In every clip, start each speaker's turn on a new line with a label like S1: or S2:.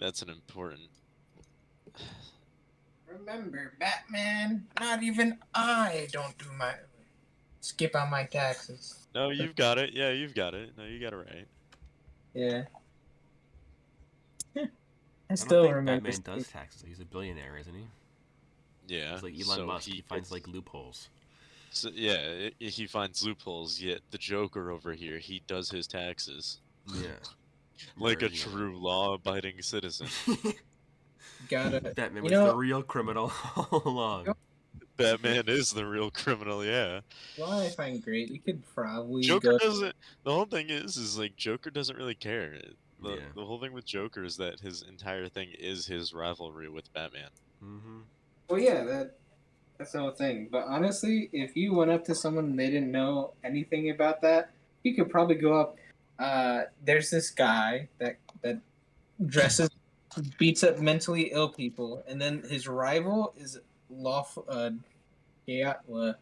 S1: That's an important.
S2: Remember, Batman, not even I don't do my... skip on my taxes.
S1: No, you've got it. Yeah, you've got it. No, you got it right.
S2: Yeah. I
S3: I don't
S2: still
S3: think
S2: remember...
S3: Batman does taxes. He's a billionaire, isn't he?
S1: Yeah.
S3: He's like Elon
S1: So
S3: Musk. He finds like loopholes.
S1: So yeah, he finds loopholes. Yet the Joker over here, he does his taxes.
S3: Yeah.
S1: Like a true law-abiding citizen.
S2: Gotta...
S3: Batman
S2: You
S3: was the
S2: know,
S3: real criminal all along.
S1: Batman is the real criminal, yeah.
S2: what I find great, you could probably
S1: Joker
S2: go...
S1: doesn't. The whole thing is like Joker doesn't really care. The
S3: Yeah.
S1: the whole thing with Joker is that his entire thing is his rivalry with Batman.
S3: Mm-hmm.
S2: Well, yeah, that's the whole thing. But honestly, if you went up to someone and they didn't know anything about that, you could probably go up. There's this guy that dresses, beats up mentally ill people, and then his rival is lawfully evil,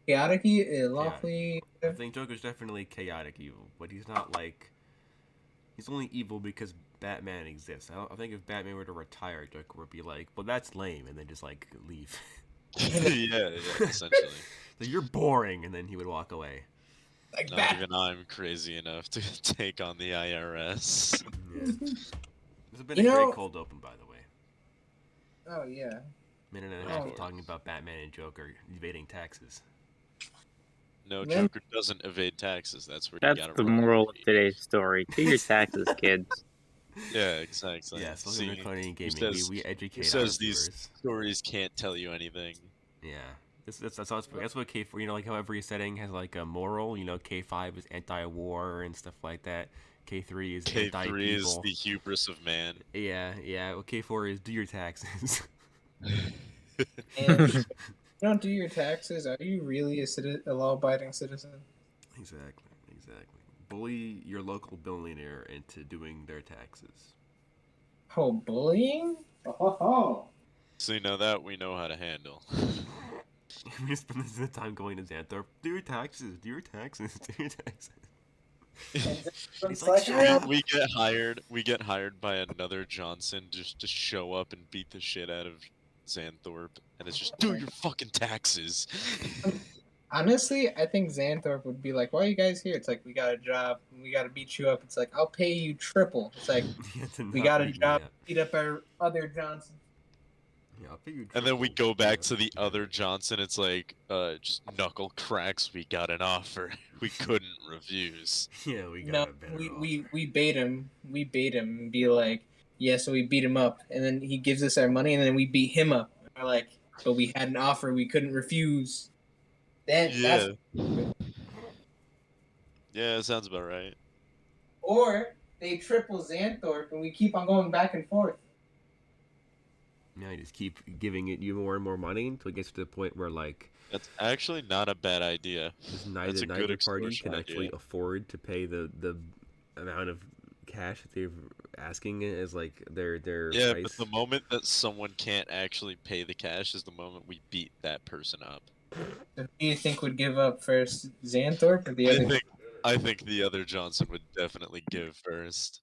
S2: lawfully.
S3: I think Joker's definitely chaotic evil, but he's not like... He's only evil because Batman exists. I think if Batman were to retire, Joker would be like, well, that's lame, and then just, like, leave.
S1: yeah, essentially.
S3: So you're boring, and then he would walk away.
S2: Like
S1: Not even I'm crazy enough to take on the IRS.
S3: Yeah. This has been a great cold open, by the way.
S2: Oh, yeah.
S3: Minute and a half of talking about Batman and Joker evading taxes.
S1: No, Joker doesn't evade taxes. That's where you gotta.
S4: That's the moral of today's story. Do your taxes, kids.
S1: Yeah, exactly.
S3: Yeah, so welcome to Kode and Gaming. We educate. Who
S1: says these stories can't tell you anything?
S3: Yeah, that's what K4. You know, like how every setting has like a moral. You know, K5 is anti-war and stuff like that. K3 is anti-people.
S1: K3 is the hubris of man.
S3: Yeah. Well, K4 is do your taxes.
S2: And if you don't do your taxes, are you really a law-abiding citizen?
S3: Exactly. Bully your local billionaire into doing their taxes.
S2: Oh, bullying? Oh.
S1: So you know that we know how to handle.
S3: We spend the time going to Xanthorpe. Do your taxes.
S1: We get hired by another Johnson just to show up and beat the shit out of Xanthorpe, and it's just do your fucking taxes.
S2: Honestly, I think Xanthorpe would be like, "Why are you guys here?" It's like, "We got a job, and we got to beat you up." It's like, "I'll pay you triple." It's like, "We got a job, beat up our other Johnson."
S3: Yeah, I'll pay you triple.
S1: And then we go back to the other Johnson. It's like, just knuckle cracks. We got an offer we couldn't refuse.
S3: Yeah, we got a better offer.
S2: We bait him. We bait him and be like, "Yeah." So we beat him up, and then he gives us our money, and then we beat him up. And we're like, "But we had an offer we couldn't refuse."
S1: Yeah, it sounds about right.
S2: Or they triple Xanthorpe, and we keep on going back and forth.
S3: Yeah, you just keep giving it you more and more money until it gets to the point where, like...
S1: That's actually not a bad idea.
S3: Neither party can actually afford to pay the amount of cash that they're asking as, like, their
S1: yeah,
S3: price.
S1: But the moment that someone can't actually pay the cash is the moment we beat that person up.
S2: So who do you think would give up first, Xanthorpe or the other?
S1: I think the other Johnson would definitely give first.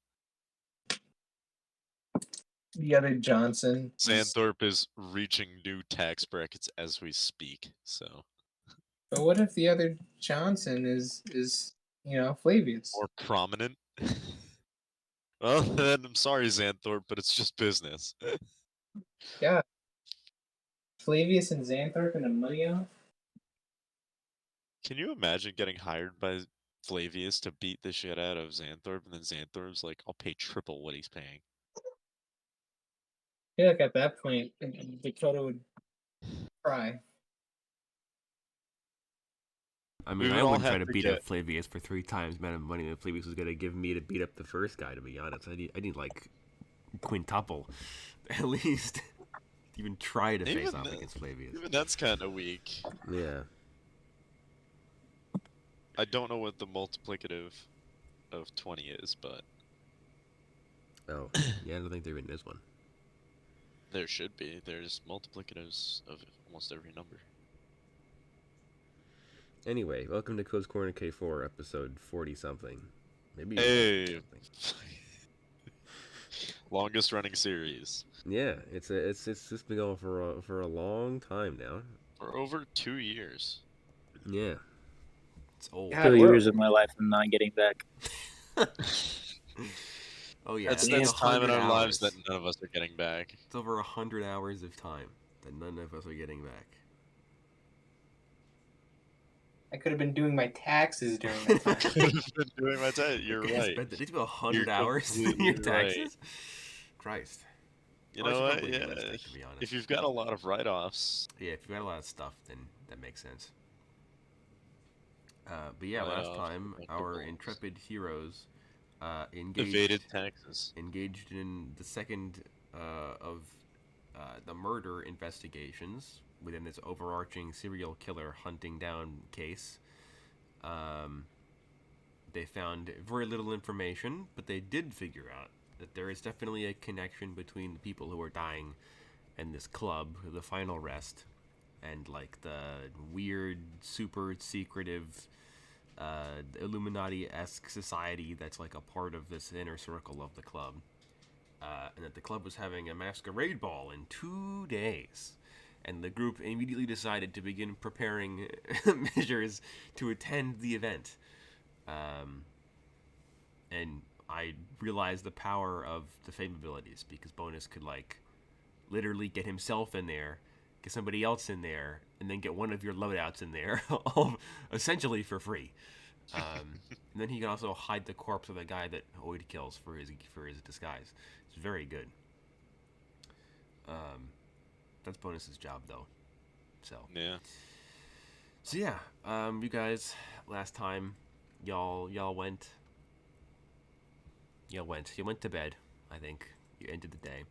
S2: The other Johnson.
S1: Xanthorpe is reaching new tax brackets as we speak, so.
S2: But what if the other Johnson is Flavius?
S1: More prominent? Well, then I'm sorry, Xanthorpe, but it's just business.
S2: Yeah. Flavius and Xanthorpe in a money off?
S1: Can you imagine getting hired by Flavius to beat the shit out of Xanthorpe, and then Xanthorpe's like, I'll pay triple what he's paying.
S2: I feel like at that point, Dakota would cry.
S3: I mean, I wouldn't try to beat up Flavius for 3 times the amount of money that Flavius was going to give me to beat up the first guy, to be honest. I need like, quintuple, at least, to even try to face off against Flavius.
S1: Even that's kind of weak.
S3: Yeah.
S1: I don't know what the multiplicative of 20 is, but...
S3: Oh, yeah, I don't think there even is one.
S1: There should be. There's multiplicatives of almost every number.
S3: Anyway, welcome to Code's Korner K4, episode 40-something. Maybe
S1: hey! Longest running series.
S3: Yeah, it's just been going for a long time now.
S1: For over 2 years.
S3: Yeah, it's old.
S2: God,
S4: 2 years of my life I'm not getting back.
S3: Oh yeah,
S1: That's
S3: it's
S1: time in
S3: 100
S1: our lives
S3: hours.
S1: that none of us are getting back.
S3: It's over 100 hours of time that none of us are getting back.
S2: I could have been doing my taxes during that time.
S1: Could have been doing my time. You're right.
S3: Spent at least 100
S1: You're
S3: hours in your
S1: completely right.
S3: taxes. Christ.
S1: You
S3: Oh, I
S1: know
S3: should
S1: what?
S3: probably
S1: Yeah.
S3: list that, to be honest.
S1: If you've got a lot of write-offs.
S3: Yeah, if you've got a lot of stuff, then that makes sense. But yeah,
S1: Write-offs,
S3: last time our
S1: collectibles.
S3: intrepid heroes
S1: Evaded taxes.
S3: engaged in the second of the murder investigations within this overarching serial killer hunting down case. They found very little information, but they did figure out that there is definitely a connection between the people who are dying and this club, the Final Rest, and like the weird, super secretive Illuminati-esque society that's like a part of this inner circle of the club. And that the club was having a masquerade ball in 2 days. And the group immediately decided to begin preparing measures to attend the event. And I realized the power of the fame abilities, because Bonus could like literally get himself in there, get somebody else in there, and then get one of your loadouts in there, all essentially for free. And then he can also hide the corpse of the guy that Oid kills for his disguise. It's very good. That's Bonus's job though. So yeah. You guys, last time y'all went to bed. I think you ended the day.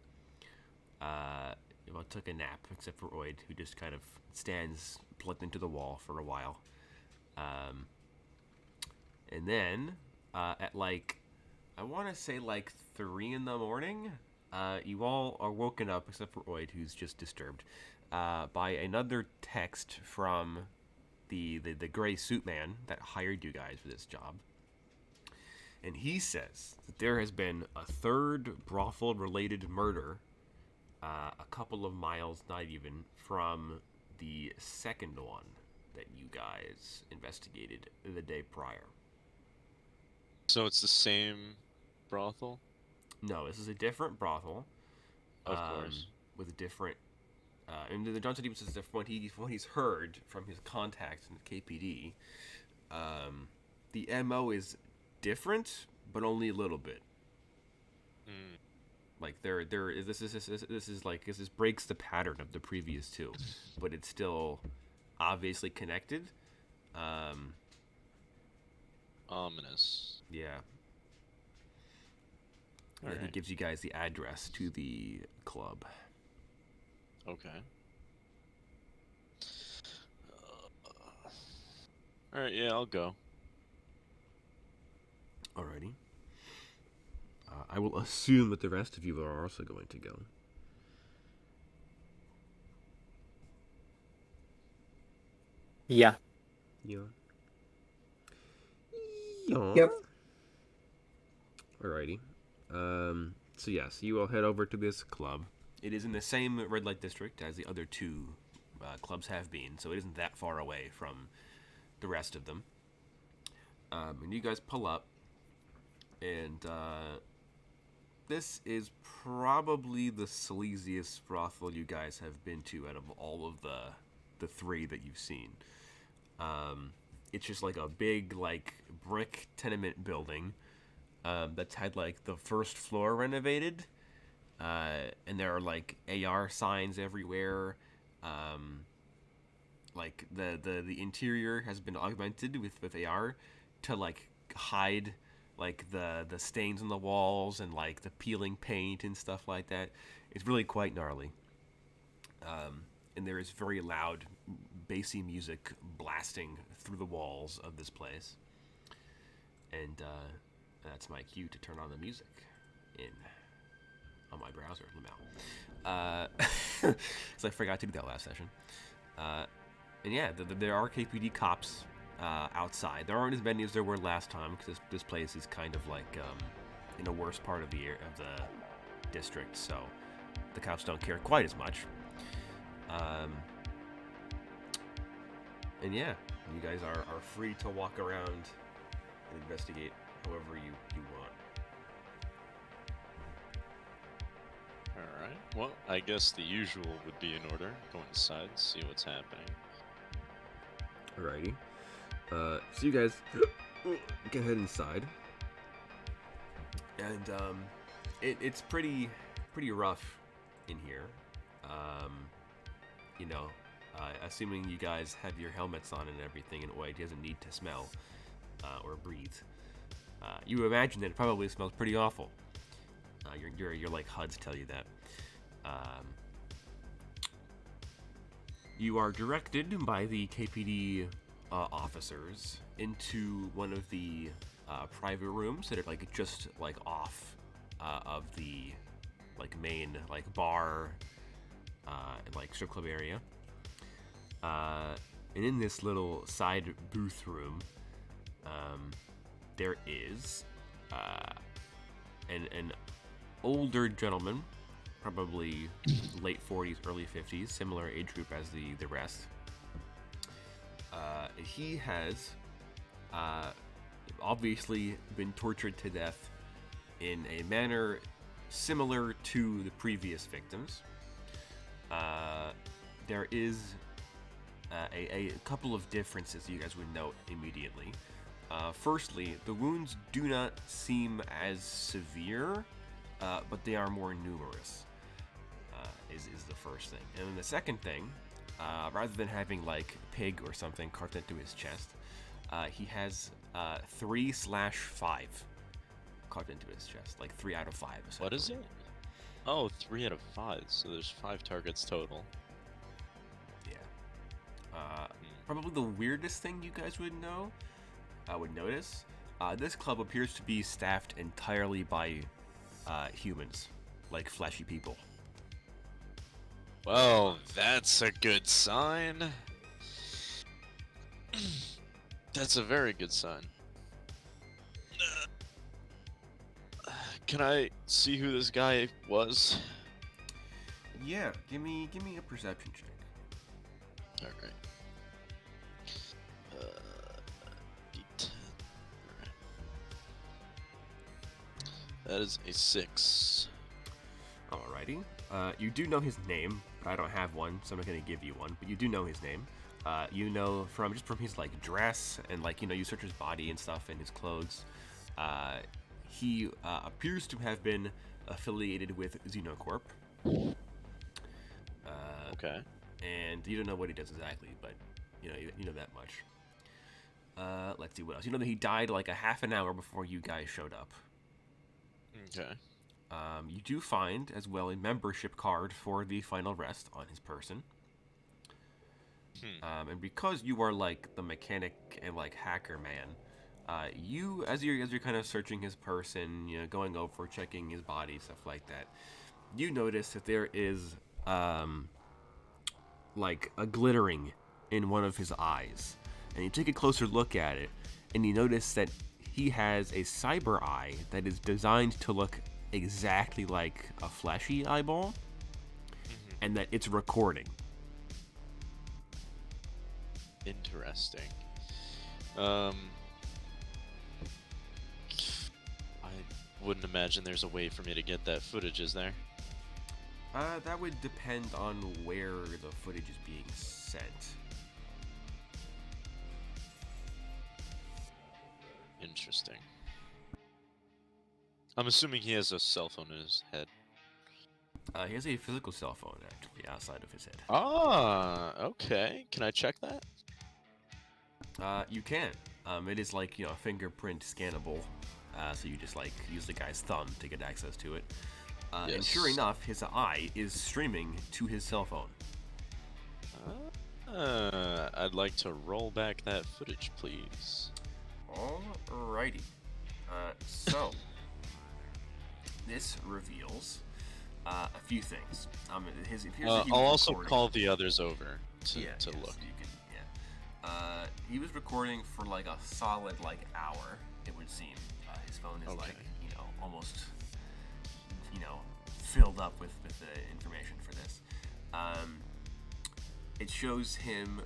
S3: Y'all took a nap, except for Oid, who just kind of stands plugged into the wall for a while. And then at like, I want to say like 3 in the morning, you all are woken up, except for Oid, who's just disturbed, by another text from the gray suit man that hired you guys for this job. And he says that there has been a third brothel-related murder a couple of miles, not even, from the second one that you guys investigated the day prior.
S1: So it's the same brothel?
S3: No, this is a different brothel.
S1: Of course.
S3: With a different... and the Johnson even says that from what he's heard from his contacts in the KPD, the MO is different, but only a little bit. Like this breaks the pattern of the previous two, but it's still obviously connected.
S1: Ominous.
S3: Yeah.
S1: All right.
S3: He gives you guys the address to the club.
S1: Okay. All right, yeah, I'll go.
S3: Alrighty. I will assume that the rest of you are also going to go.
S4: Yeah.
S3: Yeah.
S2: Yep.
S3: Alrighty. So yes, you will head over to this club. It is in the same red light district as the other two clubs have been, so it isn't that far away from the rest of them. And you guys pull up, and this is probably the sleaziest brothel you guys have been to out of all of the 3 that you've seen. It's just like a big like brick tenement building that's had like the first floor renovated, and there are like AR signs everywhere. Like the interior has been augmented with AR to like hide like the stains on the walls and like the peeling paint and stuff like that. It's really quite gnarly. And there is very loud bassy music blasting through the walls of this place. And that's my cue to turn on the music on my browser, Lamau. So I forgot to do that last session. And yeah, there are KPD cops outside. There aren't as many as there were last time, because this place is kind of like in a worse part of the district, so the cops don't care quite as much. And yeah, you guys are free to walk around and investigate however you want.
S1: Alright, well, I guess the usual would be in order. Go inside, see what's happening.
S3: Alrighty. So you guys get head inside. And it's pretty rough in here. You know, assuming you guys have your helmets on and everything, and Oid doesn't need to smell or breathe. You imagine that it probably smells pretty awful. Your like HUDs tell you that. You are directed by the KPD officers into one of the private rooms that are like just like off of the like main like bar and like strip club area. And in this little side booth room, there is an older gentleman, probably late 40s, early 50s, similar age group as the rest. He has obviously been tortured to death in a manner similar to the previous victims. There is a couple of differences you guys would note immediately. Firstly, the wounds do not seem as severe, but they are more numerous, is the first thing. And then the second thing, rather than having like pig or something carved into his chest, he has 3/5 carved into his chest, like 3 out of 5.
S1: What is it? Oh, 3 out of 5, so there's 5 targets total.
S3: Yeah. Probably the weirdest thing you guys would notice, this club appears to be staffed entirely by humans, like fleshy people.
S1: Well, that's a good sign. That's a very good sign. Can I see who this guy was?
S3: Yeah, give me a perception check.
S1: Alright. D10. Alright. That is a 6.
S3: Alrighty. You do know his name, but I don't have one, so I'm not gonna give you one. But you do know his name. You know from his like dress and like you search his body and stuff and his clothes. He appears to have been affiliated with Xenocorp.
S1: Okay.
S3: And you don't know what he does exactly, but you know that much. Let's see what else. You know that he died like a half an hour before you guys showed up.
S1: Okay.
S3: You do find as well a membership card for the final rest on his person. And because you are like the mechanic and like hacker man, you as you're kind of searching his person, going over checking his body, stuff like that, you notice that there is like a glittering in one of his eyes, and you take a closer look at it, and you notice that he has a cyber eye that is designed to look exactly like a fleshy eyeball, and that it's recording.
S1: Interesting. I wouldn't imagine there's a way for me to get that footage, is there?
S3: That would depend on where the footage is being sent.
S1: Interesting. I'm assuming he has a cell phone in his head.
S3: He has a physical cell phone, actually, outside of his head.
S1: Ah, okay. Can I check that?
S3: You can. It is like, fingerprint scannable. So you just like use the guy's thumb to get access to it.
S1: Yes.
S3: And sure enough, his eye is streaming to his cell phone.
S1: I'd like to roll back that footage, please.
S3: Alrighty. So this reveals a few things.
S1: I'll also call the others over to look.
S3: So you can, he was recording for like a solid it would seem. His phone is
S1: Okay.
S3: like almost up with the information for this. It shows him.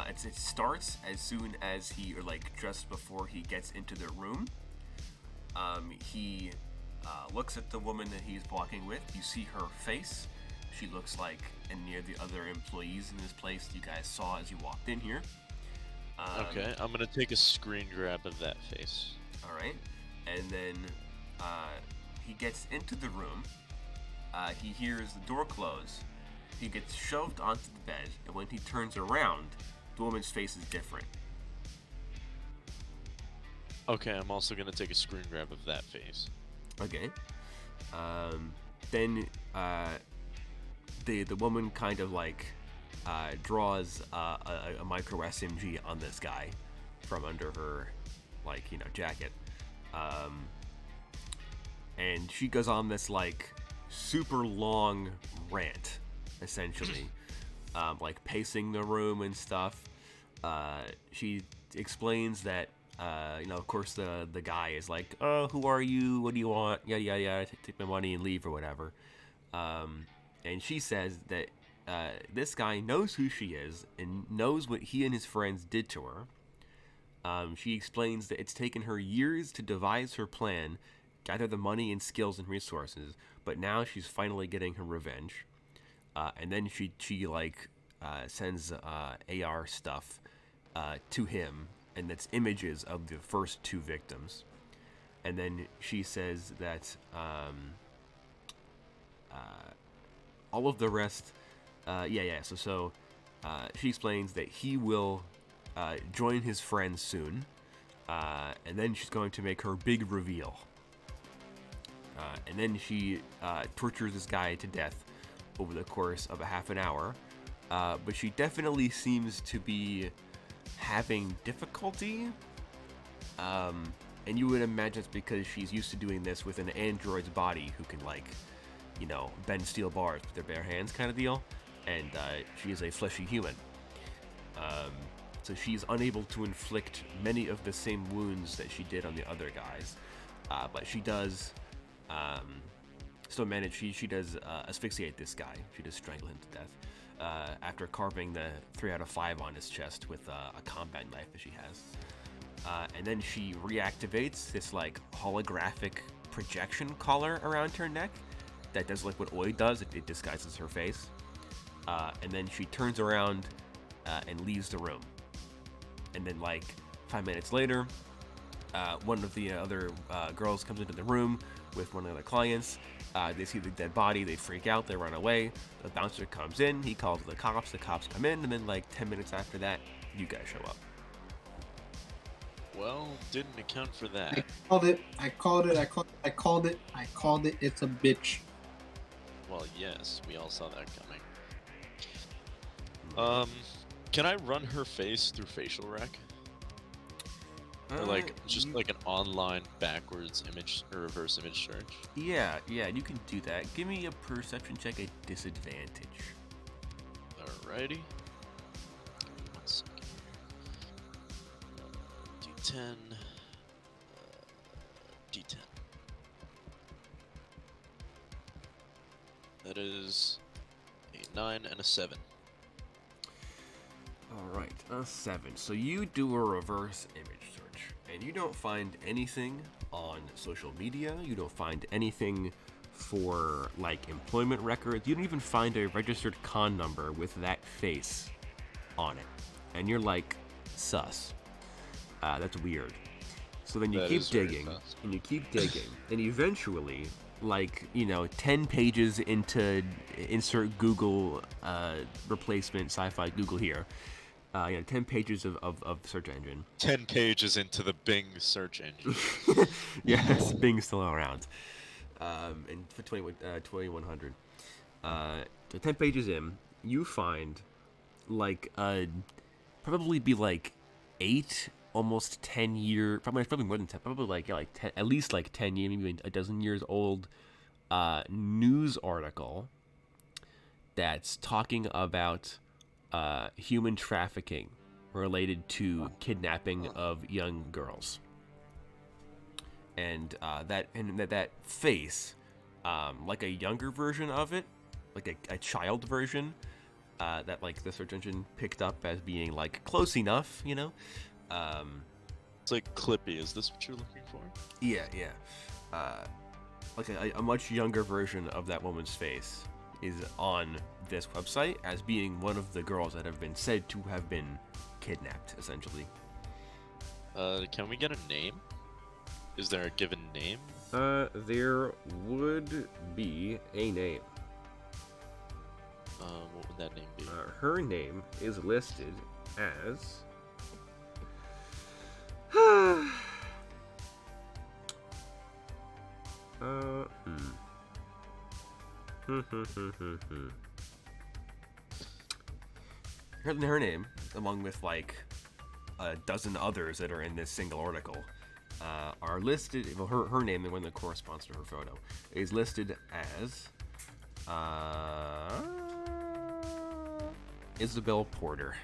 S3: It starts as soon as he, or like just before he gets into the room. He looks at the woman that he's walking with. You see her face. She looks like any of the other employees in this place you guys saw as you walked in here.
S1: Okay, I'm gonna take a screen grab of that face.
S3: All right, and then he gets into the room. He hears the door close. He gets shoved onto the bed, and when he turns around, the woman's face is different.
S1: Okay, I'm also gonna take a screen grab of that face.
S3: Okay. Then the woman kind of like draws a micro SMG on this guy from under her jacket, and she goes on this like super long rant, essentially, like pacing the room and stuff. She explains that of course the guy is like, oh, who are you? What do you want? Yada yada yada. Take my money and leave or whatever. And she says that this guy knows who she is and knows what he and his friends did to her. She explains that it's taken her years to devise her plan, gather the money and skills and resources, but now she's finally getting her revenge. And then she sends AR stuff to him, and that's images of the first two victims. And then she says that all of the rest, So she explains that he will join his friends soon, and then she's going to make her big reveal. And then she tortures this guy to death over the course of a half an hour. But she definitely seems to be having difficulty. And you would imagine it's because she's used to doing this with an android's body who can, bend steel bars with their bare hands kind of deal. And she is a fleshy human. So she's unable to inflict many of the same wounds that she did on the other guys. But she does still manage, she does asphyxiate this guy. She does strangle him to death after carving the 3 out of 5 on his chest with a combat knife that she has. And then she reactivates this holographic projection collar around her neck that does what Oi does. It disguises her face. And then she turns around and leaves the room. And then 5 minutes later, one of the other girls comes into the room with one of the clients. They see the dead body, they freak out, they run away. The bouncer comes in, he calls the cops come in, and then 10 minutes after that, you guys show up.
S1: Well, didn't account for that.
S2: I called it. It's a bitch.
S1: Well, yes, we all saw that coming. Can I run her face through facial rec? Or just an online backwards image or reverse image search?
S3: Yeah, you can do that. Give me a perception check at disadvantage.
S1: Alrighty. 1 second. D10. D10. That is a 9 and a 7.
S3: Alright, a 7. So you do a reverse image search, and you don't find anything on social media. You don't find anything for employment records. You don't even find a registered con number with that face on it. And you're sus. That's weird. So then you keep digging, and you keep digging, and eventually, 10 pages into insert Google replacement sci-fi Google here, 10 pages of search engine.
S1: 10 pages into the Bing search engine.
S3: Yes, Bing's still around. And for 2100. So 10 pages in, you find probably be 8, almost 10 year, probably more than 10, probably 10, at least 10 years, maybe a dozen years old news article that's talking about human trafficking related to kidnapping of young girls. And that face like a younger version of it, like a child version, that like the search engine picked up as being like close enough, you know.
S1: It's like Clippy. Is this what you're looking for?
S3: Yeah. Like a much younger version of that woman's face is on this website as being one of the girls that have been said to have been kidnapped, essentially.
S1: Can we get a name? Is there a given name?
S3: There would be a name.
S1: What would that name be?
S3: Her name is listed as... Her name, along with like a dozen others that are in this single article, are listed. Well, her name, the one that corresponds to her photo, is listed as Isabel Porter.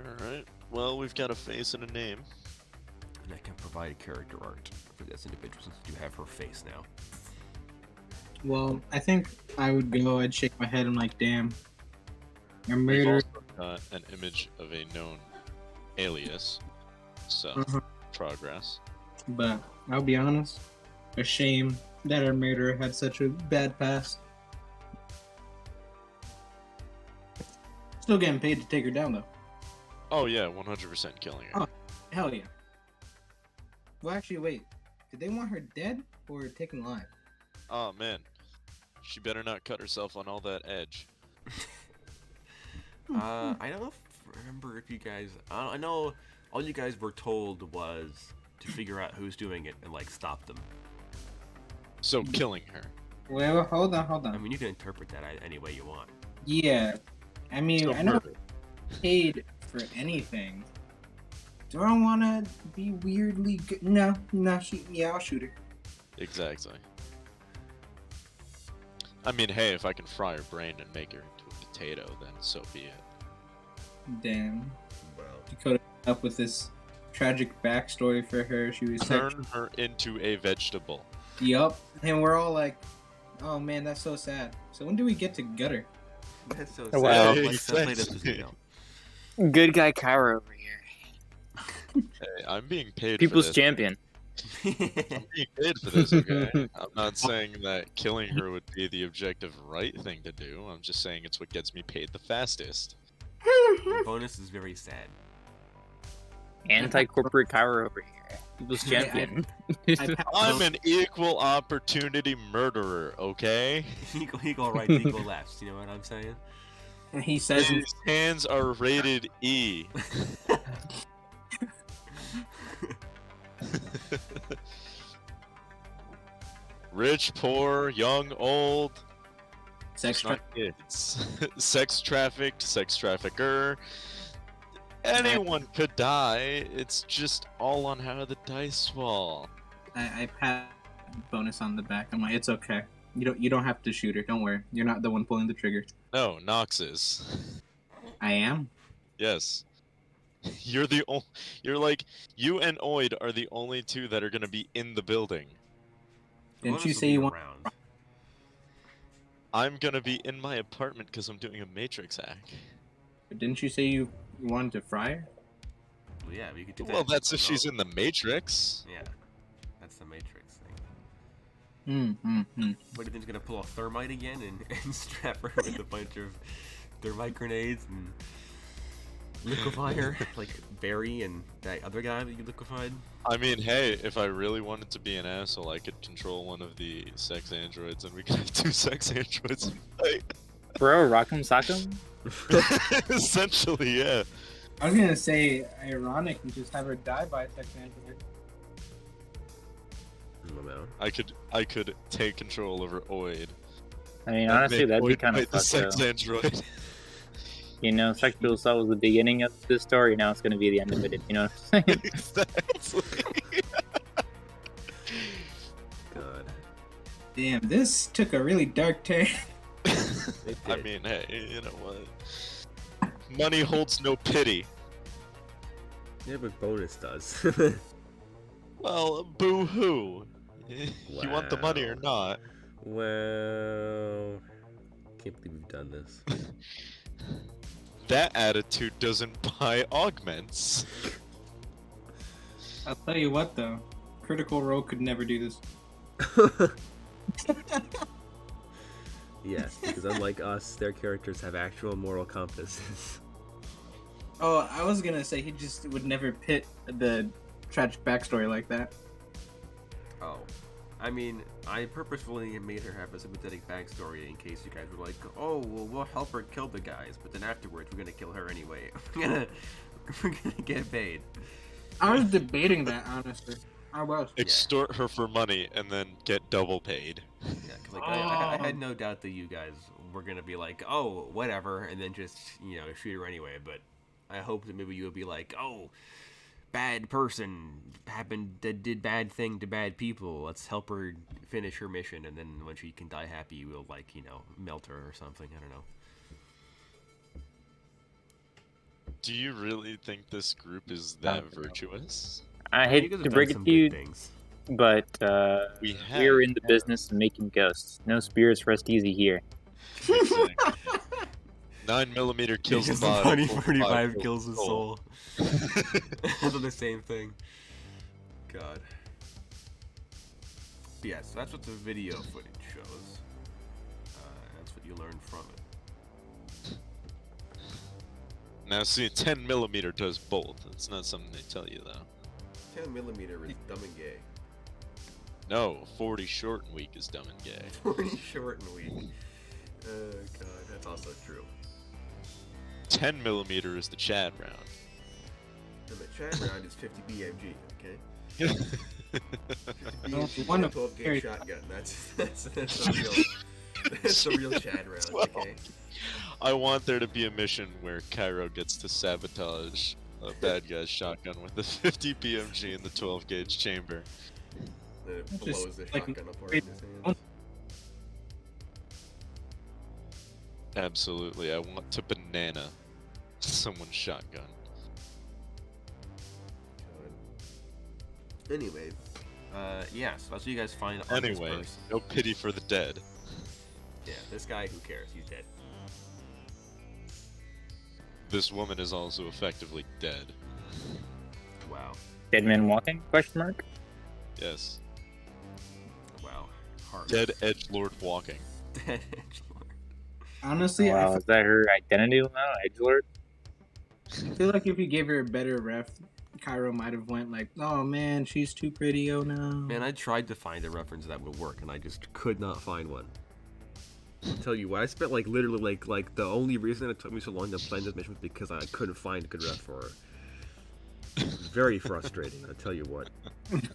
S1: Alright, well, we've got a face and a name.
S3: And I can provide character art for this individual since you have her face now.
S2: Well, I think I would go. I'd shake my head and like, damn, you're
S1: We've
S2: murdered.
S1: also got an image of a known alias, so progress.
S2: But I'll be honest, a shame that our murderer had such a bad past. Still getting paid to take her down though.
S1: Oh yeah, 100% killing her.
S2: Oh. Hell yeah. Well, actually, wait. Did they want her dead or taken alive?
S1: Oh man, she better not cut herself on all that edge.
S3: I don't remember if you guys. I know all you guys were told was to figure out who's doing it and like stop them.
S1: So killing her.
S2: Well, hold on.
S3: I mean, you can interpret that any way you want.
S2: Yeah. I mean,
S1: Still
S2: I know
S1: murder.
S2: paid for anything. Do I want to be weirdly good? No, I'll shoot her.
S1: Exactly. I mean, hey, if I can fry her brain and make her into a potato, then so be it.
S2: Damn.
S3: Well,
S2: You could up with this tragic backstory for her. She was
S1: Turn her into a vegetable.
S2: Yup. And we're all like, oh man, that's so sad. So when do we get to gut her?
S3: that's so
S4: Oh, wow.
S3: sad.
S1: Exactly.
S3: Play this as you
S4: Good guy Kyra over here.
S1: Hey, I'm being paid
S4: People's
S1: for this.
S4: champion.
S3: know.
S1: I'm being paid for this, okay? I'm not saying that killing her would be the objective right thing to do. I'm just saying it's what gets me paid the fastest.
S3: The bonus is very sad.
S4: Anti-corporate Kyra over here. People's champion.
S1: I'm an equal opportunity murderer, okay?
S3: Equal rights, equal lefts. You know what I'm saying?
S2: And he says,
S1: His hands are rated E. Rich, poor, young, old.
S2: sex
S1: It's not kids. Sex trafficked, sex trafficker. Anyone could die. It's just all on how the dice fall.
S2: I pat bonus on the back. I'm like, it's okay. You don't have to shoot her. Don't worry. You're not the one pulling the trigger.
S1: No, Nox is.
S2: I am.
S1: Yes. You're the only. You're like you and Oid are the only two that are gonna be in the building.
S2: Didn't
S3: Bonus
S2: you
S3: will
S2: say
S3: be
S2: you want?
S3: around.
S1: I'm gonna be in my apartment because I'm doing a Matrix hack.
S2: Didn't you say you wanted to fry her?
S3: Well, yeah, we could do that.
S1: Well, that's if
S3: remote.
S1: she's in the Matrix.
S3: Yeah, that's the Matrix thing. What do you think's gonna pull a thermite again and strap her with a bunch of thermite grenades and liquefy her like Barry and that other guy that you liquefied?
S1: I mean, hey, if I really wanted to be an asshole, I could control one of the sex androids, and we could have two sex androids fight.
S4: Bro, Rock'em Sock'em?
S1: Essentially, yeah.
S2: I was gonna say ironic and just have her die by a sex android.
S3: I don't know.
S1: I could take control over Oid.
S4: I mean,
S1: and
S4: honestly,
S1: make
S4: that'd be
S1: Oid
S4: kind of
S1: fight the
S4: fucked
S1: sex
S4: though.
S1: android.
S4: You know, sexual assault was the beginning of this story, now it's gonna be the end of it, you know what I'm saying?
S1: Exactly.
S3: God.
S2: Damn, this took a really dark turn.
S1: I mean, hey, you know what? Money holds no pity.
S3: Yeah, but bonus does.
S1: Well, boo-hoo. You want the money or not?
S3: Well, can't believe we've done this.
S1: That attitude doesn't buy augments.
S2: I'll tell you what, though. Critical Role could never do this.
S3: Yes, because unlike us, their characters have actual moral compasses.
S2: Oh, I was gonna say he just would never pit the tragic backstory like that.
S3: Oh. I mean, I purposefully made her have a sympathetic backstory in case you guys were like, oh, well, we'll help her kill the guys, but then afterwards we're gonna kill her anyway. we're gonna get paid.
S2: I was debating that, honestly. I was.
S1: Extort her for money and then get double paid.
S3: Yeah, because like, I had no doubt that you guys were gonna be like, oh, whatever, and then just, you know, shoot her anyway, but I hope that maybe you would be like, oh, bad person did bad thing to bad people, let's help her finish her mission, and then when she can die happy, we'll, like, you know, melt her or something. I don't know.
S1: Do you really think this group is that virtuous?
S4: I hate to break it to you, but we're in the business of making ghosts. No spirits rest easy here.
S1: Exactly. 9mm kills the body.
S3: 45 kills the soul. Those are the same thing. God. But yeah, so that's what the video footage shows. That's what you learn from it.
S1: Now see, 10mm does both. It's not something they tell you though.
S3: 10mm is dumb and gay.
S1: No, 40 short and weak is dumb and gay.
S3: 40 short and weak. God, that's also true.
S1: 10mm is the Chad round.
S3: And the Chad round is 50 BMG, okay? 50 BMG,
S2: One
S3: 12 gauge shotgun. That's the real. That's the real Chad round, okay?
S1: I want there to be a mission where Cairo gets to sabotage a bad guy's shotgun with the 50 BMG in the 12 gauge chamber.
S3: Then it blows the shotgun apart in his hands.
S1: Absolutely, I want to banana someone's shotgun.
S3: Anyway, yeah, so that's what you guys find on this
S1: Anyway,
S3: person.
S1: no pity for the dead.
S3: Yeah, this guy, who cares? He's dead.
S1: This woman is also effectively dead.
S3: Wow.
S4: Dead man walking? Question mark.
S1: Yes.
S3: Wow. Hard.
S1: Dead edgelord walking.
S3: Dead edgelord.
S2: Honestly,
S4: Wow, is that her identity now, Edgelord?
S2: I feel like if you gave her a better ref, Cairo might have went like, "Oh man, she's too pretty. Oh no."
S3: Man, I tried to find a reference that would work, and I just could not find one. I'll tell you what, I spent like literally like the only reason it took me so long to plan this mission was because I couldn't find a good ref for her. Very frustrating, I'll tell you what.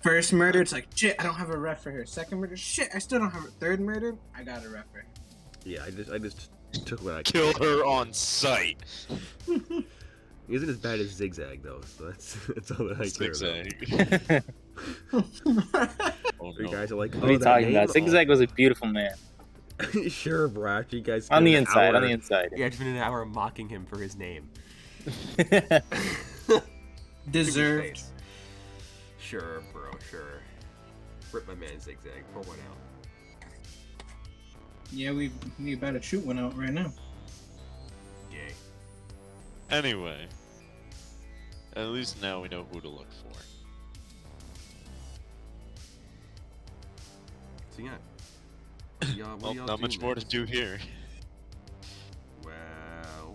S2: First murder, it's like, shit, I don't have a ref for her. Second murder, shit, I still don't have a third murder. I got a ref for her.
S3: Yeah, I just took what I could.
S1: Kill her on sight.
S3: He isn't as bad as Zigzag though, so that's all that I care
S1: Zigzag.
S3: about.
S1: Oh,
S3: You
S1: no.
S3: guys are like,
S4: What are you talking about?
S3: Oh.
S4: Zigzag was a beautiful man.
S3: Sure, bro. After you guys
S4: On
S3: spent
S4: the
S3: an
S4: inside,
S3: hour-
S4: on the inside.
S3: Yeah, it's been an hour mocking him for his name.
S2: Deserved.
S3: Sure, bro. Sure. Rip my man Zigzag. Pour one out.
S2: Yeah, we about to shoot one out right now.
S3: Yay.
S1: Anyway, at least now we know who to look for.
S3: So yeah. What
S1: Well,
S3: y'all
S1: not
S3: do
S1: much more to
S3: next?
S1: do here.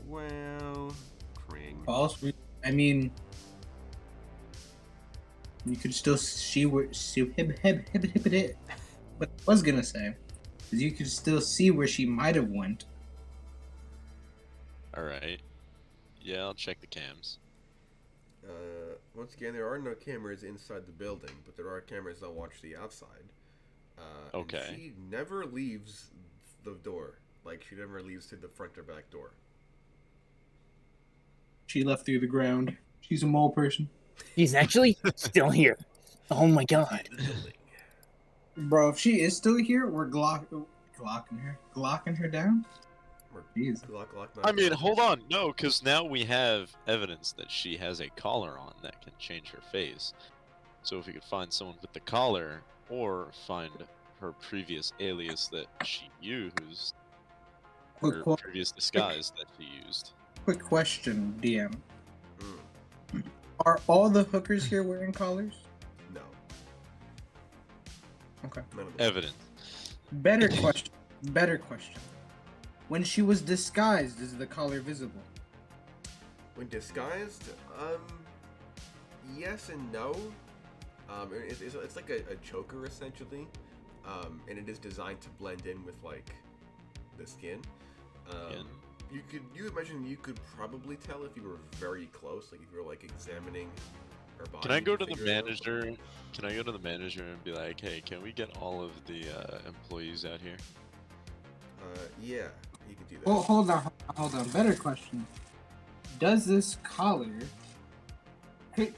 S3: Well, Kring.
S2: False. I mean, you could still see where what I was gonna say is you could still see where she might have went.
S1: Alright. Yeah, I'll check the cams.
S3: Once again, there are no cameras inside the building, but there are cameras that watch the outside. And
S1: Okay.
S3: she never leaves the door. Like, she never leaves to the front or back door.
S2: She left through the ground. She's a mole person.
S4: He's actually still here. Oh my god.
S3: In the building.
S2: Bro, if she is still here, we're glocking her down.
S3: Or
S2: Jeez.
S3: Glock,
S1: I mean, hold on. No, because now we have evidence that she has a collar on that can change her face. So if we could find someone with the collar, or find her previous alias that she used,
S2: Quick,
S1: or previous disguise that she used.
S2: quick question, DM. Are all the hookers here wearing collars?
S3: No.
S2: Okay.
S1: Evidence.
S2: Better question. Better question. When she was disguised, is the collar visible?
S3: When disguised, yes and no. It's like a choker essentially, and it is designed to blend in with like the skin. You imagine you could probably tell if you were very close, like if you were like examining her body.
S1: Can I go to the manager? Can I go to the manager and be like, hey, can we get all of the employees out here?
S3: Yeah, you can do that.
S2: Well, hold on. Better question. Does this collar...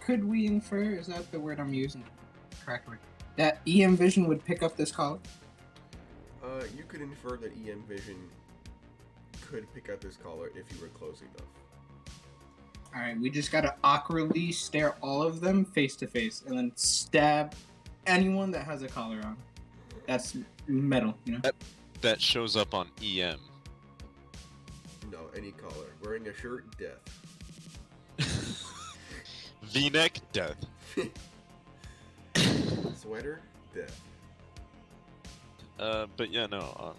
S2: Could we infer, is that the word I'm using correctly, that EM Vision would pick up this collar?
S3: You could infer that EM Vision could pick up this collar if you were close enough.
S2: Alright, we just gotta awkwardly stare all of them face to face and then stab anyone that has a collar on. That's metal, you know?
S1: That shows up on EM.
S3: No, any collar. Wearing a shirt, death.
S1: V-neck, death.
S3: Sweater, death.
S1: But yeah, no.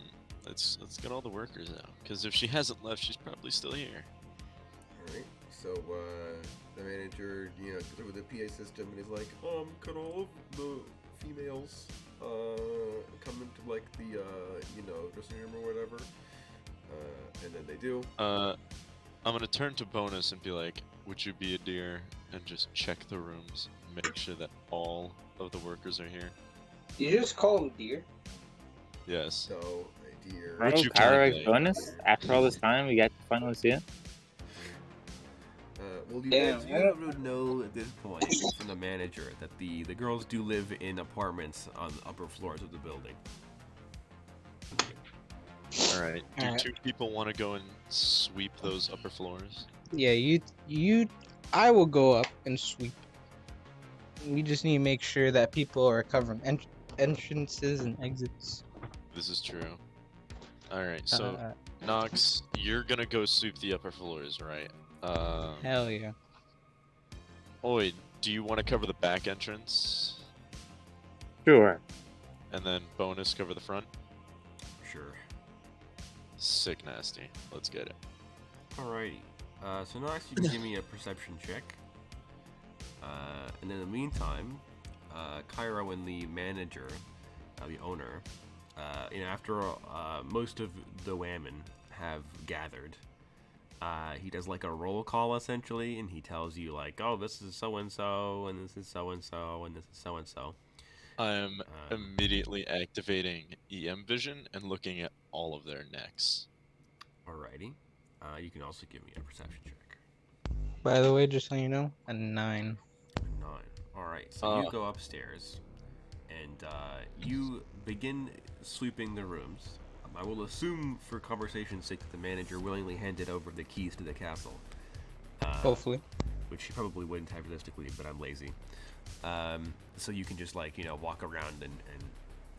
S1: Let's get all the workers out. Because if she hasn't left, she's probably still here.
S3: All right. So the manager, goes over the PA system and is like, could all of the females come into like the dressing room or whatever? And then they do.
S1: I'm gonna turn to Bonus and be like, would you be a dear and just check the rooms, make sure that all of the workers are here?
S2: You just call him dear?
S1: Yes.
S3: So, a dear.
S4: Bro,
S1: Would you
S4: Kyra
S1: kindly-
S4: bonus? After all this time, we got to finally see it?
S3: Well, you
S2: Damn,
S3: guys would know at this point from the manager that the girls do live in apartments on the upper floors of the building.
S1: Alright. Do
S5: Alright.
S1: 2 people want to go and sweep those upper floors?
S5: Yeah, I will go up and sweep. We just need to make sure that people are covering entrances and exits.
S1: This is true. Alright, so Nox, you're gonna go sweep the upper floors, right?
S5: Hell yeah.
S1: Oi, do you want to cover the back entrance?
S4: Sure.
S1: And then Bonus cover the front?
S3: Sure.
S1: Sick nasty. Let's get it.
S3: Alrighty. So Nox, you can give me a perception check. And in the meantime, Cairo and the manager, the owner, after most of the women have gathered, he does like a roll call essentially, and he tells you like, oh, this is so and so, and this is so and so, and this is so and so.
S1: I'm immediately activating EM Vision and looking at all of their necks.
S3: Alrighty. You can also give me a perception check.
S5: By the way, just so you know, a 9.
S3: 9. Alright, so you go upstairs, and you begin sweeping the rooms. I will assume, for conversation's sake, that the manager willingly handed over the keys to the castle.
S5: Hopefully.
S3: Which he probably wouldn't have realistically, but I'm lazy. So you can just, walk around and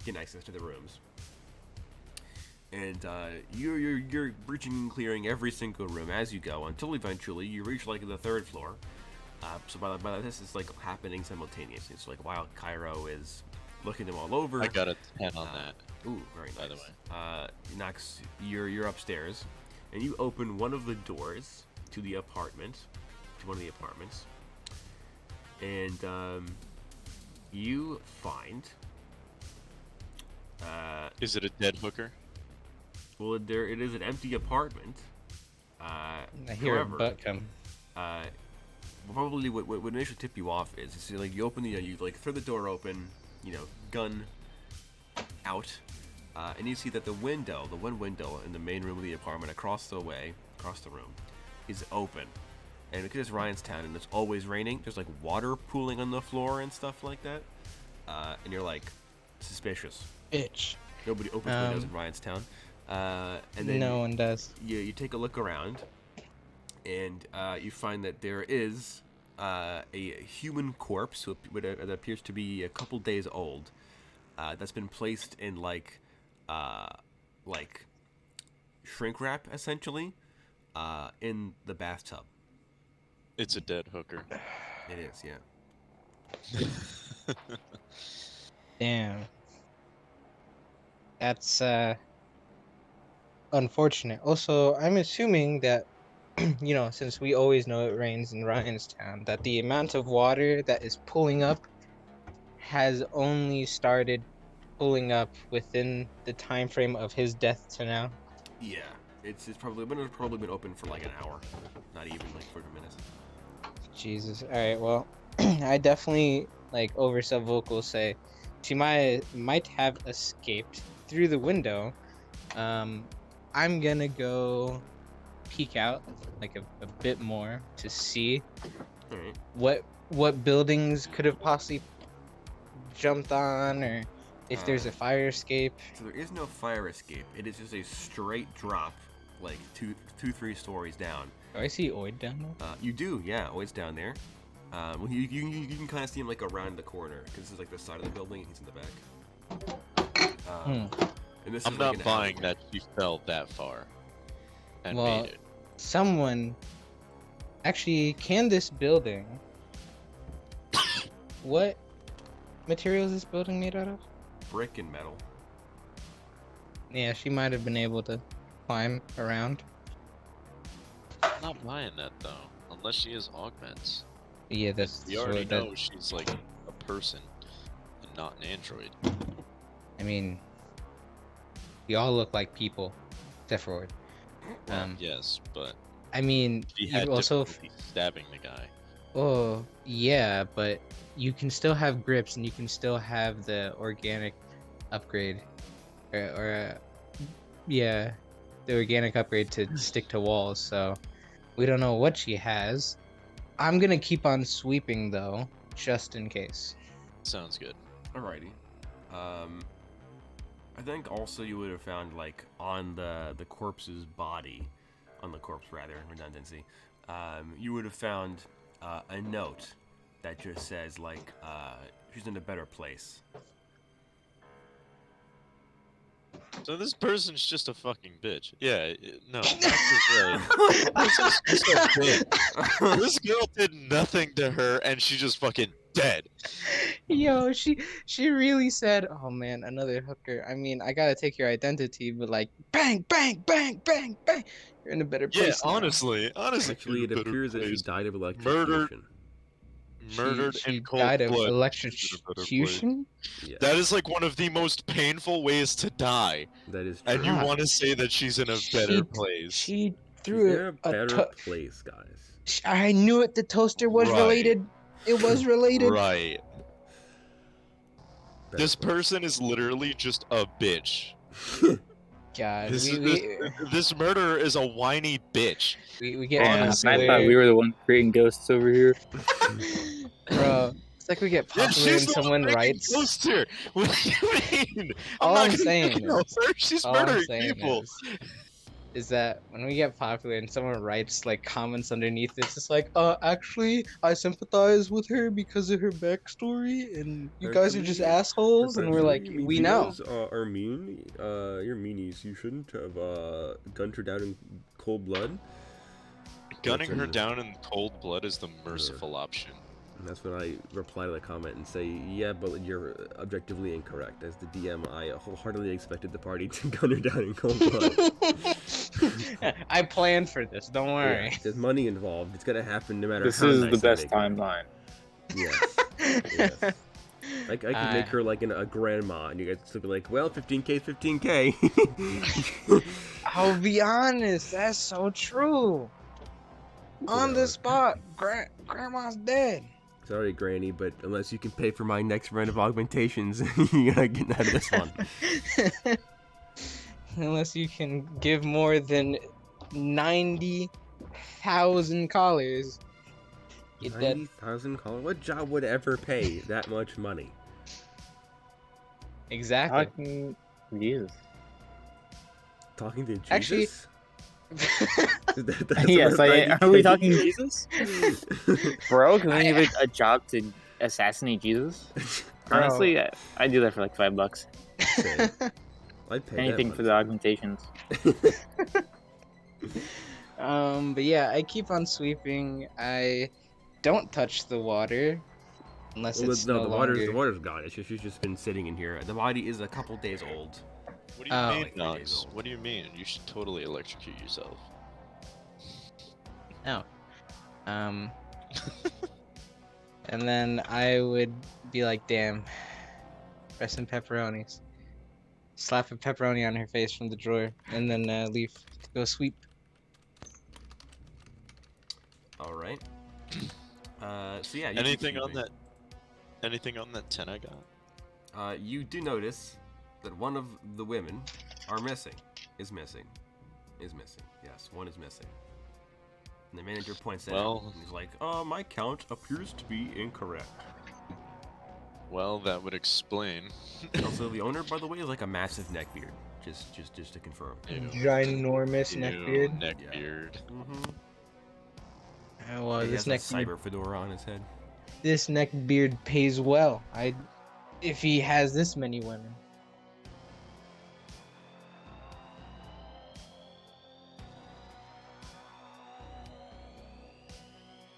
S3: get access to the rooms. And you're breaching and clearing every single room as you go, until eventually you reach, the 3rd floor. So by this is, happening simultaneously. So, while Cairo is looking them all over...
S1: I got a 10 on that.
S3: Ooh, very nice.
S1: By the way.
S3: Nox, you're upstairs, and you open one of the doors to the apartment, to one of the apartments, and you find...
S1: Is it a dead hooker?
S3: Well, it is an empty apartment.
S5: I hear
S3: however,
S5: a butt come.
S3: Probably what would initially tip you off is you open you throw the door open, gun out, and you see that the one window in the main room of the apartment across the room, is open. And because it's Ryanstown and it's always raining, there's water pooling on the floor and stuff like that. And you're suspicious.
S5: Bitch.
S3: Nobody opens windows in Ryanstown. And then
S5: no one does.
S3: You take a look around, and you find that there is a human corpse that appears to be a couple days old, that's been placed in like shrink wrap essentially in the bathtub.
S1: It's a dead hooker.
S3: It is, yeah.
S5: Damn. That's unfortunate. Also, I'm assuming that since we always know it rains in Ryanstown, that the amount of water that is pulling up has only started pulling up within the time frame of his death to now.
S3: Yeah, it's probably been open for like an hour, not even like 40 minutes.
S5: Jesus. All right. Well, I definitely over sub vocals say she might have escaped through the window. I'm gonna go peek out a bit more to see what buildings could have possibly jumped on, or if there's a fire escape.
S3: So there is no fire escape. It is just a straight drop, like 3 stories down.
S5: Oh, I see Oid down there.
S3: You do, yeah. Oid's down there. Well, you can kind of see him like around the corner because this is like the side of the building and he's in the back. And this
S1: I'm
S3: is
S1: not
S3: like
S1: buying that she fell that far and made it.
S5: Someone actually, can this building? What material is this building made out of?
S3: Brick and metal.
S5: Yeah, she might have been able to climb around.
S1: I'm not buying that though, unless she has augments.
S5: Yeah, that's.
S1: We already know she's like a person and not an android.
S5: I mean, we all look like people, except for
S1: yes, but
S5: I mean,
S1: she had
S5: also
S1: difficulty stabbing the guy.
S5: Oh yeah, but you can still have grips, and you can still have the organic upgrade, the organic upgrade to stick to walls. So we don't know what she has. I'm gonna keep on sweeping though, just in case.
S1: Sounds good.
S3: Alrighty. I think also you would have found like on the corpse's body, on the corpse rather, redundancy. You would have found a note that just says like she's in a better place.
S1: So this person's just a fucking bitch. Yeah, no, that's right. This is just a bitch. This girl did nothing to her, and she just fucking dead.
S5: Yo, she really said, "Oh man, another hooker." I mean, I gotta take your identity, but bang, bang, bang, bang, bang. You're in a better place.
S1: Yeah,
S5: now.
S1: honestly.
S3: Actually, it appears that she died of electrocution.
S1: Murdered
S5: she
S1: in cold
S5: died of
S1: blood.
S5: electrocution.
S3: Yeah.
S1: That is like one of the most painful ways to die.
S3: That is true.
S1: And you want to say that she's in a better place.
S5: She threw
S3: a better place, guys.
S5: I knew it. The toaster was related. It was related.
S1: Right. This person is literally just a bitch.
S5: God,
S1: this murderer is a whiny bitch.
S5: We get
S4: I thought we were the ones creating ghosts over here.
S5: Bro, it's like we get popular and someone writes.
S1: Ghosts here. What do you mean?
S5: All I'm saying is,
S1: she's murdering people.
S5: Is that when we get popular and someone writes comments underneath, it's just actually I sympathize with her because of her backstory, and you guys are just assholes, and we're like, we know.
S3: Are mean. You're meanies. You shouldn't have gunned her down in cold blood.
S1: Gunning her down in cold blood is the merciful option.
S3: And that's when I reply to the comment and say, yeah, but you're objectively incorrect. As the DM, I wholeheartedly expected the party to gun her down in cold blood.
S5: I planned for this, don't worry.
S3: Yeah, there's money involved. It's gonna happen no matter
S4: this
S3: how nice.
S4: This is the best timeline.
S3: Yes. Yes. I could make her a grandma, and you guys would be like, well, 15k, 15k.
S5: I'll be honest, that's so true. On the spot, grandma's dead.
S3: Sorry, Granny, but unless you can pay for my next round of augmentations, you're not getting out of this one.
S5: Unless you can give more than 90,000 collars.
S3: 90,000 collars? What job would ever pay that much money?
S5: Exactly.
S4: Talking Jesus.
S3: Talking to Jesus?
S5: Actually,
S4: yes, are we talking Jesus? Bro, can we give a job to assassinate Jesus? Honestly, I'd do that for like $5.
S3: Same. I'd pay
S4: Anything
S3: that
S4: for the augmentations.
S5: But yeah, I keep on sweeping. I don't touch the water unless
S3: Well,
S5: it's
S3: no,
S5: no longer.
S3: the water's gone. It's just she's just been sitting in here. The body is a couple days old.
S1: What do you mean,
S3: like 3 days
S1: Nox?
S3: old.
S1: What do you mean? You should totally electrocute yourself.
S5: No. And then I would be like, damn, press some pepperonis. Slap a pepperoni on her face from the drawer, and then leave to go sweep.
S3: All right. So yeah. You keep
S1: Anything on
S3: sweeping.
S1: that? Anything on that 10 I got?
S3: You do notice that one of the women is missing. Yes, one is missing. And the manager points that out. And he's like, my count appears to be incorrect.
S1: Well, that would explain.
S3: Also, the owner, by the way, is like a massive neckbeard. Just to confirm.
S5: Ginormous neckbeard.
S1: Neckbeard.
S3: Mm-hmm.
S5: Well,
S3: He
S5: this
S3: has a
S5: neckbeard.
S3: cyber fedora on his head.
S5: This neckbeard pays well. If he has this many women.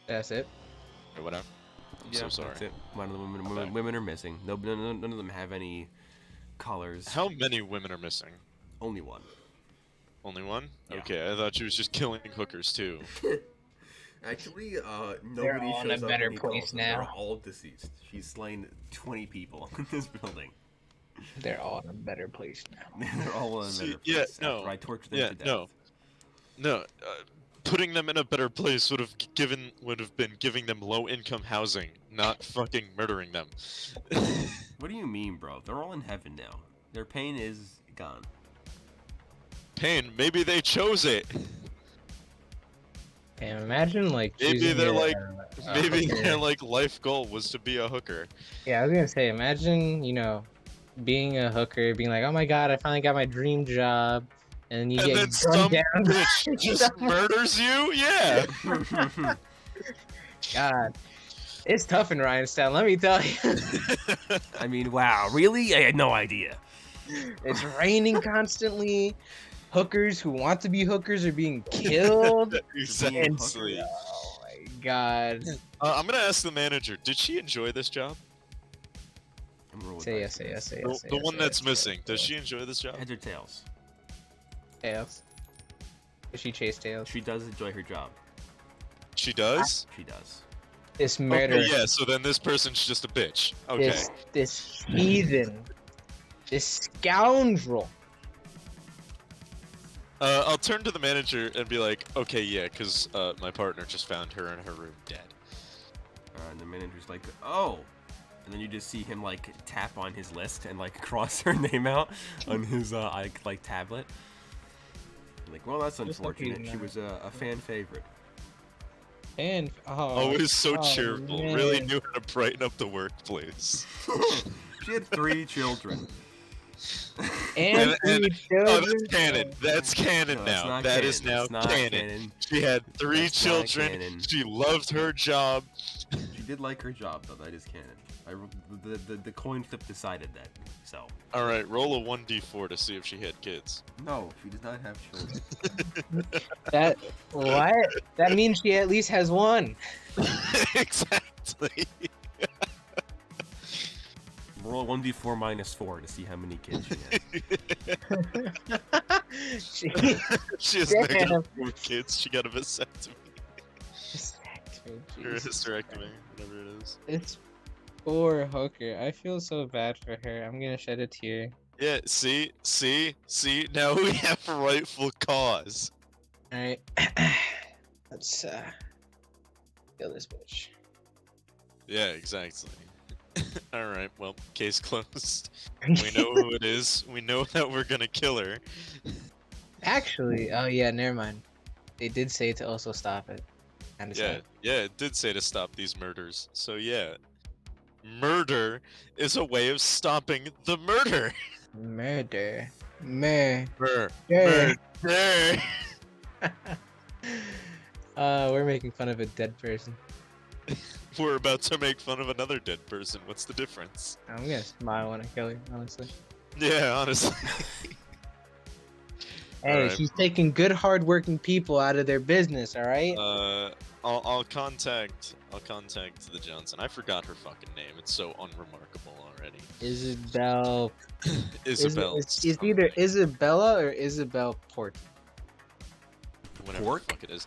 S5: That's it.
S1: Or whatever. I'm so sorry.
S3: That's it. One of the women are missing. None of them have any collars.
S1: How many women are missing?
S3: Only one.
S1: Only one?
S3: Yeah.
S1: Okay, I thought she was just killing hookers too.
S3: Actually,
S5: They're
S3: nobody
S5: all in
S3: shows
S5: a
S3: up
S5: better
S3: when he calls
S5: place
S3: them.
S5: now.
S3: They're all deceased. She's slain 20 people in this building.
S5: They're all in a better place now.
S3: They're all in a better place.
S1: Yeah, no.
S3: After I tortured them to death.
S1: No. Putting them in a better place would have been giving them low-income housing, not fucking murdering them.
S3: What do you mean, bro? They're all in heaven now. Their pain is gone.
S1: Pain? Maybe they chose it.
S5: And imagine like
S1: Maybe
S5: choosing
S1: they're
S5: a-
S1: like,
S5: a
S1: maybe
S5: hooker.
S1: their like life goal was to be a hooker.
S5: Yeah, I was gonna say, imagine being a hooker, being like, oh my god, I finally got my dream job, and you
S1: And
S5: get
S1: then
S5: gunned
S1: some
S5: down.
S1: bitch just murders you? Yeah.
S5: God, it's tough in Ryanstown, let me tell you.
S3: I mean, wow, really? I had no idea.
S5: It's raining constantly. Hookers who want to be hookers are being killed.
S1: Exactly.
S5: Oh my god.
S1: I'm gonna ask the manager. Did she enjoy this job?
S5: Say yes, say yes, say yes.
S1: The one that's missing. Does she enjoy this job?
S3: Heads or tails?
S5: Tails. Does she chase tails?
S3: She does enjoy her job.
S1: She does?
S3: She does.
S5: This murder.
S1: Okay, yeah, so then this person's just a bitch. Okay.
S5: This heathen. This scoundrel.
S1: I'll turn to the manager and be like, okay, yeah, because my partner just found her in her room dead.
S3: And the manager's like, oh. And then you just see him like tap on his list and like cross her name out on his like tablet. Like, well, that's unfortunate. She was a fan favorite.
S5: And
S1: Always so cheerful.
S5: man.
S1: Really knew how to brighten up the workplace.
S3: She had 3 children.
S5: and
S1: oh,
S5: children.
S1: that's canon. That's canon
S3: No, that's
S1: now.
S3: not
S1: That
S3: canon.
S1: is now
S3: That's not
S1: canon.
S3: canon.
S1: She had 3
S3: That's not
S1: children.
S3: canon.
S1: She loved her job.
S3: She did like her job, though. That is canon. The coin flip decided that. So.
S1: All right, roll a 1d4 to see if she had kids.
S3: No, she does not have children.
S5: That what? That means she at least has one.
S1: Exactly.
S3: Roll 1d4 minus 4 to see how many kids she has.
S1: She has
S5: Damn.
S1: negative 4 kids. She got a vasectomy. Or a
S5: Jesus.
S1: hysterectomy, whatever it is.
S5: It's poor hooker. I feel so bad for her. I'm gonna shed a tear.
S1: Yeah, see? Now we have rightful cause.
S5: Alright. Let's kill this bitch.
S1: Yeah, exactly. Alright, well, case closed. We know who it is. We know that we're gonna kill her.
S5: Actually, oh yeah, never mind. They did say to also stop it.
S1: Yeah, it did say to stop these murders. So yeah. Murder is a way of stopping the murder.
S5: Murder.
S1: Murder.
S5: We're making fun of a dead person.
S1: We're about to make fun of another dead person. What's the difference?
S5: I'm gonna smile when I kill her, honestly.
S1: Yeah, honestly.
S5: Hey,
S1: Alright.
S5: she's taking good, hard-working people out of their business. All right.
S1: I'll contact the Johnson. I forgot her fucking name. It's so unremarkable already.
S5: Isabel.
S1: Isabel.
S5: It's either Isabella or Isabel Port.
S1: Whatever
S3: Pork?
S1: the fuck it is.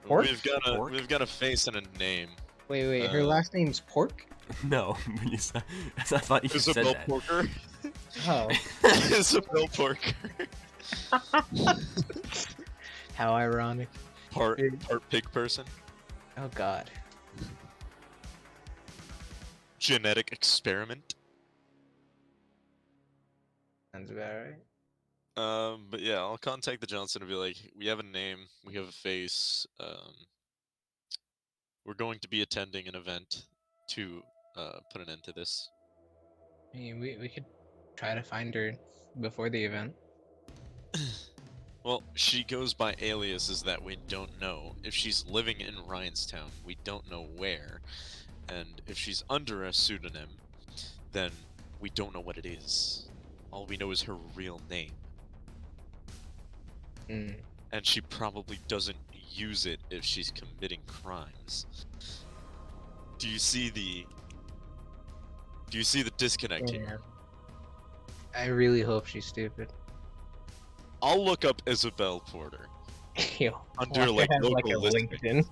S5: Pork?
S1: We've got a face and a name.
S5: Wait. Her last name's Pork.
S3: No, I thought you said
S1: Isabel
S3: that.
S1: Porker.
S5: Oh,
S1: Isabel Porker.
S5: how ironic.
S1: Part pig person.
S5: Oh God.
S1: Genetic experiment.
S5: Sounds about right.
S1: But yeah, I'll contact the Johnson and be like, we have a name, we have a face. We're going to be attending an event to put an end to this.
S5: I mean, we could try to find her before the event.
S1: Well, she goes by aliases that we don't know. If she's living in Ryanstown, we don't know where. And if she's under a pseudonym, then we don't know what it is. All we know is her real name.
S5: Mm.
S1: And she probably doesn't use it if she's committing crimes. Do you see the disconnect here?
S5: I really hope she's stupid.
S1: I'll look up Isabel Porter
S5: Yo,
S1: under
S5: why
S1: like
S5: have,
S1: local
S5: a
S1: listing.
S5: LinkedIn.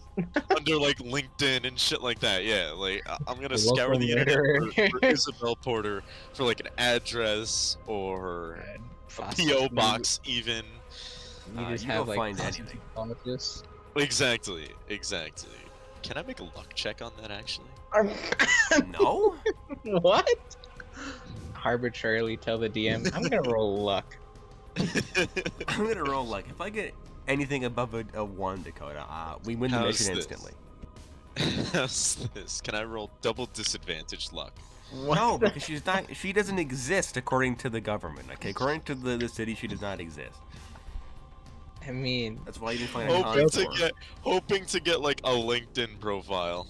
S1: Under like LinkedIn and shit like that. Yeah, like I'm gonna
S5: A
S1: scour
S5: local
S1: the internet
S5: murderer.
S1: for Isabel Porter for like an address or a PO box even.
S5: You just
S3: you
S5: have
S3: don't
S5: like
S3: find anything.
S5: politics.
S1: Exactly. Can I make a luck check on that actually?
S3: No?
S5: What? Arbitrarily tell the DM, I'm gonna roll luck.
S3: I'm gonna roll like if I get anything above a 1, Dakota, we win the
S1: How's
S3: mission
S1: this?
S3: instantly.
S1: How's this? Can I roll double disadvantage luck?
S3: No, because she doesn't exist according to the government. Okay, according to the city, she does not exist.
S5: I mean,
S3: That's why you didn't find a
S1: Hoping to get like a LinkedIn profile.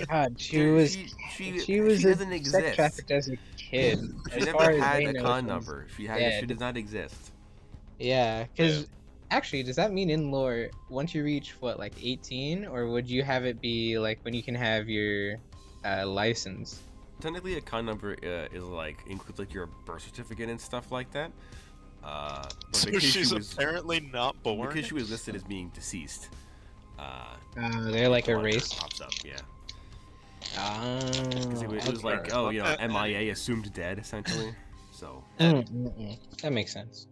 S5: God, she
S3: Dude,
S5: was
S3: she
S5: a
S3: doesn't
S5: sex
S3: exist.
S5: trafficked as a kid.
S3: She
S5: As
S3: never
S5: far as
S3: had
S5: they
S3: a
S5: know,
S3: con
S5: she's
S3: number. She
S5: dead.
S3: does not exist.
S5: Yeah, because actually, does that mean in lore, once you reach what, like 18, or would you have it be like when you can have your license?
S3: Technically, a con number is like includes like your birth certificate and stuff like that. But
S1: So
S3: because
S1: she's
S3: she was,
S1: apparently not born.
S3: because she was listed as being deceased.
S5: They're like a
S3: one
S5: race.
S3: pops up, yeah.
S5: Ah,
S3: 'Cause it was like, oh, you know, MIA assumed dead essentially. So
S5: that makes sense.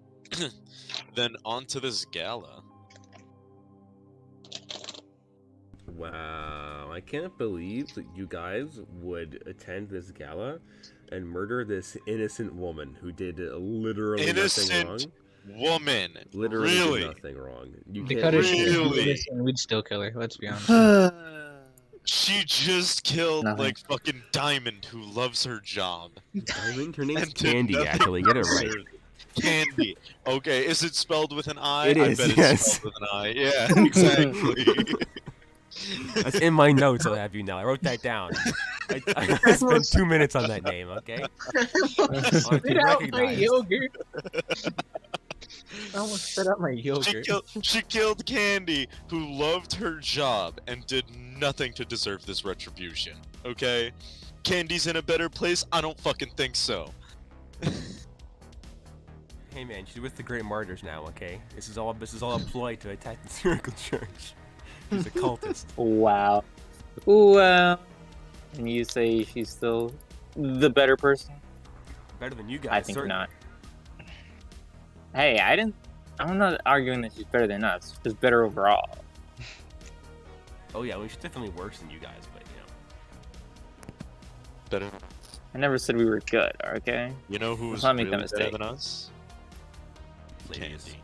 S1: Then on to this gala.
S3: wow, I can't believe that you guys would attend this gala and murder this innocent woman who did literally nothing wrong.
S1: Woman.
S3: Literally
S1: Really?
S3: did nothing wrong. You
S5: Dakota,
S3: can't
S1: Really?
S5: we'd still kill her. Let's be honest.
S1: She just killed
S4: Nothing.
S1: like fucking Diamond, who loves her job.
S3: Diamond? Her name's
S1: And did
S3: Candy,
S1: nothing
S3: actually. Get it
S1: to
S3: right.
S1: deserve it. Candy. Okay, is it spelled with an I?
S3: It is,
S1: I bet
S3: yes.
S1: it's spelled with an I. Yeah, exactly.
S3: That's in my notes, I'll have you know. I wrote that down. I spent 2 minutes on that name, okay?
S5: Spit out my
S3: recognized.
S5: yogurt. I almost spit out my yogurt.
S1: She killed Candy, who loved her job and did nothing to deserve this retribution. Okay? Candy's in a better place? I don't fucking think so.
S3: Hey man, she's with the Great Martyrs now, okay? This is all a ploy to attack the Circle Church. She's a cultist.
S4: Wow. Well, and you say she's still the better person?
S3: Better than you guys,
S4: I think
S3: certainly.
S4: not. Hey, I'm not arguing that she's better than us. She's better overall.
S3: Oh yeah, well, she's definitely worse than you guys, but you know.
S1: Better.
S4: I never said we were good, okay?
S1: You know who was
S4: Let's not make
S1: really
S4: that
S1: better
S4: mistake.
S1: than us?
S3: Ladies.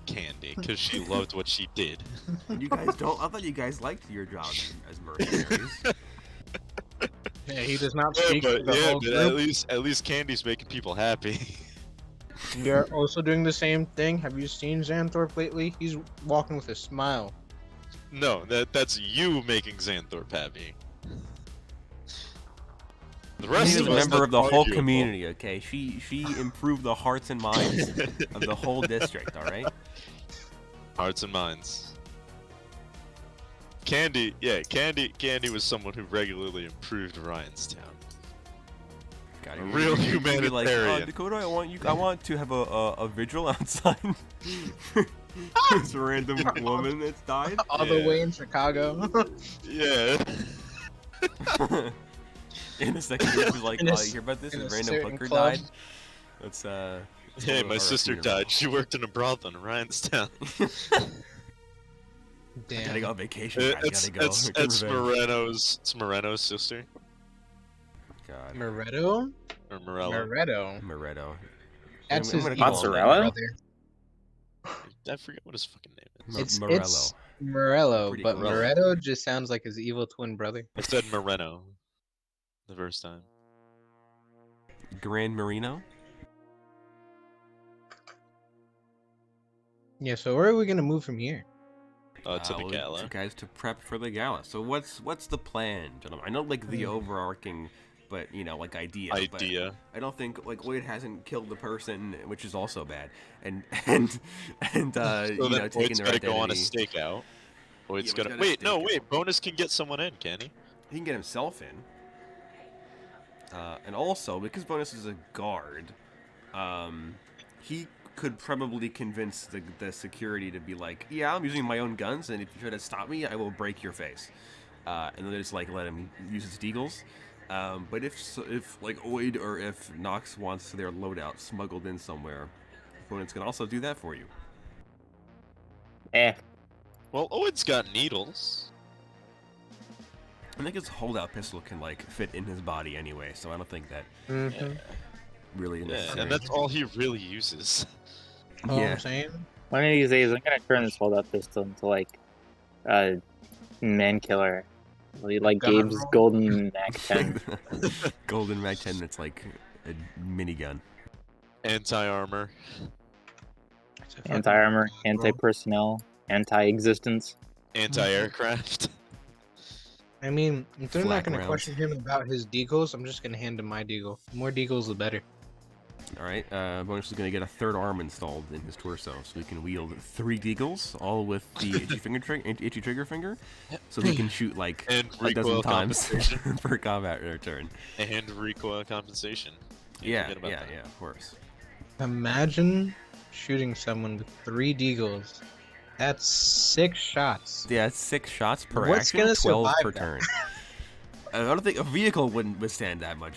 S1: Candy, because she loved what she did.
S3: You guys don't? I thought you guys liked your jobs as mercenaries.
S5: Yeah, he does not
S1: Yeah,
S5: speak for
S1: but,
S5: the
S1: yeah,
S5: whole
S1: but
S5: group.
S1: at least Candy's making people happy.
S5: You're also doing the same thing. Have you seen Xanthorpe lately? He's walking with a smile.
S1: No, that's you making Xanthorpe happy. The rest
S3: She's
S1: of
S3: a
S1: us,
S3: member
S1: that's
S3: of the whole
S1: arguable.
S3: community, okay? She improved the hearts and minds of the whole district, alright?
S1: Hearts and minds. Candy was someone who regularly improved Ryanstown.
S3: God,
S1: A real humanitarian.
S3: Like, Dakota, I want to have a vigil outside. This random woman that's died.
S5: All the way in Chicago.
S1: Yeah.
S3: In the second group, he's like, "Oh, you hear about this? A random hooker died." That's
S1: Hey, my sister died. She worked in a brothel in Ryanstown.
S3: Damn. Gotta go on vacation.
S1: It's Moreno's sister.
S3: God.
S5: Moretto?
S1: Or Morello?
S3: Moretto.
S5: That's his
S4: mozzarella.
S1: I forget what his fucking name is.
S5: It's
S3: Morello.
S5: Morello, but
S1: cool.
S5: Moretto just sounds like his evil twin brother.
S1: I said Moreno the first time.
S3: Gran Marino?
S5: Yeah, so where are we gonna move from here?
S1: To the gala.
S3: You guys to prep for the gala. So what's the plan, gentlemen? I know like the overarching, but like idea. But I don't think like Lloyd hasn't killed the person, which is also bad. And
S1: so
S3: taking their identity.
S1: Go on a stakeout. Lloyd's gotta wait. Bonus can get someone in, can he?
S3: He can get himself in. And also because Bonus is a guard, he could probably convince the security to be like, yeah, I'm using my own guns, and if you try to stop me, I will break your face. And then they just like let him use his deagles. But if like Oid or if Nox wants their loadout smuggled in somewhere, opponents can also do that for you.
S1: Well, Oid's got needles.
S3: I think his holdout pistol can like fit in his body anyway, so I don't think that really necessary.
S1: And that's all he really uses.
S5: Oh, I'm saying?
S4: One of these days, I'm gonna turn this holdout pistol into like a man killer, like Gabe's golden Mac 10.
S3: Golden Mac 10 that's like a minigun.
S1: Anti-armor.
S4: Anti-armor, anti-personnel, anti-existence.
S1: Anti-aircraft.
S5: I mean, if they're
S3: Flak
S5: not going to
S3: rounds.
S5: question him about his deagles, I'm just going to hand him my deagle. The more deagles, the better.
S3: Alright, Bonus is going to get a third arm installed in his torso, so he can wield 3 deagles, all with the itchy trigger finger, so he can shoot like a dozen times per combat return.
S1: And recoil compensation.
S3: Yeah, of course.
S5: Imagine shooting someone with 3 deagles. That's 6 shots.
S3: Yeah, it's 6 shots per
S5: What's
S3: action,
S5: gonna
S3: 12
S5: survive
S3: per
S5: that?
S3: turn. I don't think a vehicle wouldn't withstand that much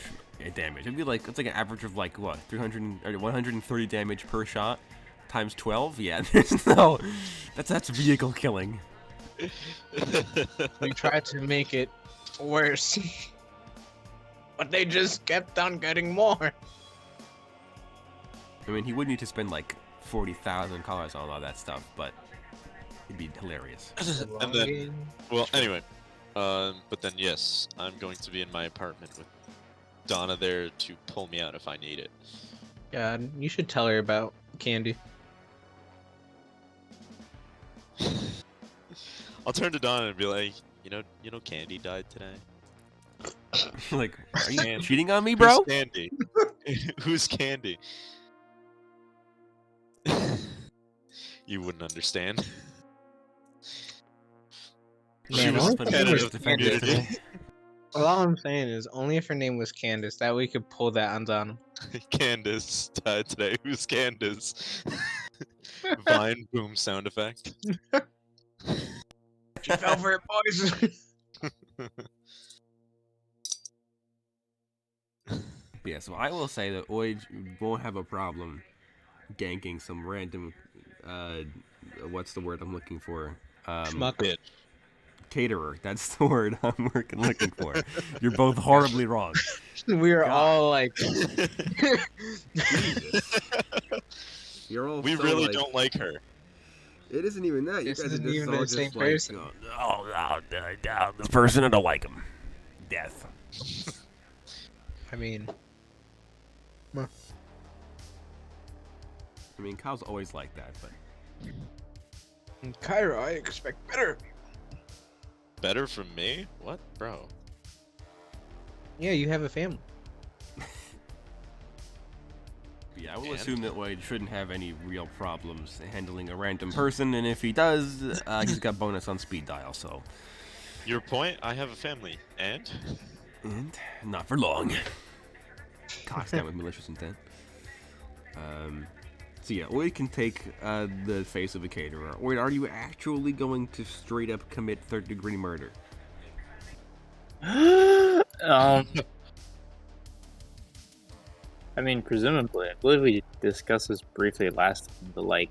S3: damage. It'd be like, it's like an average of like, what, 130 damage per shot times 12? Yeah, there's no... That's vehicle killing.
S5: We tried to make it worse. But they just kept on getting more.
S3: I mean, he would need to spend like 40,000 collars on all that stuff, but it'd be hilarious.
S1: And then, well, anyway, but then yes, I'm going to be in my apartment with Donna there to pull me out if I need it.
S5: God, you should tell her about Candy.
S1: I'll turn to Donna and be like, you know, Candy died today.
S3: Like, are you cheating on me, bro?
S1: Who's Candy? Who's Candy? You wouldn't understand.
S5: Man,
S1: was
S5: only if her name was
S1: competitive
S5: Candace.
S1: community.
S5: Well, all I'm saying is, only if her name was Candace, that we could pull that on Donna.
S1: Candace died today. Who's Candace? Vine boom sound effect.
S5: She fell for it, boys.
S3: Yeah, so I will say that Oid won't have a problem ganking some random, what's the word I'm looking for?
S5: Schmuck.
S3: Caterer. That's the word I'm looking for. You're both horribly wrong.
S5: We are all like...
S3: You're all
S1: We
S3: so,
S1: really
S3: like,
S1: don't like her.
S3: It isn't even that. You
S5: This
S3: guys are
S5: isn't
S3: just
S5: even
S3: all
S5: the
S3: just
S5: same
S3: like,
S5: person.
S3: this person, I don't like him. Death.
S5: I mean...
S3: I mean, Kyle's always like that, but...
S5: In Cairo, I expect better.
S1: better from me? What, bro?
S5: Yeah, you have a family.
S3: Yeah, I will
S1: And?
S3: assume that Wade shouldn't have any real problems handling a random person, and if he does, he's got bonus on speed dial, so.
S1: Your point? I have a family. And?
S3: And not for long. Cox down with malicious intent. So yeah, Wade can take the face of a caterer. Wade, are you actually going to straight up commit third-degree murder?
S4: I mean, presumably. I believe we discussed this briefly last time, but like,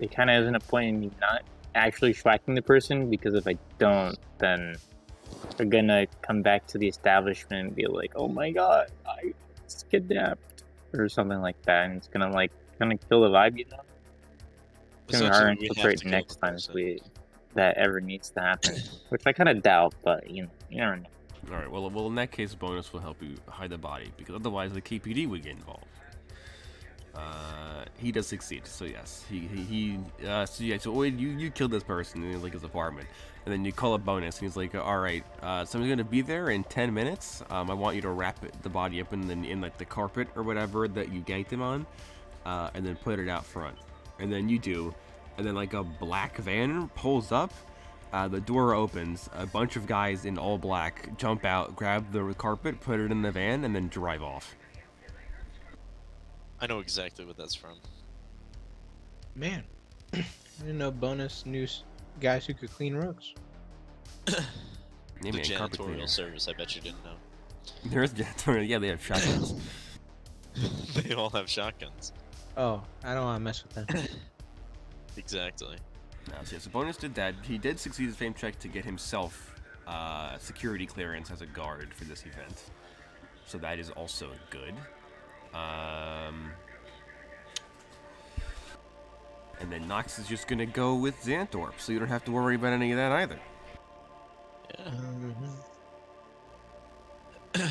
S4: it kind of isn't a point in me not actually schwacking the person, because if I don't, then they're gonna come back to the establishment and be like, "Oh my god, I was kidnapped," or something like that, and it's gonna kill the vibe, you know. It's gonna be hard to infiltrate next time if that ever needs to happen, which I kind of doubt, but you never know.
S3: All right. Well, in that case, bonus will help you hide the body, because otherwise the KPD would get involved. He does succeed, so yes, so Wade, you killed this person in like his apartment, and then you call up bonus, and he's like, all right, someone's gonna be there in 10 minutes. I want you to wrap the body up in like the carpet or whatever that you ganked him on, and then put it out front, and then you do, and then like a black van pulls up. The door opens, a bunch of guys in all black jump out, grab the carpet, put it in the van, and then drive off.
S1: I know exactly what that's from.
S5: Man, I didn't know bonus knew guys who could clean rugs.
S3: Yeah,
S1: The
S3: man, carpet cleaner.
S1: janitorial service, I bet you didn't know.
S3: There's janitorial, yeah, they have shotguns.
S1: They all have shotguns.
S5: Oh, I don't want to mess with them.
S1: Exactly.
S3: So bonus did that. He did succeed his fame check to get himself security clearance as a guard for this event. So that is also good. And then Nox is just gonna go with Xanthorpe, so you don't have to worry about any of that either.
S1: Yeah.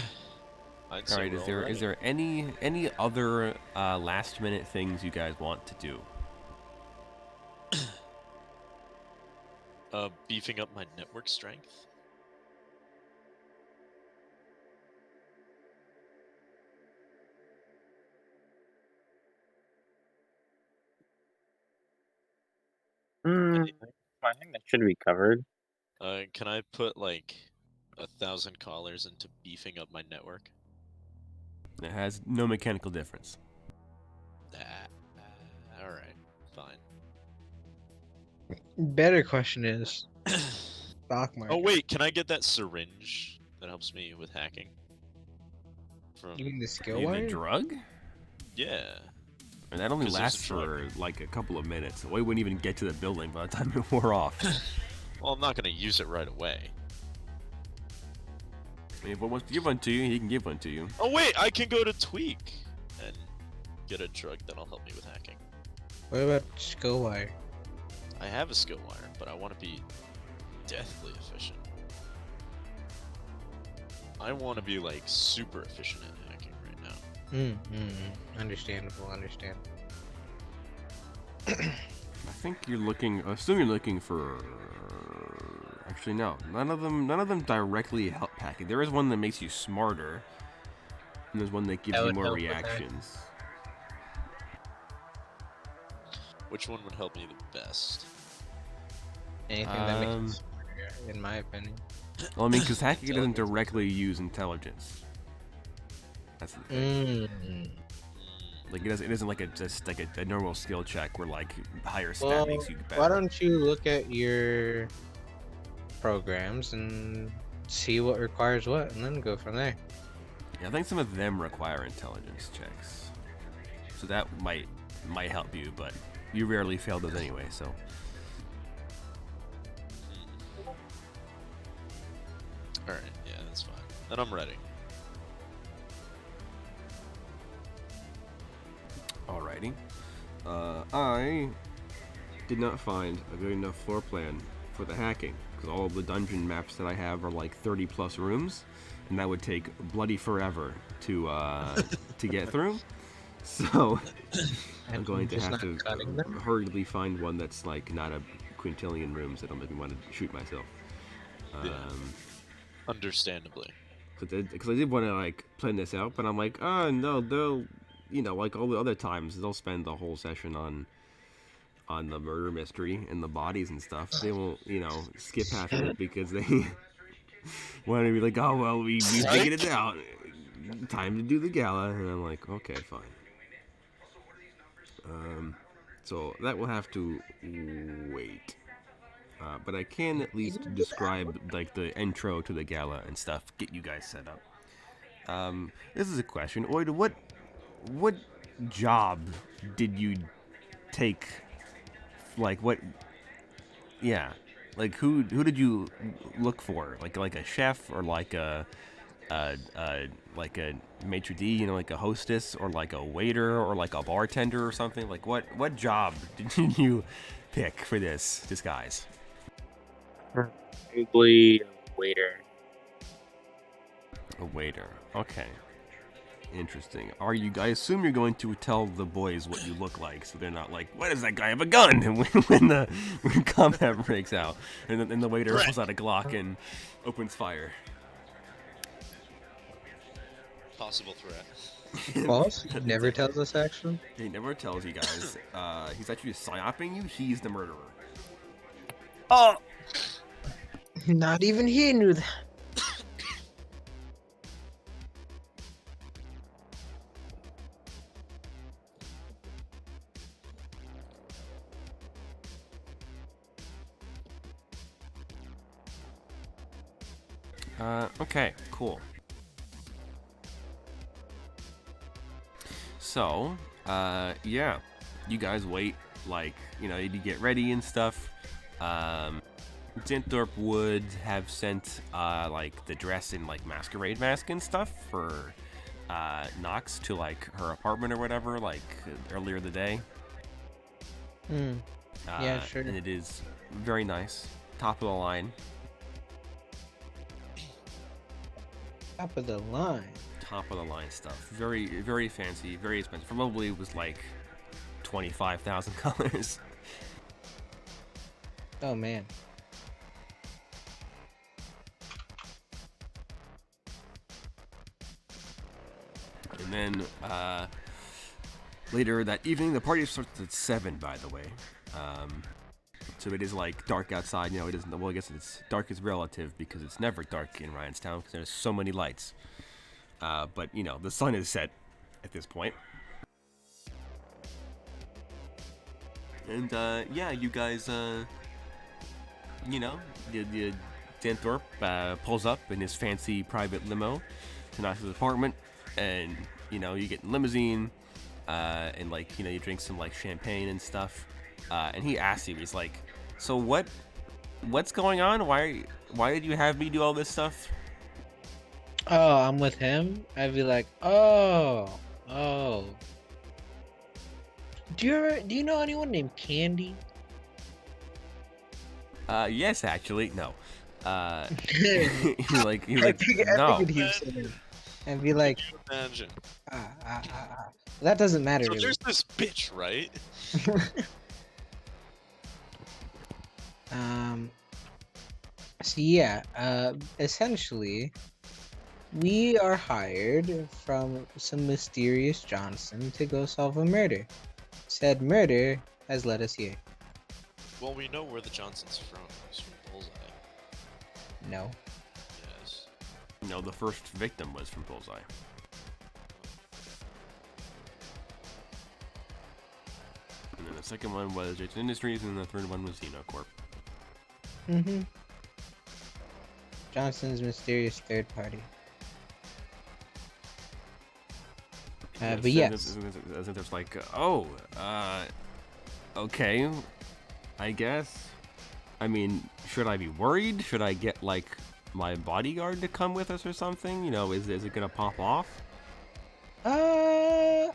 S3: All right. Is there any other last minute things you guys want to do?
S1: Beefing up my network strength? Anything?
S4: I think that should be covered.
S1: Can I put like 1,000 callers into beefing up my network?
S3: It has no mechanical difference.
S1: Alright, fine.
S5: Better question is, stock market.
S1: Oh wait, can I get that syringe that helps me with hacking?
S5: You mean the skill
S3: You mean
S5: wire?
S3: the drug?
S1: Yeah.
S3: And that only
S1: 'Cause there's
S3: lasts
S1: a drug.
S3: for like a couple of minutes. We wouldn't even get to the building by the time it wore off.
S1: Well, I'm not gonna use it right away.
S3: I mean, if he wants to give one to you, he can give one to you.
S1: Oh wait, I can go to Tweak and get a drug that'll help me with hacking.
S5: What about skill wire?
S1: I have a skill wire, but I want to be deathly efficient. I want to be like super efficient at hacking right now.
S5: Understandable.
S3: I think you're looking. Assume you're looking for. Actually, no. None of them directly help hacking. There is one that makes you smarter, and there's one that gives you more reactions.
S1: Which one would help me the best?
S5: Anything that makes it smarter, in my opinion.
S3: Well, I mean, because hacking doesn't directly use intelligence. That's the thing. Like it isn't like a normal skill check where like higher stat makes you better.
S5: Why don't you look at your programs and see what requires what, and then go from there?
S3: Yeah, I think some of them require intelligence checks, so that might help you, but you rarely fail those anyway. So.
S1: All right, yeah, that's fine. Then I'm ready.
S3: Alrighty. I did not find a good enough floor plan for the hacking, because all of the dungeon maps that I have are like 30 plus rooms, and that would take bloody forever to get through. So I'm going to have to hurriedly find one that's like not a quintillion rooms that'll make me want to shoot myself.
S1: Understandably.
S3: Because I did want to like plan this out, but I'm like, oh no, they'll, like all the other times, they'll spend the whole session on the murder mystery and the bodies and stuff. They won't, skip half of it because they want to be like, oh well, we figured it out. Time to do the gala, and I'm like, okay, fine. So that will have to wait. But I can at least describe like the intro to the gala and stuff. Get you guys set up. This is a question. Oida, what job did you take? Like what? Yeah, like who did you look for? Like a chef or like a maitre d', like a hostess or like a waiter or like a bartender or something. Like what job did you pick for this disguise?
S4: Probably a waiter.
S3: A waiter. Okay. Interesting. I assume you're going to tell the boys what you look like, so they're not like, "Why does that guy have a gun?" when combat breaks out, and then the waiter pulls out a Glock and opens fire.
S1: Possible threat.
S5: False? He never tells us, actually.
S3: He never tells you guys. He's actually psyoping you. He's the murderer.
S5: Oh! Not even he knew that.
S3: Okay, cool. So, yeah, you guys wait, like, you get ready and stuff. Zinthorpe would have sent, like, the dress and, like, masquerade mask and stuff for, Nox to, like, her apartment or whatever, like, earlier in the day.
S5: Yeah, sure.
S3: And it is very nice. Top of the line.
S5: Top of the line.
S3: Top of the line stuff. Very, very fancy, very expensive. Probably was like $25,000.
S5: Oh man.
S3: And then later that evening, the party starts at 7, by the way. So it is like dark outside. It isn't. Well, I guess it's dark is relative because it's never dark in Ryanstown because there's so many lights. But the sun is set at this point. And yeah, you guys, the Zinthorpe pulls up in his fancy private limo to Knox's apartment, and you get in the limousine, and like you drink some like champagne and stuff. And he asks you, he's like, "So what's going on? Why did you have me do all this stuff?"
S5: Oh, I'm with him. I'd be like, oh. Do you know anyone named Candy?
S3: Yes, actually, no. He's like,
S5: I
S3: no.
S5: figured he was saying, and be like,
S1: Imagine.
S5: That doesn't matter.
S1: So
S5: really.
S1: there's this bitch, right?
S5: So yeah, essentially, we are hired from some mysterious Johnson to go solve a murder. Said murder has led us here.
S1: Well, we know where the Johnson's from. He's from Bullseye.
S5: No.
S1: Yes.
S3: No, the first victim was from Bullseye. And then the second one was Jason Industries, and the third one was Xenocorp.
S5: Mm-hmm. Johnson's mysterious third party. But yes.
S3: It's like, okay, I guess. I mean, should I be worried? Should I get, like, my bodyguard to come with us or something? Is it gonna pop off?
S5: I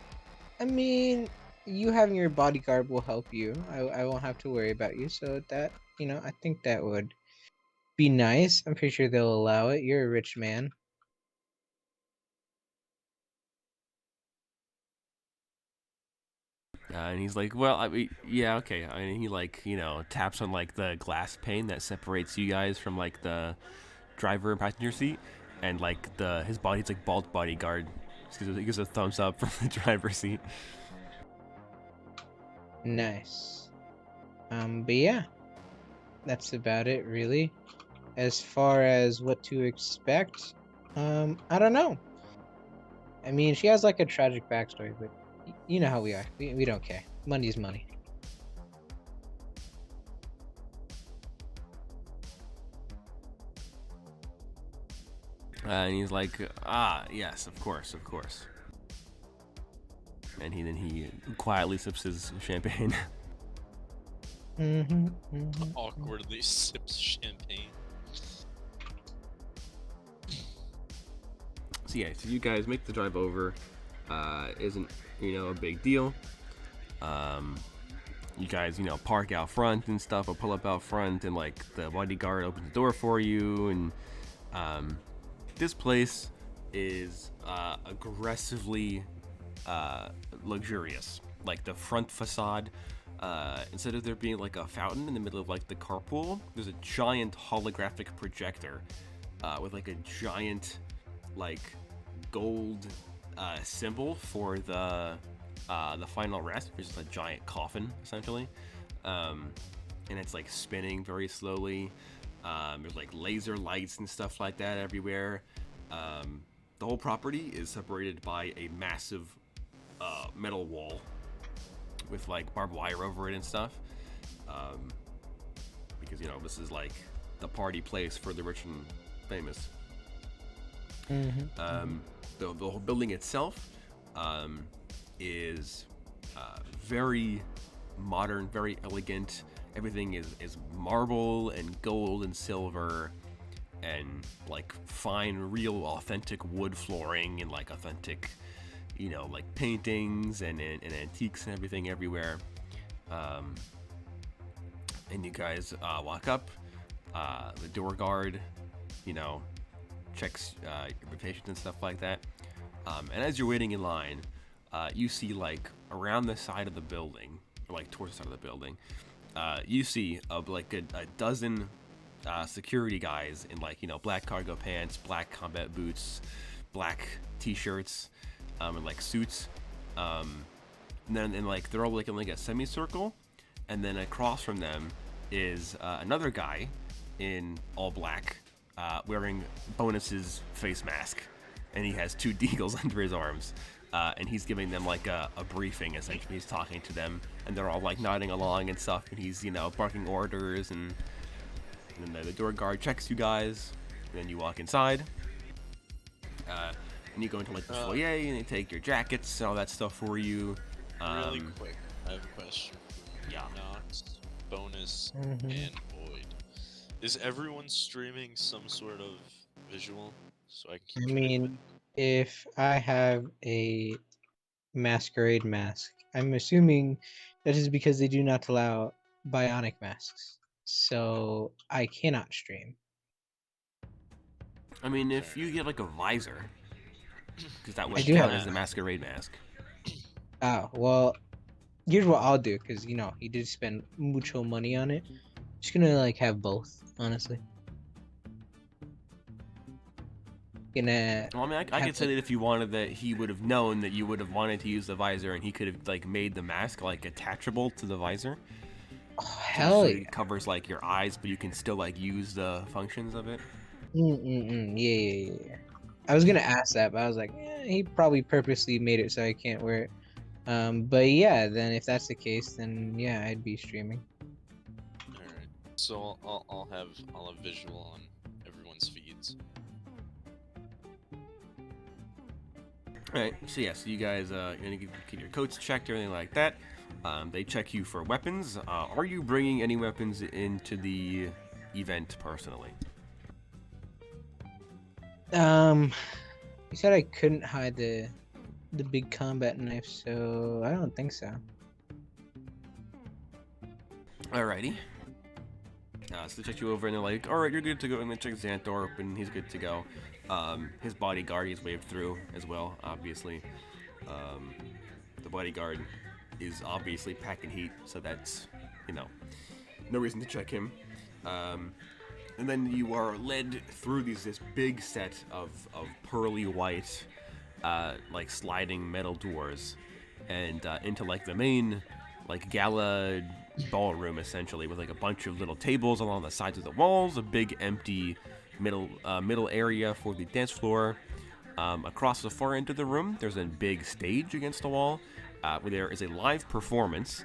S5: mean, you having your bodyguard will help you. I won't have to worry about you. So that, I think that would be nice. I'm pretty sure they'll allow it. You're a rich man.
S3: And he's like, well, I mean, yeah, okay. I mean, he like, taps on like the glass pane that separates you guys from like the driver and passenger seat, and like his body's like bald bodyguard. He gives a thumbs up from the driver's seat.
S5: Nice. But yeah, that's about it, really. As far as what to expect, I don't know. I mean, she has like a tragic backstory, but you know how we are. We don't care. Money's money.
S3: And he's like, yes, of course. And he quietly sips his champagne.
S1: Awkwardly sips champagne.
S3: So yeah, so you guys make the drive over. Isn't a big deal. You guys park out front and stuff, or pull up out front, and like the bodyguard opens the door for you. And this place is aggressively luxurious. Like the front facade, instead of there being like a fountain in the middle of like the carpool, there's a giant holographic projector with like a giant like gold symbol for the final rest, which is a giant coffin essentially, and it's like spinning very slowly. There's like laser lights and stuff like that everywhere. The whole property is separated by a massive metal wall with like barbed wire over it and stuff, because this is like the party place for the rich and famous. The whole building itself is very modern, very elegant. Everything is marble and gold and silver and like fine, real, authentic wood flooring and like authentic, like paintings and antiques and everything everywhere. And you guys walk up. The door guard, checks your invitations and stuff like that. And as you're waiting in line, you see like around the side of the building, or like towards the side of the building, you see like a dozen security guys in like black cargo pants, black combat boots, black t-shirts, and like suits. And then like they're all like in like a semicircle, and then across from them is another guy in all black, wearing Bonus's face mask, and he has two deagles under his arms, and he's giving them like a briefing. Essentially, he's talking to them, and they're all like nodding along and stuff, and he's barking orders, and then the door guard checks you guys, and then you walk inside, and you go into like the foyer, and they take your jackets and all that stuff for you.
S1: Really quick, I have a question for Nox, Bonus, and Void. Is everyone streaming some sort of visual so I can keep track of it?
S5: If I have a Masquerade mask, I'm assuming that is because they do not allow bionic masks, so I cannot stream.
S3: I mean, if you get like a visor, because that would
S5: I do
S3: count
S5: have
S3: as the Masquerade mask.
S5: Oh, well, here's what I'll do, because he did spend mucho money on it. Just gonna like have both, honestly. Gonna.
S3: Well, I mean, I could say that if you wanted that, he would have known that you would have wanted to use the visor, and he could have like made the mask like attachable to the visor.
S5: Oh, hell
S3: so
S5: yeah!
S3: it covers like your eyes, but you can still like use the functions of it.
S5: Yeah. I was gonna ask that, but I was like, he probably purposely made it so I can't wear it. But yeah, then if that's the case, then yeah, I'd be streaming.
S1: Alright, so I'll have visual on everyone's feeds.
S3: Alright, so yeah, so you guys, get your coats checked, everything like that. They check you for weapons. Are you bringing any weapons into the event personally?
S5: You said I couldn't hide the big combat knife, so I don't think so.
S3: Alrighty. So they check you over and they're like, alright, you're good to go. And they check Xanthor up and he's good to go. His bodyguard, he's waved through as well, obviously. The bodyguard is obviously packing heat, so that's, no reason to check him. And then you are led through this big set of pearly white, like sliding metal doors, and into like the main like gala ballroom essentially, with like a bunch of little tables along the sides of the walls, a big empty middle area for the dance floor. Across the far end of the room, there's a big stage against the wall, where there is a live performance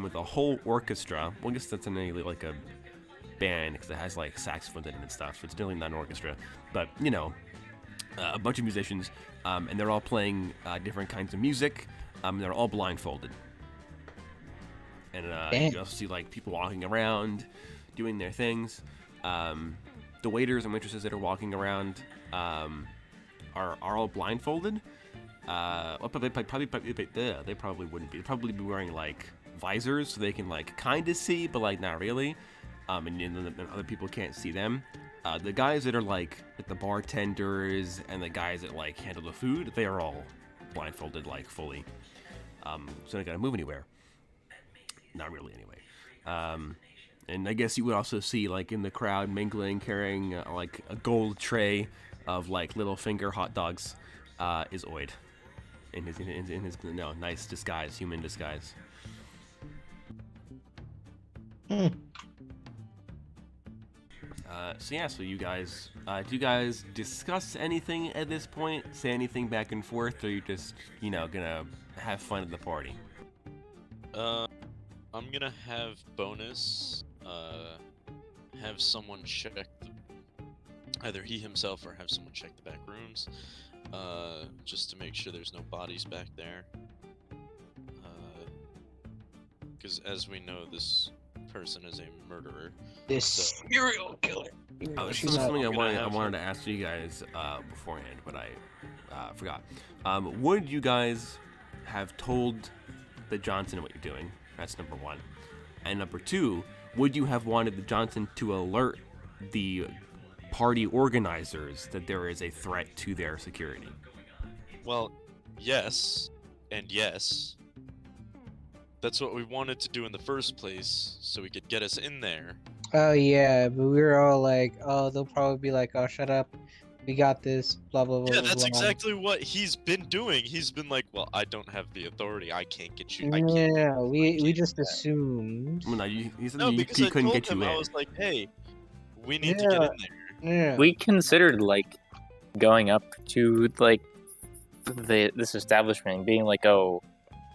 S3: with a whole orchestra. Well, I guess that's like a band because it has like saxophones in it and stuff. It's definitely not an orchestra, but a bunch of musicians, and they're all playing different kinds of music. They're all blindfolded, and you also see like people walking around, doing their things. The waiters and waitresses that are walking around are all blindfolded. Well, they probably wouldn't be. They'd probably be wearing like visors so they can like kind of see, but like not really. And other people can't see them. The guys that are like the bartenders and the guys that like handle the food, they are all blindfolded like fully. So they don't gotta move anywhere. Not really anyway. And I guess you would also see like in the crowd mingling, carrying like a gold tray of like little finger hot dogs, is Oid in his nice disguise, human disguise. So you guys, do you guys discuss anything at this point? Say anything back and forth, or you just, gonna have fun at the party?
S1: I'm gonna have bonus, have someone check either he himself or have someone check the back rooms, just to make sure there's no bodies back there. Because as we know, this person is a murderer.
S5: This serial killer.
S3: This is something I wanted to ask you guys beforehand, but I forgot. Would you guys have told the Johnson what you're doing? That's number one. And number two, would you have wanted the Johnson to alert the party organizers that there is a threat to their security?
S1: Well, yes, and yes. That's what we wanted to do in the first place, so we could get us in there.
S5: Oh yeah, but we were all like, oh, they'll probably be like, oh, shut up, we got this, blah blah blah.
S1: Yeah, that's
S5: blah.
S1: exactly what he's been doing. He's been like, well, I don't have the authority. I can't get you.
S5: Yeah, we just assumed.
S3: Well, no, he said
S1: No,
S3: he
S1: because I
S3: couldn't
S1: told
S3: get you
S1: him,
S3: in.
S1: I was like, hey, we need to get in there.
S5: Yeah.
S4: We considered like going up to like this establishment and being like, oh,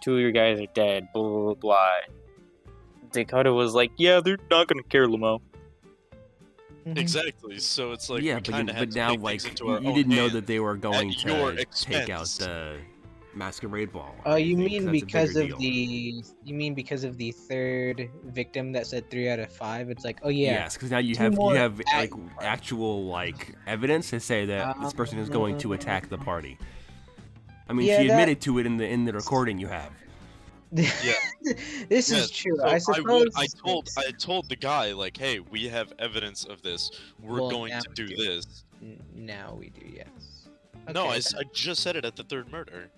S4: 2 of your guys are dead, blah blah blah blah. Dakota was like, yeah, they're not gonna care, Lamo.
S1: Exactly. So it's like,
S3: yeah,
S1: we
S3: but
S1: kind of had to
S3: now
S1: take
S3: like
S1: things into our
S3: you
S1: own
S3: didn't know
S1: hands
S3: that they were going
S1: at your
S3: to take out
S1: expense.
S3: the Masquerade ball.
S5: Oh, you
S3: anything,
S5: mean
S3: 'cause that's a bigger
S5: because of
S3: deal.
S5: the third victim that said 3 out of 5? It's like, oh yeah.
S3: Yes, because now you
S5: 2
S3: have
S5: more
S3: like actual like evidence to say that this person is going to attack the party. I mean,
S5: Yeah,
S3: she admitted to it in the recording you have.
S1: Yeah.
S5: This
S1: Yeah,
S5: is true.
S1: so
S5: I suppose.
S1: I told the guy, like, hey, we have evidence of this. We're
S5: Well,
S1: going
S5: now
S1: to do
S5: we do.
S1: this.
S5: Now we do, yes.
S1: No,
S5: Okay,
S1: I just said it at the third murder.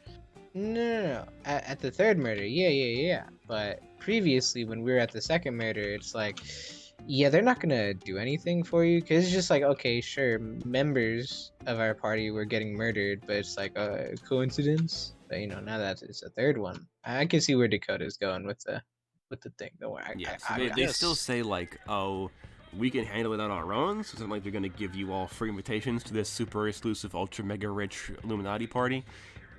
S5: No. At the third murder, yeah. But previously, when we were at the second murder, it's like, yeah, they're not gonna do anything for you, because it's just like, okay, sure, members of our party were getting murdered, but it's like a coincidence. But now that it's a third one, I can see where Dakota's going with the thing. Don't worry.
S3: Yeah,
S5: I
S3: so
S5: got
S3: they
S5: this.
S3: still say like, oh, we can handle it on our own. So it's not like they're gonna give you all free invitations to this super exclusive, ultra mega rich Illuminati party.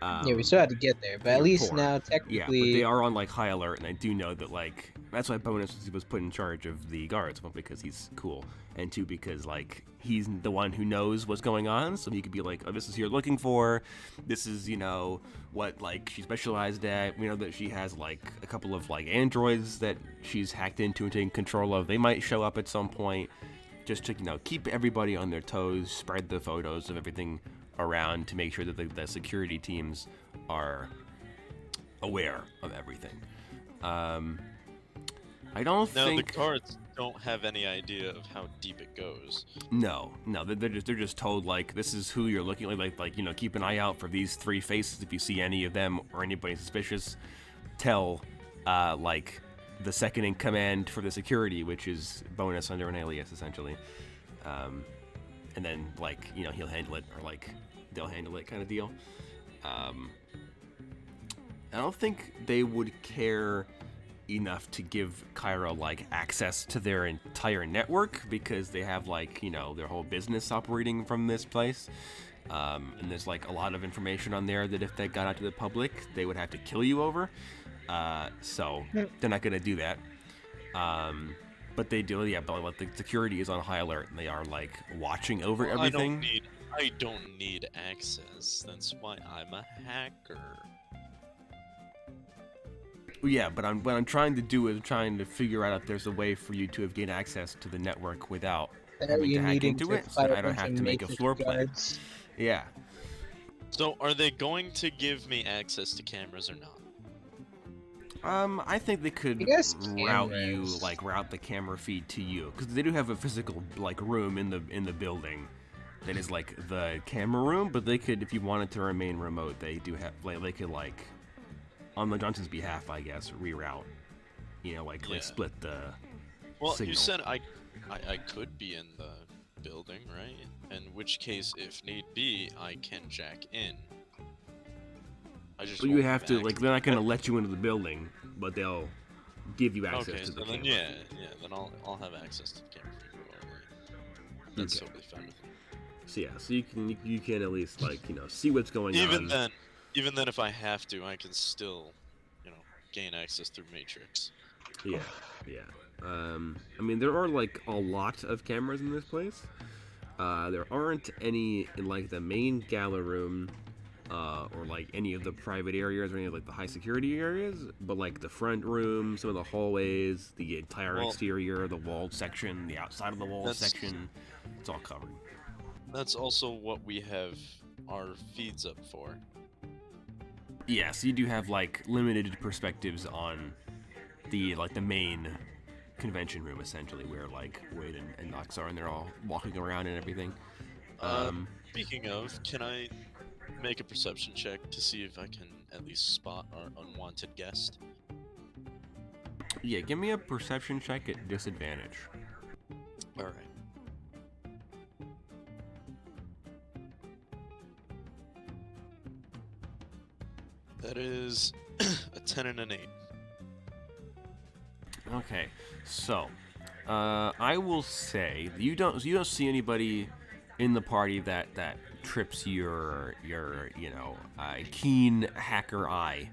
S5: Yeah, we still had to get there, but at
S3: you're
S5: least
S3: poor.
S5: now
S3: Yeah,
S5: technically.
S3: but they are on like high alert, and I do know that like that's why Bonus was put in charge of the guards, one because he's cool, and two because like he's the one who knows what's going on, so he could be like, oh, this is who you're looking for, this is what like she's specialized at. We know that she has like a couple of like androids that she's hacked into and taking control of. They might show up at some point, just to keep everybody on their toes, spread the photos of everything around to make sure that the security teams are aware of everything. I don't think
S1: the cards don't have any idea of how deep it goes.
S3: No, they're just told like this is who you're looking keep an eye out for these 3 faces. If you see any of them or anybody suspicious, tell like the second in command for the security, which is bonus under an alias essentially. And then like he'll handle it, or like they'll handle it, kind of deal. I don't think they would care enough to give Cairo like access to their entire network, because they have like their whole business operating from this place, and there's like a lot of information on there that if they got out to the public they would have to kill you over, so they're not gonna do that. But they do, but like the security is on high alert and they are like watching over everything.
S1: I don't need access. That's why I'm a hacker.
S3: Yeah, but what I'm trying to do is trying to figure out if there's a way for you to have gained access to the network without having to hack into it, so that I don't have to make a floor plan. Yeah.
S1: So, are they going to give me access to cameras or not?
S3: I think they could route the camera feed to you, because they do have a physical like room in the building that is like the camera room. But they could, if you wanted to remain remote, they do have they could like, on the Johnson's behalf, I guess, reroute. Like split the.
S1: Well,
S3: signal.
S1: You said I could be in the building, right? In which case, if need be, I can jack in.
S3: Well, you have to, like, they're not going to let you into the building, but they'll give you access to the camera.
S1: Then then I'll have access to the camera feed remotely. That's totally fine with me.
S3: So you can at least like see what's going on.
S1: Even then, if I have to, I can still gain access through Matrix.
S3: Yeah. I mean, there are like a lot of cameras in this place. There aren't any in like the main gala room. Or like any of the private areas or any of like the high security areas, but like the front room, some of the hallways, the entire exterior, the walled section, the outside of the wall section, it's all covered.
S1: That's also what we have our feeds up for.
S3: Yeah, so you do have like limited perspectives on the main convention room, essentially, where like Wade and Nox are, and they're all walking around and everything.
S1: Speaking of, can I make a perception check to see if I can at least spot our unwanted guest?
S3: Yeah, give me a perception check at disadvantage.
S1: Alright. That is a 10 and an 8.
S3: Okay, so I will say you don't see anybody in the party that trips your keen hacker eye.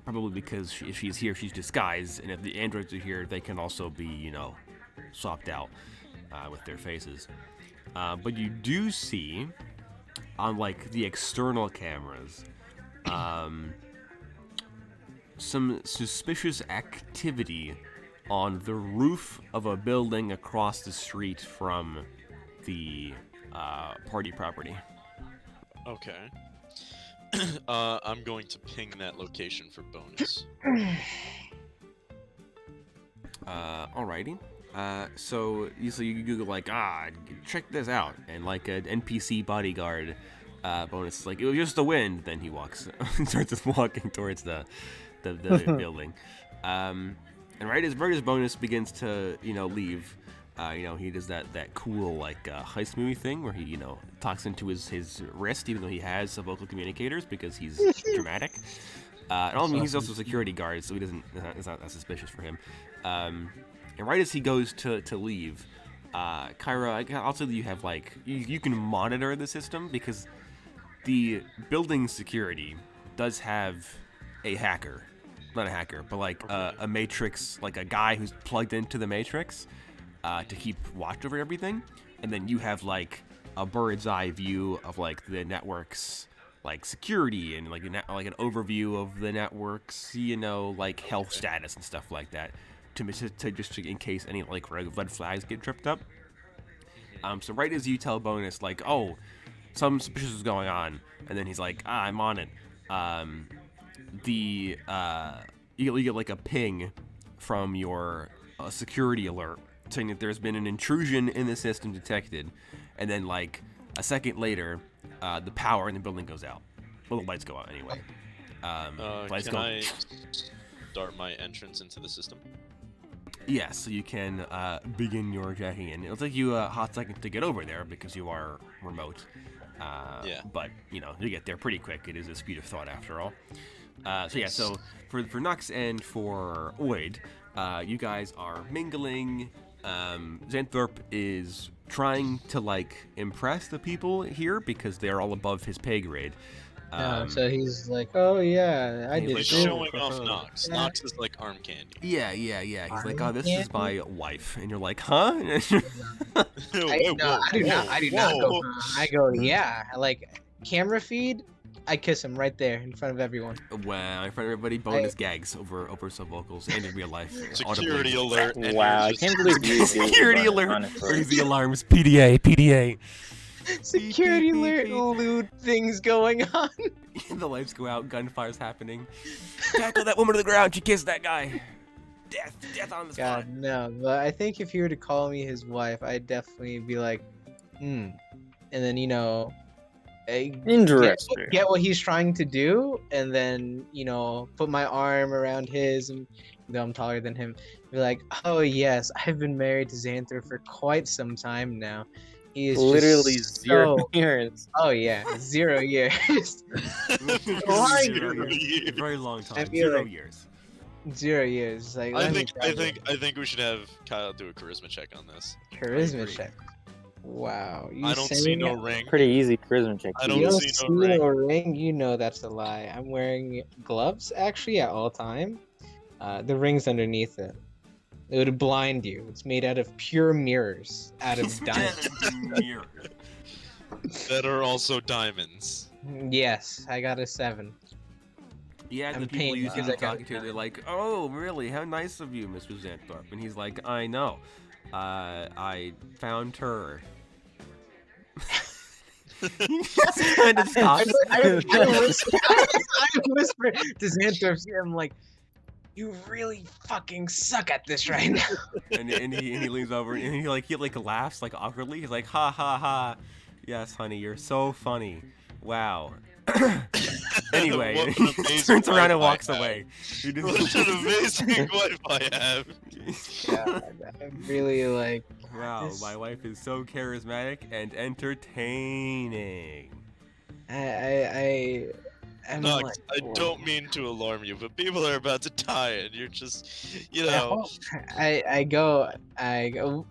S3: Probably because if she's here, she's disguised, and if the androids are here, they can also be swapped out with their faces. But you do see on like the external cameras some suspicious activity on the roof of a building across the street from the party property.
S1: Okay. I'm going to ping that location for bonus.
S3: Alrighty. So you Google like, check this out, and like an NPC bodyguard bonus, like, it was just the wind. Then he starts walking towards the building. And right as bonus begins to leave, he does that cool like heist movie thing where he talks into his wrist, even though he has vocal communicators because he's dramatic. He's also a security guard, so it's not that suspicious for him. And right as he goes to leave, Kyra, I'll say that you have like you can monitor the system, because the building security does have a hacker. Not a hacker, but like a matrix, like a guy who's plugged into the matrix to keep watch over everything. And then you have like a bird's eye view of like the network's like security and like like an overview of the network's like health status and stuff like that, to in case any like red flags get tripped up. So right as you tell bonus like, oh, something suspicious is going on, and then he's like, I'm on it. You get like a ping from your security alert saying that there's been an intrusion in the system detected, and then like a second later, the power in the building goes out. Well, the lights go out anyway. Lights go.
S1: start my entrance into the system?
S3: Yes, so you can begin your jacking in. It'll take you a hot second to get over there because you are remote.
S1: Yeah.
S3: But, you know, you get there pretty quick. It is a speed of thought after all. So for Nux and for Oid, you guys are mingling. Xanthorpe is trying to, like, impress the people here because they're all above his pay grade.
S5: So he's like, oh yeah, I
S3: he's
S5: did
S3: like,
S1: He's
S5: this.
S1: showing off Nox. Nox is like arm candy.
S3: Yeah. He's like, oh, this
S5: Yeah.
S3: is my wife. And you're like, huh?
S5: I do not go. I go, yeah. Like camera feed, I kiss him right there in front of everyone.
S3: Wow, in front of everybody, bonus gags over sub vocals and in real life.
S1: Security alert. and
S4: Wow, I
S1: you're
S4: can't
S1: just-
S4: believe you
S3: Security
S4: did that,
S3: alert.
S4: honestly.
S3: Where's the alarms? PDA.
S5: Security
S3: beep,
S5: alert,
S3: beep.
S5: lewd things going on.
S3: The lights go out, gunfire's happening. Tackle that woman to the ground, she kissed that guy. Death on the spot.
S5: God no, but I think if he were to call me his wife, I'd definitely be like, and then
S4: Interesting.
S5: get what he's trying to do, and then put my arm around his, and though I'm taller than him, be like, oh yes, I've been married to Xanthor for quite some time now. He is
S4: Literally
S5: just
S4: 0
S5: so-
S4: years.
S5: Oh yeah, 0 years.
S3: Very long time.
S5: I feel
S3: 0
S5: like-
S3: years.
S5: 0 years. Like
S1: I
S5: let me
S1: think we should have Kyle do a charisma check on this.
S5: charisma
S3: agree.
S5: check. Wow,
S1: I don't see no ring.
S4: Pretty easy charisma check.
S1: I
S5: You
S1: don't
S5: don't
S1: see
S5: see
S1: no ring.
S5: no ring. You know that's a lie. I'm wearing gloves actually at all time. The ring's underneath it. It would blind you. It's made out of pure mirrors, out of diamonds.
S3: Mirror.
S1: That are also diamonds.
S5: Yes, I got a 7.
S3: Yeah,
S5: I'm
S3: the people
S5: paying
S3: you see
S5: because
S3: him
S5: I got
S3: talking to, they're like, "Oh, really? How nice of you, Mr. Xanthorpe." And he's like, "I know. I found her." He just kind of stops.
S5: I whisper to Xanthorpe, I'm like, you really fucking suck at this right now.
S3: and he leans over and he laughs like awkwardly. He's like, "Ha ha ha. Yes, honey, you're so funny. Wow." Anyway,
S1: What an
S3: he
S1: amazing
S3: turns around and
S1: wife I
S3: walks
S1: have.
S3: away. He just-
S1: What an amazing wife I have.
S5: God, I'm really like,
S3: Wow,
S5: This-
S3: my wife is so charismatic and entertaining.
S5: I'm
S1: Nox,
S5: like,
S1: I don't mean to alarm you, but people are about to die, and you're just, you know.
S5: I go.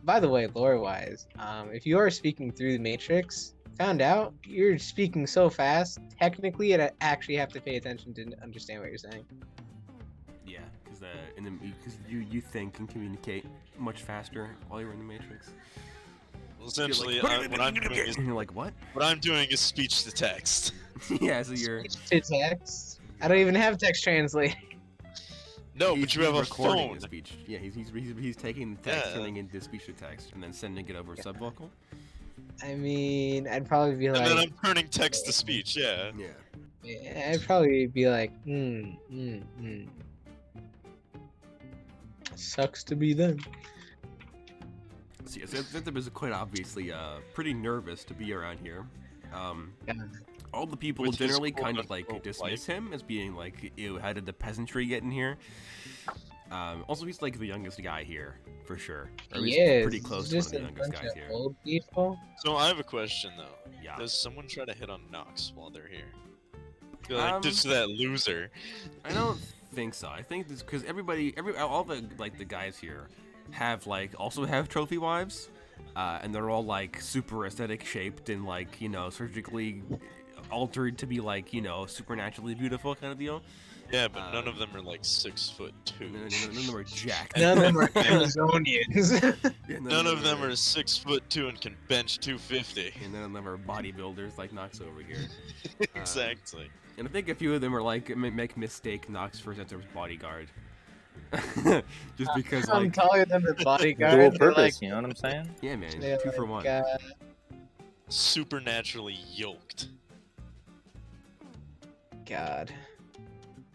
S5: By the way, lore-wise, if you are speaking through the Matrix, found out you're speaking so fast. Technically, I actually have to pay attention to understand what you're saying.
S3: Yeah, because you think and communicate much faster while you're in the Matrix.
S1: Well, essentially,
S3: Like,
S1: what I'm doing is
S3: and you're like, what?
S1: speech to text.
S3: Yeah, so you're.
S5: Speech to text. I don't even have text translate.
S1: No,
S3: he's
S1: but you have a
S3: recording
S1: phone.
S3: the speech. Yeah, he's taking the text,
S1: Yeah.
S3: turning it into speech to text, and then sending it over subvocal.
S5: I mean, I'd probably be
S1: And then
S5: like,
S1: I'm turning text to speech. Yeah.
S3: Yeah.
S5: I'd probably be like, Sucks to be them.
S3: So yes, Xanthorpe is quite obviously pretty nervous to be around here. All the people
S1: With his
S3: generally kind of
S1: quote-unquote
S3: like dismiss him as being like, ew, how did the peasantry get in here? Also, he's like the youngest guy here, for sure. Or at least
S5: Yes,
S3: pretty close to one of
S5: just
S3: the
S5: a
S3: youngest
S5: bunch
S3: guys
S5: of
S3: here.
S5: old people.
S1: So I have a question though.
S3: Yeah.
S1: Does someone try to hit on Nox while they're here? Like, just that loser.
S3: I don't think so. I think this because all the guys here also have trophy wives, and they're all like super aesthetic shaped and like surgically altered to be like supernaturally beautiful kind of deal.
S1: Yeah, but none of them are like 6'2".
S3: None of them are jacked.
S5: None of them are Amazonians.
S3: Yeah,
S1: None of them are 6'2" and can bench 250.
S3: And none of them are bodybuilders like Nox over here.
S1: Exactly.
S3: And I think a few of them are like make mistake Nox for Xanthorpe's bodyguard. Just because
S5: I'm
S3: like
S5: taller than the bodyguard.
S4: Dual
S5: They're
S4: purpose,
S5: like,
S4: you know what I'm saying?
S3: yeah man,
S5: they're
S3: 2 for
S5: like,
S3: 1.
S1: Supernaturally yoked.
S5: God,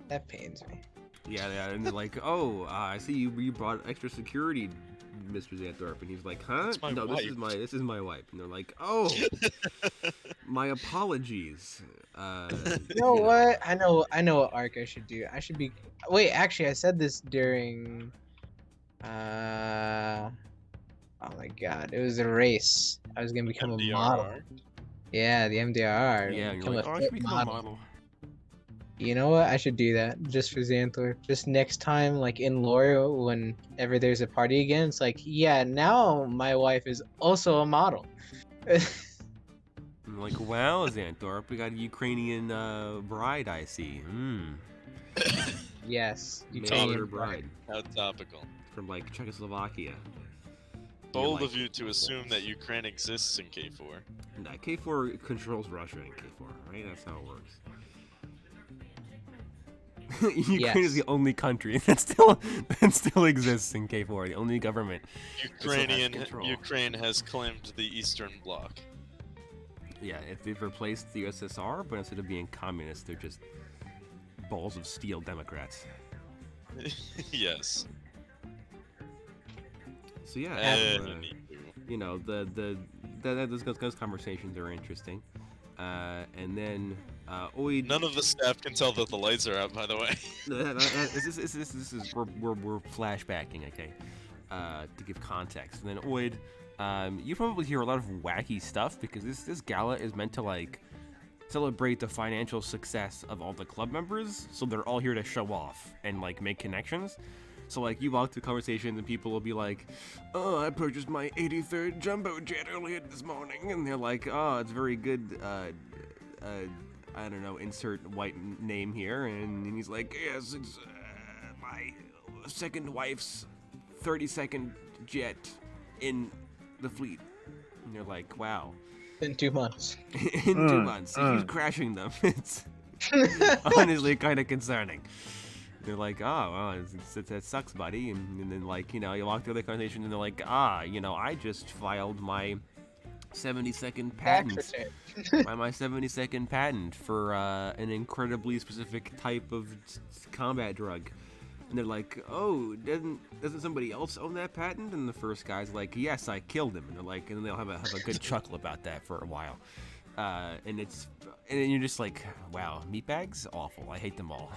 S5: that pains me.
S3: Yeah, and they're like, oh, I see you brought extra security, Mr. Xanthorpe, and he's like, huh?
S1: That's my
S3: No,
S1: wife."
S3: this is my wife. And they're like, oh, my apologies.
S5: You know what? I know what arc I should do. I should be. Wait, actually, I said this during. Oh my god, it was a race. I was gonna become a model.
S1: MDRR.
S5: Yeah, the MDR.
S3: Yeah, and you're
S5: become
S3: like,
S5: a
S3: oh, I
S5: fit
S3: should become a model.
S5: You know what? I should do that just for Xanthor. Just next time, like in lore, whenever there's a party again, it's like, yeah, now my wife is also a model.
S3: I'm like, wow, Xanthorpe, we got a Ukrainian bride, I see.
S5: Yes,
S3: Mail
S5: Ukrainian
S3: order bride
S1: How topical.
S3: from like Czechoslovakia.
S1: Bold
S3: like-
S1: of you to assume that Ukraine exists in K4.
S3: Nah, K4 controls Russia in K4, right? That's how it works. Ukraine is the only country that still exists in K4. The only government.
S1: Ukraine has claimed the Eastern Bloc.
S3: Yeah, if they've replaced the USSR, but instead of being communists, they're just balls of steel Democrats.
S1: Yes.
S3: So yeah, you know, those conversations are interesting. And then Oid.
S1: None of the staff can tell that the lights are out, by the way.
S3: This is we're flashbacking, okay, to give context. And then Oid, you probably hear a lot of wacky stuff because this gala is meant to like celebrate the financial success of all the club members, so they're all here to show off and like make connections. So like you walk through conversations and people will be like, "Oh, I purchased my 83rd jumbo jet earlier this morning," and they're like, "Oh, it's very good." I don't know, insert white name here, and he's like, "Yes, it's my second wife's 32nd jet in the fleet." And you're like, "Wow."
S5: In 2 months.
S3: In 2 months, if he's crashing them, it's honestly kind of concerning. They're like, "Oh, well, that sucks, buddy." And then, like, you know, you walk through the conversation and they're like, you know, I just filed my 72nd patent. my 72nd patent for an incredibly specific type of combat drug. And they're like, "Oh, doesn't somebody else own that patent?" And the first guy's like, "Yes, I killed him." And they're like, and then they'll have a good chuckle about that for a while. And then you're just like, wow, meatbags? Awful. I hate them all.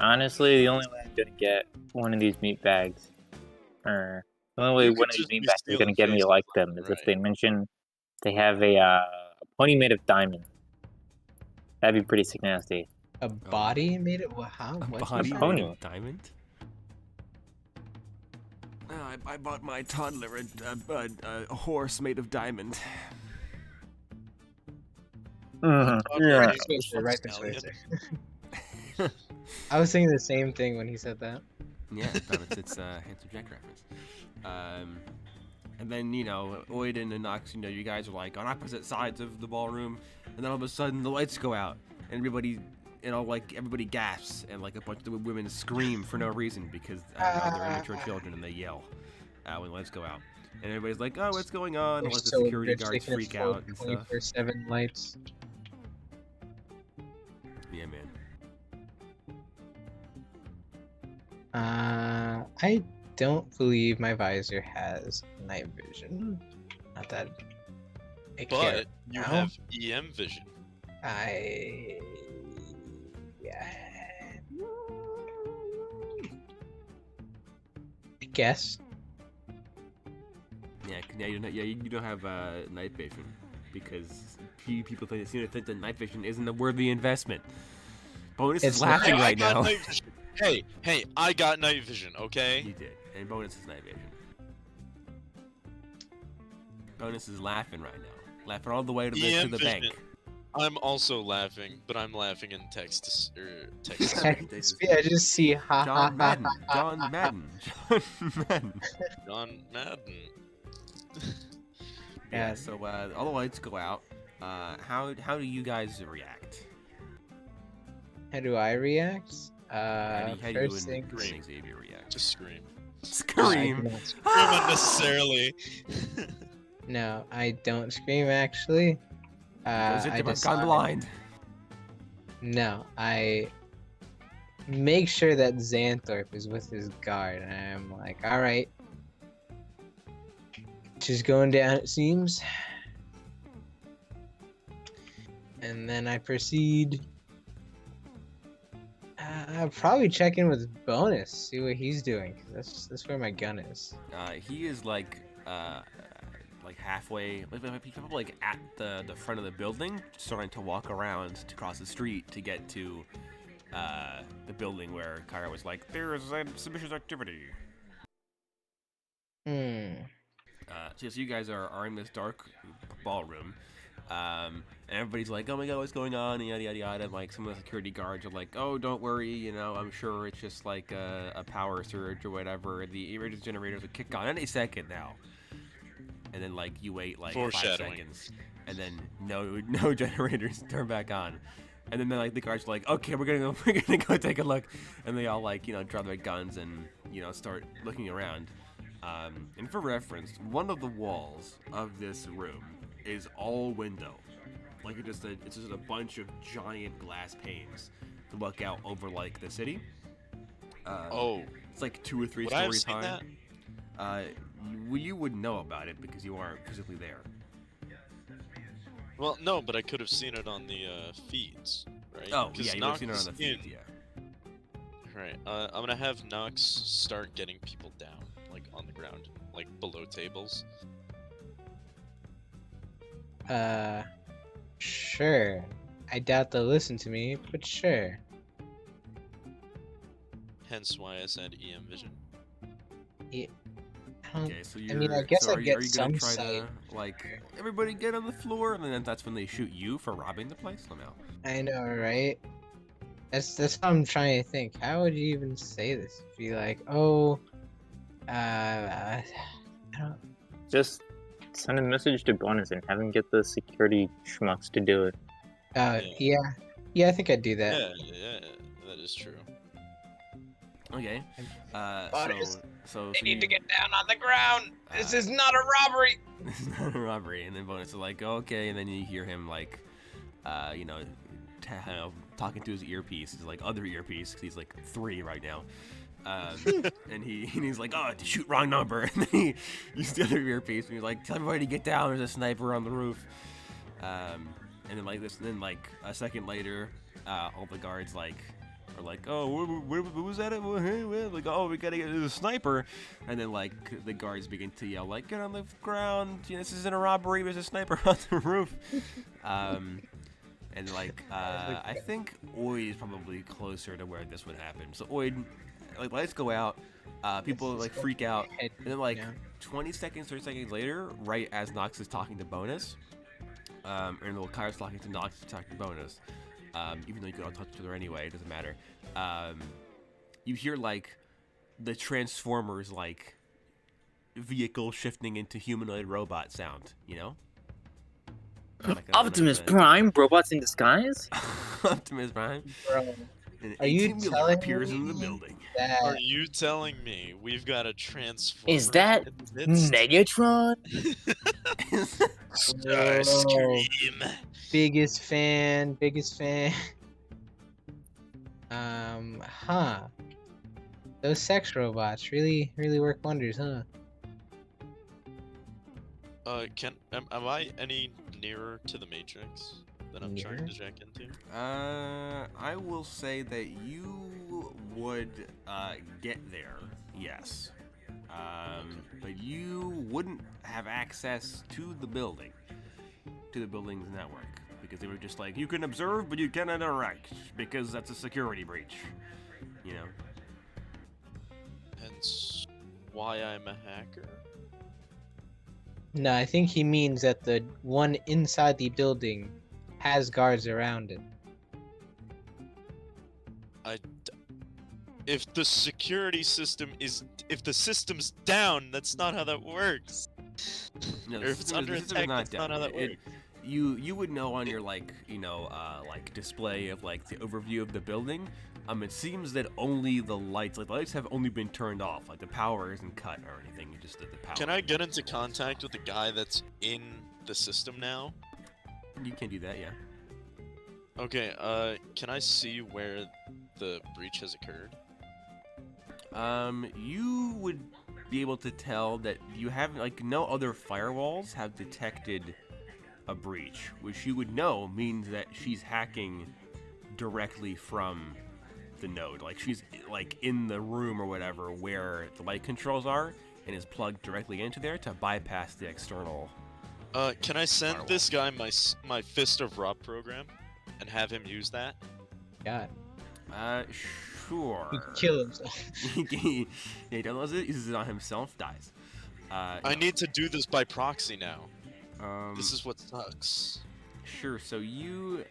S4: Honestly, the only way I'm gonna get one of these meat bags, or the only way
S1: You
S4: one
S1: could
S4: of these
S1: just
S4: meat
S1: be
S4: bags is gonna get me to
S1: stealing
S4: like
S1: faces
S4: them
S1: left
S4: is
S1: and
S4: if they mention they have a pony made of diamond. That'd be pretty sick nasty.
S5: A body made it? Well, how?
S3: A
S5: What's
S3: body
S5: that?
S4: pony.
S3: made of diamond? I bought my toddler a horse made of diamond.
S4: Yeah.
S5: Right this way, sir. I was thinking the same thing when he said that.
S3: Yeah, it's a Handsome Jack reference. And then, you know, Oiden and Nox, you know, you guys are like on opposite sides of the ballroom, and then all of a sudden the lights go out, and everybody, you know, like everybody gasps, and like a bunch of women scream for no reason because they're immature children and they yell when the lights go out. And everybody's like, "Oh, what's going on?" And
S5: They're
S3: let the
S5: so
S3: security
S5: rich, they
S3: guards
S5: can
S3: freak
S5: afford
S3: out and stuff.
S5: 24/7 lights.
S3: Yeah, man.
S5: I don't believe my visor has night vision. Not that I care.
S1: But you
S5: now.
S1: have EM vision.
S5: I guess.
S3: Yeah, you don't have night vision because people think that night vision isn't a worthy investment. Bonus
S5: It's
S3: is laughing
S1: Hey,
S3: right
S1: I got
S3: now.
S1: night vision. Hey, I got night vision, okay?
S3: You did, and Bonus is night vision. Bonus is laughing right now, laughing all the way to
S1: EM
S3: the
S1: vision.
S3: bank.
S1: I'm also laughing, but I'm laughing in text.
S5: I just see ha ha
S3: John
S5: ha.
S3: Madden, John Madden, John Madden.
S1: John Madden.
S3: Yeah, so all the lights go out. How do you guys react?
S5: How do I react?
S3: How do you
S5: First
S3: and
S5: thing.
S3: Xavier react?
S1: Just scream.
S3: Scream!
S1: Scream unnecessarily.
S5: No, I don't scream actually.
S3: Because
S5: I
S3: I've
S5: just
S3: gone blind.
S5: No, I make sure that Xanthorpe is with his guard, and I'm like, all right, she's going down. It seems. And then I proceed. I'll probably check in with Bonus, see what he's doing. 'Cause that's where my gun is.
S3: He is like halfway, he's probably like at the front of the building, starting to walk around to cross the street to get to the building where Kyra was like, there is a suspicious activity. So you guys are in this dark ballroom, and everybody's like, oh my god, what's going on, and yada yada yada, and like some of the security guards are like, oh, don't worry, you know, I'm sure it's just like a power surge or whatever, the emergency generators will kick on any second now. And then like you wait like 5 seconds, and then no generators turn back on, and then like the guards are like, okay, we're gonna go take a look, and they all like, you know, draw their guns and, you know, start looking around. And for reference, one of the walls of this room is all window, like it's just a bunch of giant glass panes to look out over like the city. It's like 2 or 3 stories high. You would know about it because you aren't physically there.
S1: Well, no, but I could have seen it on the feeds, right?
S3: Oh, yeah, you would have seen it on the feeds, yeah.
S1: Right, I'm gonna have Nox start getting people down, like on the ground, like below tables.
S5: Sure. I doubt they'll listen to me, but sure.
S1: Hence why I said EM vision.
S5: Yeah.
S3: Okay, so
S5: I mean, I guess I get some
S3: gonna try
S5: sight.
S3: to, like, everybody get on the floor, and then that's when they shoot you for robbing the place somehow?
S5: I know, right? That's what I'm trying to think. How would you even say this? Be like, oh, I don't.
S4: Just send a message to Bonus and have him get the security schmucks to do it.
S5: Yeah, I think I'd do that.
S1: Yeah, that is true.
S3: Okay. So
S5: They need to get down on the ground. This is not a robbery.
S3: This is not a robbery. And then Bonus is like, oh, okay. And then you hear him like, you know, talking to his earpiece. He's like other earpiece because he's like 3 right now. And he's like, oh, shoot, wrong number. And then he uses the other earpiece and he's like, tell everybody to get down. There's a sniper on the roof. And then like this, and then like a second later, all the guards like are like, oh, what was that? Like, oh, we gotta get to the sniper. And then like the guards begin to yell like, get on the ground. You know, this isn't a robbery. There's a sniper on the roof. And like, I think Oid is probably closer to where this would happen. So Oid, like, lights go out, people like freak out, and then like 20 seconds, 30 seconds later, right as Nox is talking to Bonus, and the Kyra's talking to Nox to talk to Bonus, even though you could all touch each other anyway, it doesn't matter. You hear like the Transformers like vehicle shifting into humanoid robot sound, you know? Like
S4: Optimus Prime, robots in disguise?
S3: Optimus Prime.
S5: Bro,
S3: And
S5: are you
S3: 18 wheeler
S5: telling
S3: appears in the
S5: me
S3: building.
S5: that
S1: Are you telling me we've got a transformer?
S4: Is that Megatron?
S1: Starscream.
S5: biggest fan? Those sex robots really work wonders, huh?
S1: Am I any nearer to the Matrix that I'm trying to jack into?
S3: I will say that you would get there, yes. But you wouldn't have access to the building's network, because they were just like, you can observe, but you cannot interact, because that's a security breach, you know?
S1: Hence why I'm a hacker?
S5: No, I think he means that the one inside the building has guards around it.
S1: If the security system if the system's down, that's not how that works.
S3: No,
S1: Or if it's under attack, that's not how that works.
S3: You would know on your like like display of like the overview of the building. It seems that only the lights have only been turned off. Like the power isn't cut or anything. Just the power.
S1: Can I get into contact with the guy that's in the system now?
S3: You can do that, yeah.
S1: Okay. Can I see where the breach has occurred?
S3: You would be able to tell that you have like no other firewalls have detected a breach, which you would know means that she's hacking directly from the node. Like she's like in the room or whatever where the light controls are and is plugged directly into there to bypass the external.
S1: Can I send
S3: firewall.
S1: this guy my Fist of Rob program and have him use that?
S5: God.
S3: Sure.
S5: He kill himself.
S3: He downloads it, uses it on himself, dies.
S1: I need to do this by proxy now. This
S3: is
S1: is what sucks.
S3: sure. So you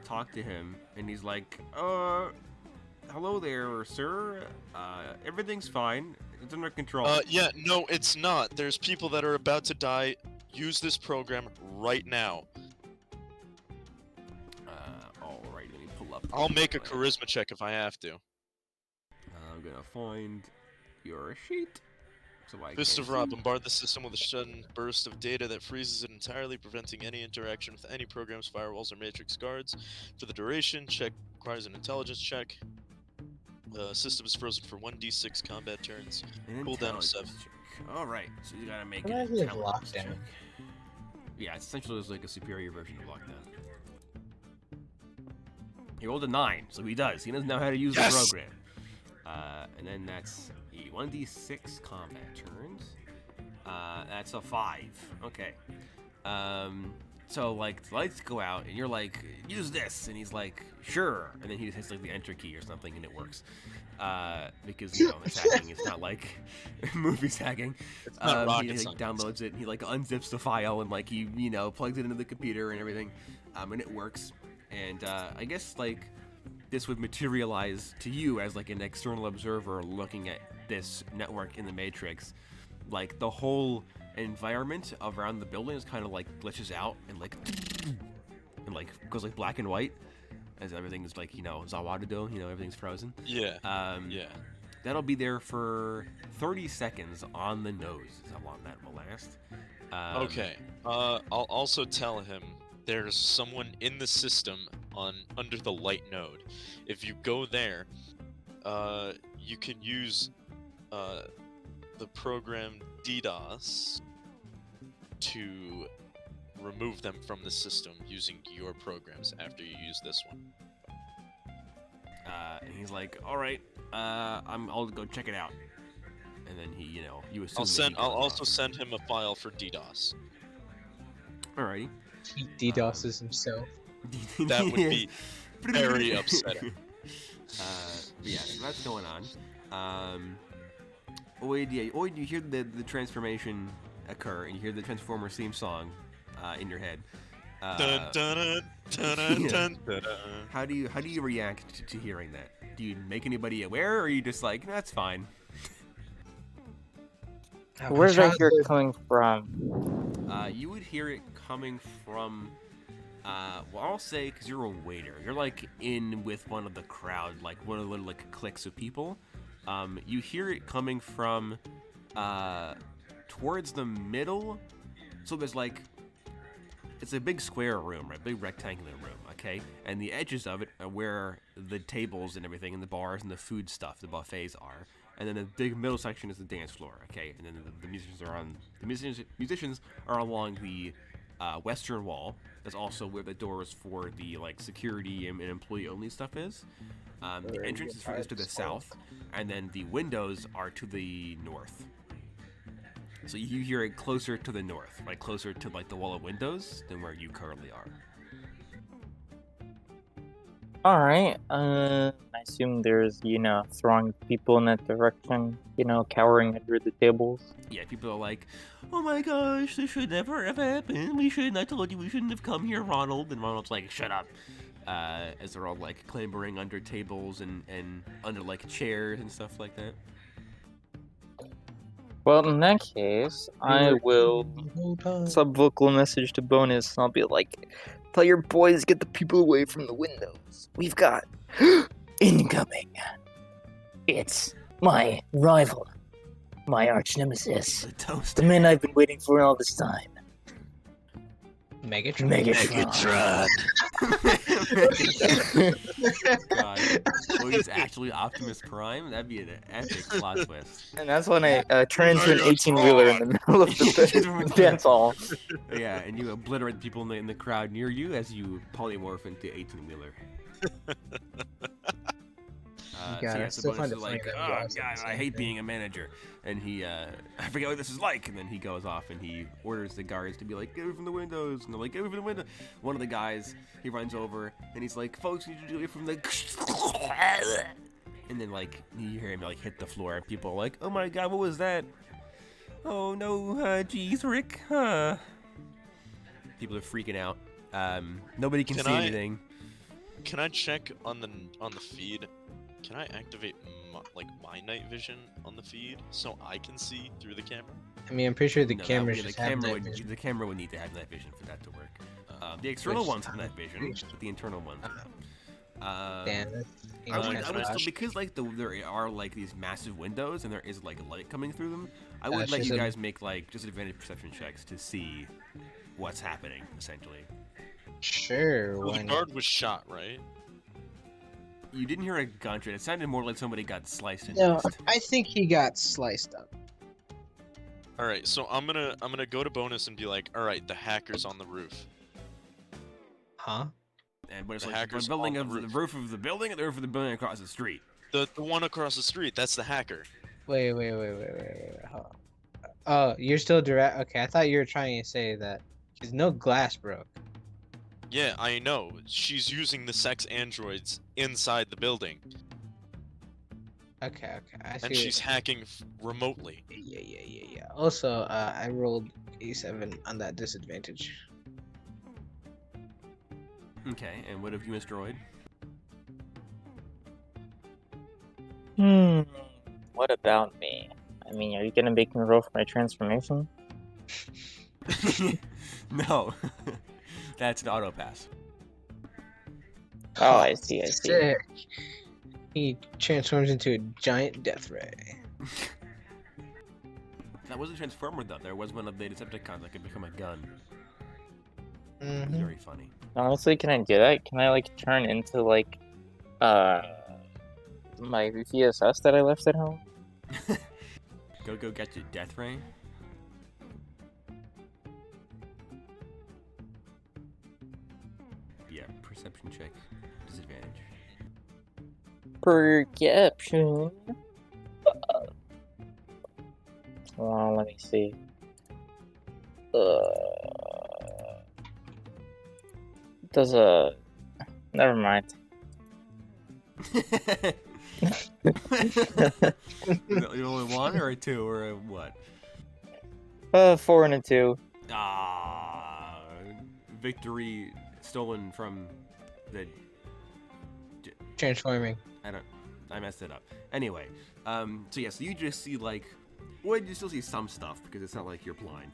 S3: talk to him, and he's like, hello there, sir. Everything's fine. It's under control.
S1: Yeah, no, it's not. There's people that are about to die. Use this program right now.
S3: Alright, let me pull up.
S1: I'll make a charisma check if I have to.
S3: I'm gonna find your sheet. So I
S1: Fist
S3: can
S1: of Rob,
S3: see.
S1: bombard the system with a sudden burst of data that freezes it entirely, preventing any interaction with any programs, firewalls, or matrix guards. For the duration, check requires an intelligence check. System is frozen for 1d6 combat turns.
S3: An
S1: Cool down to
S3: intelligence
S1: 7.
S3: check. Alright, so you gotta make
S5: What
S3: an
S5: is it,
S3: intelligence
S5: lockdown?
S3: check. Yeah, it's essentially just like a superior version of lockdown. He rolled a 9, so he does. He doesn't know how to use
S1: Yes!
S3: the program. And then that's a 1d6 combat turns. That's a 5. Okay. So like the lights go out and you're like, use this, and he's like, sure, and then he just hits like the enter key or something and it works. Because you know it's hacking. It's not like movies hacking.
S1: It's not rocket
S3: he like,
S1: science.
S3: downloads it and he like unzips the file and like he plugs it into the computer and everything, and it works. And I guess like this would materialize to you as like an external observer looking at this network in the Matrix. Like the whole environment around the building is kind of like glitches out and like goes like black and white as everything is like Zawarudo, everything's frozen.
S1: Yeah.
S3: Yeah. That'll be there for 30 seconds on the nose is how long that will last.
S1: Okay. I'll also tell him there's someone in the system under the light node. If you go there, you can use the program DDoS to remove them from the system using your programs after you use this one.
S3: And he's like, all right, I'll go check it out. And then he, you assume.
S1: I'll also send him a file for DDoS.
S3: Alrighty.
S5: He DDoSes himself.
S1: That would be very upsetting.
S3: Yeah, so that's going on. Oid, you hear the transformation occur, and you hear the Transformers theme song in your head.
S1: Dun, dun, dun, dun, dun, dun, dun.
S3: How do you react to hearing that? Do you make anybody aware, or are you just like, that's fine?
S4: Where did I hear it coming from?
S3: You would hear it coming from, well, I'll say, because you're a waiter. You're, like, in with one of the crowd, like, one of the little, like, cliques of people. You hear it coming from, towards the middle. So there's, like, it's a big square room, right? Big rectangular room, okay? And the edges of it are where the tables and everything, and the bars and the food stuff, the buffets are. And then the big middle section is the dance floor, okay? And then the musicians are along the western wall. That's also where the doors for the like security and employee only stuff is. The entrance is to the south, and then the windows are to the north. So you hear it closer to the north, like closer to like the wall of windows than where you currently are.
S4: Alright, I assume there's, throng of people in that direction, cowering under the tables.
S3: Yeah, people are like, oh my gosh, this should never have happened. I told you we shouldn't have come here, Ronald. And Ronald's like, shut up. As they're all like clambering under tables and under like chairs and stuff like that.
S4: Well, in that case, I will sub-vocal message to Bonus, and I'll be like, tell your boys to get the people away from the windows. We've got incoming. It's my rival, my arch nemesis,
S3: The toast.
S4: the man I've been waiting for all this time.
S5: Megatron.
S4: Megatron.
S3: God. Oh, he's actually Optimus Prime? That'd be an epic plot twist.
S4: And that's when I turn into an 18-wheeler in the middle of the dance hall.
S3: Yeah, and you obliterate people in the crowd near you as you polymorph into 18-wheeler. So the bonus is like, oh god, I hate being a manager. And he, I forget what this is like. And then he goes off and he orders the guards to be like, get away from the windows. And they're like, get away from the window. One of the guys, he runs over and he's like, folks, you need to get away from the... And then like, you hear him like hit the floor and people are like, oh my god, what was that? Oh no, geez, Rick, huh? People are freaking out. Nobody can see anything.
S1: Can I check on the feed? Can I activate my night vision on the feed so I can see through the camera?
S5: I mean, I'm pretty sure the
S3: No,
S5: camera
S3: the camera would need to have night vision for that to work. The external ones have night vision, but the internal ones don't.
S5: Damn,
S3: I would still, because like there are like these massive windows and there is like light coming through them. I would let you guys make like just advantage perception checks to see what's happening, essentially.
S5: Sure.
S1: Well, the guard was shot, right?
S3: You didn't hear a gunshot. It sounded more like somebody got sliced in.
S5: No, I think he got sliced up.
S1: All right, so I'm gonna go to bonus and be like, all right, the hacker's on the roof.
S5: Huh?
S3: And but it's
S1: The
S3: like
S1: hacker's
S3: the building
S1: on
S3: of
S1: the
S3: the
S1: roof.
S3: roof of the building, and the roof of the building across the street.
S1: The one across the street, that's the hacker.
S5: Wait. Hold on. Oh, you're still direct. Okay, I thought you were trying to say that because no glass broke.
S1: Yeah, I know. She's using the sex androids inside the building,
S5: Okay. I see.
S1: and she's hacking remotely.
S5: Yeah. Also, I rolled A7 on that disadvantage.
S3: Okay, and what have you destroyed?
S4: What about me? I mean, are you gonna make me roll for my transformation?
S3: No, that's an auto pass.
S4: Oh, I see.
S5: Sick. He transforms into a giant death ray.
S3: That wasn't Transformer though. There was one of the Decepticons that could become a gun.
S5: Mm-hmm.
S3: Very funny.
S4: Honestly, can I do that? Can I like turn into like my VSS that I left at home?
S3: Go get your death ray. Yeah, perception check. Disadvantage.
S4: Perception. Let me see. Does a... Never mind.
S3: You only one or a two or a what?
S4: 4 and a 2.
S3: Victory stolen from the...
S5: Transforming.
S3: I messed it up. Anyway, so you just see like, well, you still see some stuff because it's not like you're blind.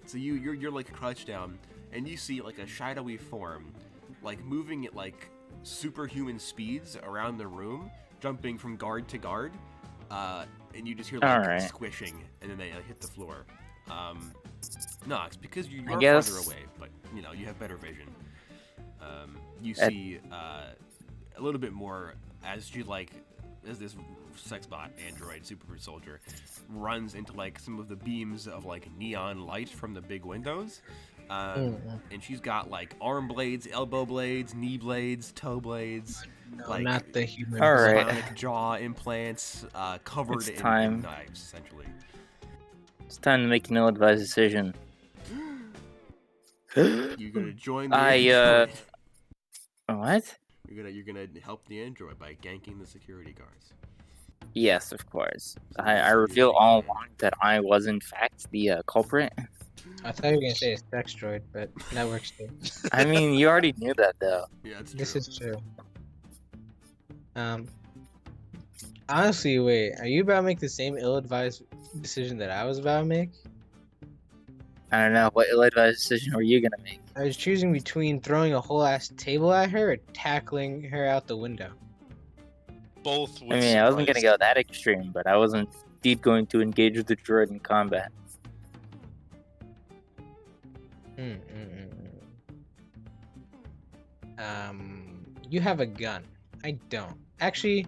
S3: So you're like crouched down and you see like a shadowy form, like moving at like superhuman speeds around the room, jumping from guard to guard, and you just hear like squishing and then they hit the floor. No, it's because you're farther away, but you know you have better vision. You see a little bit more as this sex bot android super soldier runs into like some of the beams of like neon light from the big windows, and she's got like arm blades, elbow blades, knee blades, toe blades,
S5: No,
S3: like
S5: not the human.
S3: bionic jaw implants, covered in knives, essentially.
S4: It's time to make an ill-advised decision.
S3: You're gonna join the android.
S4: What?
S3: You're gonna help the android by ganking the security guards.
S4: Yes, of course. I reveal all along that I was in fact the culprit.
S5: I thought you were gonna say a sex droid, but that works too.
S4: I mean, you already knew that though.
S3: Yeah, it's true.
S5: This is true. Honestly, wait, are you about to make the same ill-advised decision that I was about to make?
S4: I don't know. What ill-advised decision were you gonna make?
S5: I was choosing between throwing a whole ass table at her or tackling her out the window.
S1: Both.
S4: I mean, I wasn't gonna go that extreme, but I wasn't indeed going to engage with the droid in combat.
S5: You have a gun. I don't. Actually,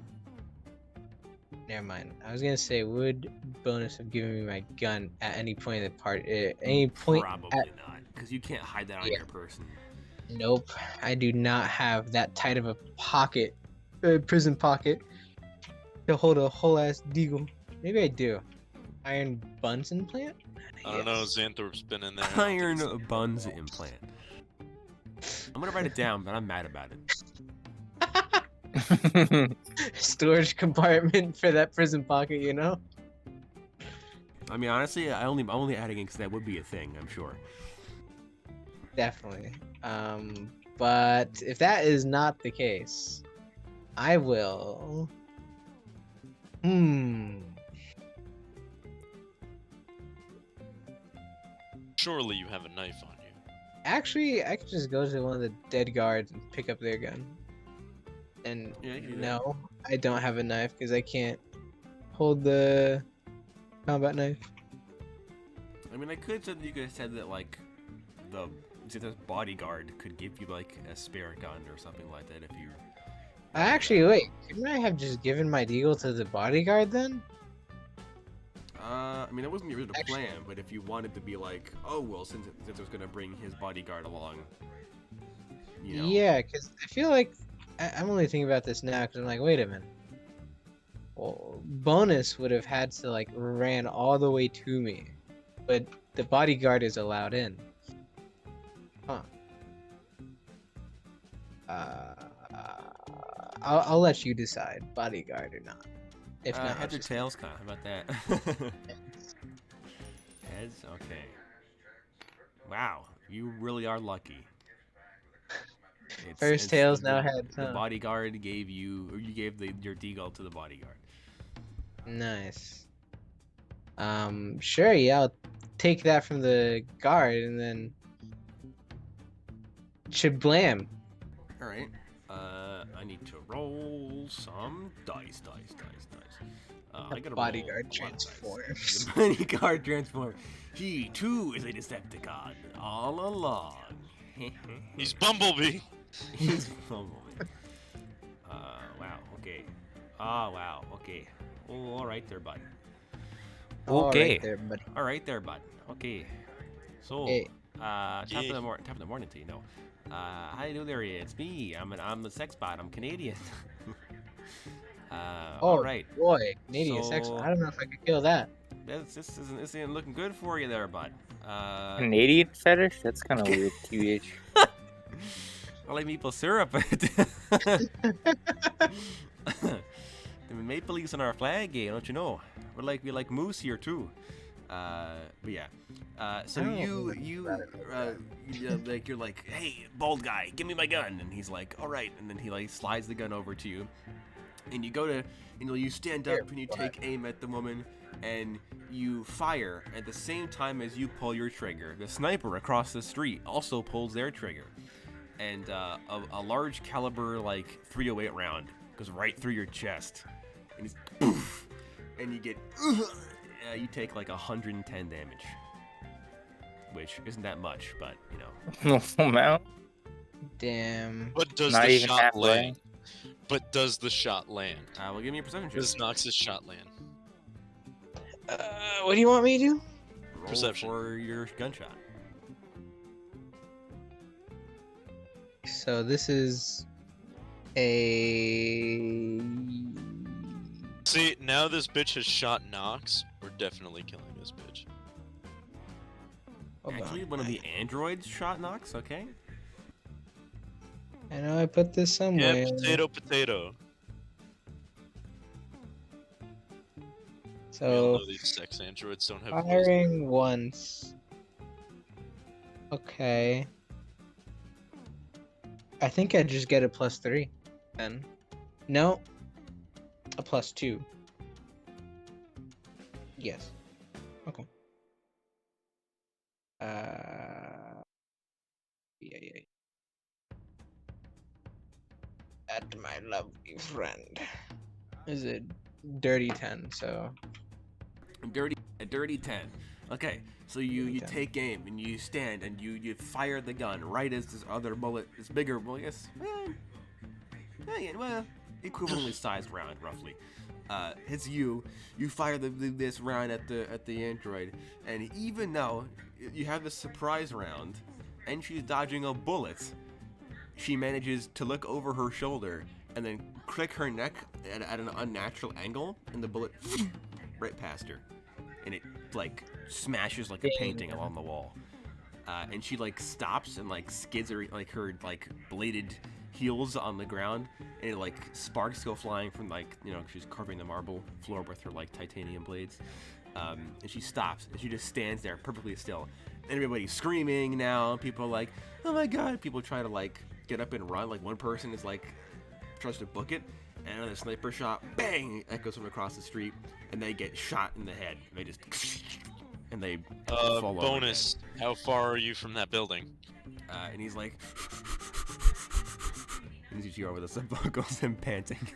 S5: never mind. I was gonna say, would bonus have given me my gun at any point in the part? At any point?
S3: Probably not, because you can't hide that on your person.
S5: Nope. I do not have that tight of a pocket, prison pocket, to hold a whole ass deagle. Maybe I do. Iron buns implant?
S1: I don't know. Xanthorpe's been in there.
S3: Iron buns implant. I'm gonna write it down, but I'm mad about
S5: it. Storage compartment for that prison pocket, you know?
S3: I mean, honestly, I'm only adding it because that would be a thing, I'm sure.
S5: Definitely. But if that is not the case, I will.
S1: Surely you have a knife on you.
S5: Actually, I could just go to one of the dead guards and pick up their gun. And no, I don't have a knife because I can't hold the combat knife.
S3: I mean, I could say that you could have said that, like, the bodyguard could give you, like, a spare gun or something like that if you...
S5: Actually, wait, couldn't I have just given my deagle to the bodyguard then?
S3: I mean, that wasn't the original plan, but if you wanted to be like, oh, well, since it was going to bring his bodyguard along, you know.
S5: Yeah, because I feel like, I'm only thinking about this now because I'm like, wait a minute. Well, bonus would have had to, like, ran all the way to me, but the bodyguard is allowed in. Huh. I'll let you decide, bodyguard or not. If not,
S3: heads or tails, Con? How about that? Heads? Okay. Wow, you really are lucky.
S5: First tails, now heads.
S3: The bodyguard gave you, or you gave your deagle to the bodyguard.
S5: Nice. Sure, yeah, I'll take that from the guard and then shablam.
S3: All right. I need to roll some dice. I gotta
S5: bodyguard transforms.
S3: The bodyguard transforms. He too is a Decepticon all along.
S1: He's Bumblebee.
S3: He's Bumblebee. Wow. Okay. Wow. Okay. Oh, all right there, bud. Okay. All right there, bud. Okay. So, top of the morning to you know. How you doing there? It's me. I'm the sex bot. I'm Canadian. All right.
S5: Boy, Canadian sex bot. I don't know if I could kill that.
S3: This isn't looking good for you there, bud.
S4: Canadian fetish? That's kind of weird. QH.
S3: I like maple syrup. The maple leaves on our flag, don't you know? We like moose here too. But yeah. So you're like, hey, bald guy, give me my gun, and he's like, all right, and then he like slides the gun over to you, and you go to, you stand up and you take aim at the woman, and you fire at the same time as you pull your trigger. The sniper across the street also pulls their trigger, and a large caliber like .308 round goes right through your chest, and it's poof, and you get. You take like 110 damage, which isn't that much, but you know.
S4: No amount.
S5: Damn.
S1: But does the shot land? But does the shot land?
S3: Well, give me a perception check.
S1: Does Nox's shot land?
S5: What do you want me to do?
S3: Roll
S1: Perception
S3: for your gunshot.
S5: So this is a.
S1: See, now this bitch has shot Nox. We're definitely killing this bitch.
S3: Actually, one of the androids shot Nox, okay?
S5: I know I put this somewhere.
S1: Yeah, potato.
S5: So,
S1: we all know these sex androids don't have
S5: firing once. Okay. I think I just get a +3 then. No. A +2. Yes. Okay. Yeah. At my lovely friend. Is it dirty 10? So.
S3: A dirty 10. Okay, so you take aim and you stand and you fire the gun right as this other bullet, this bigger, well, I guess, equivalently sized round, roughly, hits you. You fire this round at the android, and even though you have this surprise round, and she's dodging a bullet, she manages to look over her shoulder and then click her neck at an unnatural angle, and the bullet right past her, and it like smashes like a painting along the wall. And she like stops and like skids her like bladed heels on the ground, and it like sparks go flying from like she's carving the marble floor with her like titanium blades. And she stops and she just stands there perfectly still. And everybody's screaming now. People are like, oh my god. People try to like get up and run. Like one person is like tries to book it, and another sniper shot, bang, echoes from across the street, and they get shot in the head. They just and they fall over.
S1: Bonus, how far are you from that building?
S3: And he's like, and he's over the sub vocals and panting.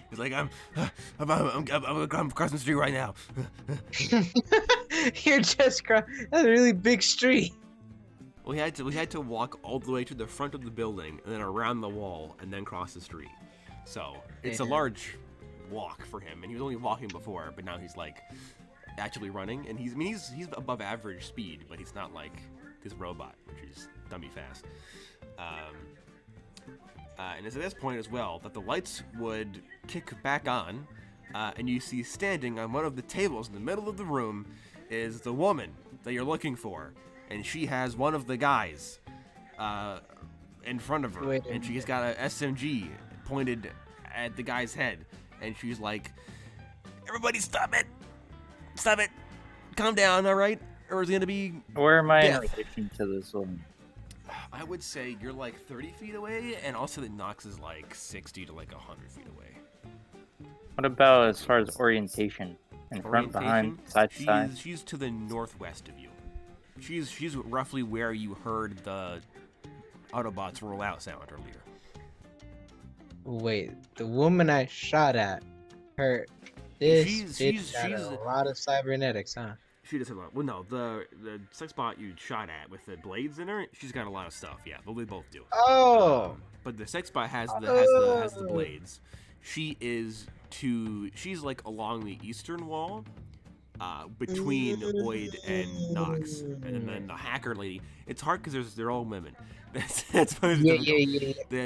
S3: He's like, I'm crossing the street right now.
S5: You're just that's a really big street.
S3: We had to walk all the way to the front of the building and then around the wall and then cross the street. So it's a large walk for him, and he was only walking before, but now he's like actually running, and he's above average speed, but he's not like this robot, which is dummy fast. And it's at this point as well that the lights would kick back on, and you see standing on one of the tables in the middle of the room is the woman that you're looking for, and she has one of the guys in front of her, and she's got a SMG pointed at the guy's head, and she's like, "Everybody, stop it! Stop it! Calm down, all right? Or it's gonna be."
S4: Where am I in
S3: death.
S4: relation to this woman?
S3: I would say you're like 30 feet away, and also the Nox is like 60 to like 100 feet away.
S4: What about as far as orientation? In front, behind, side to side?
S3: She's to the northwest of you. She's roughly where you heard the Autobots roll out sound earlier.
S5: Wait, the woman I shot at, her, she's a lot of cybernetics, huh?
S3: She does have a lot. Well, no, the sex bot you shot at with the blades in her, she's got a lot of stuff. Yeah, but we both do.
S5: Oh.
S3: But the sex bot has the blades. She's like along the eastern wall, between Boyd and Nox, and then the hacker lady. It's hard because they're all women. That's
S5: yeah.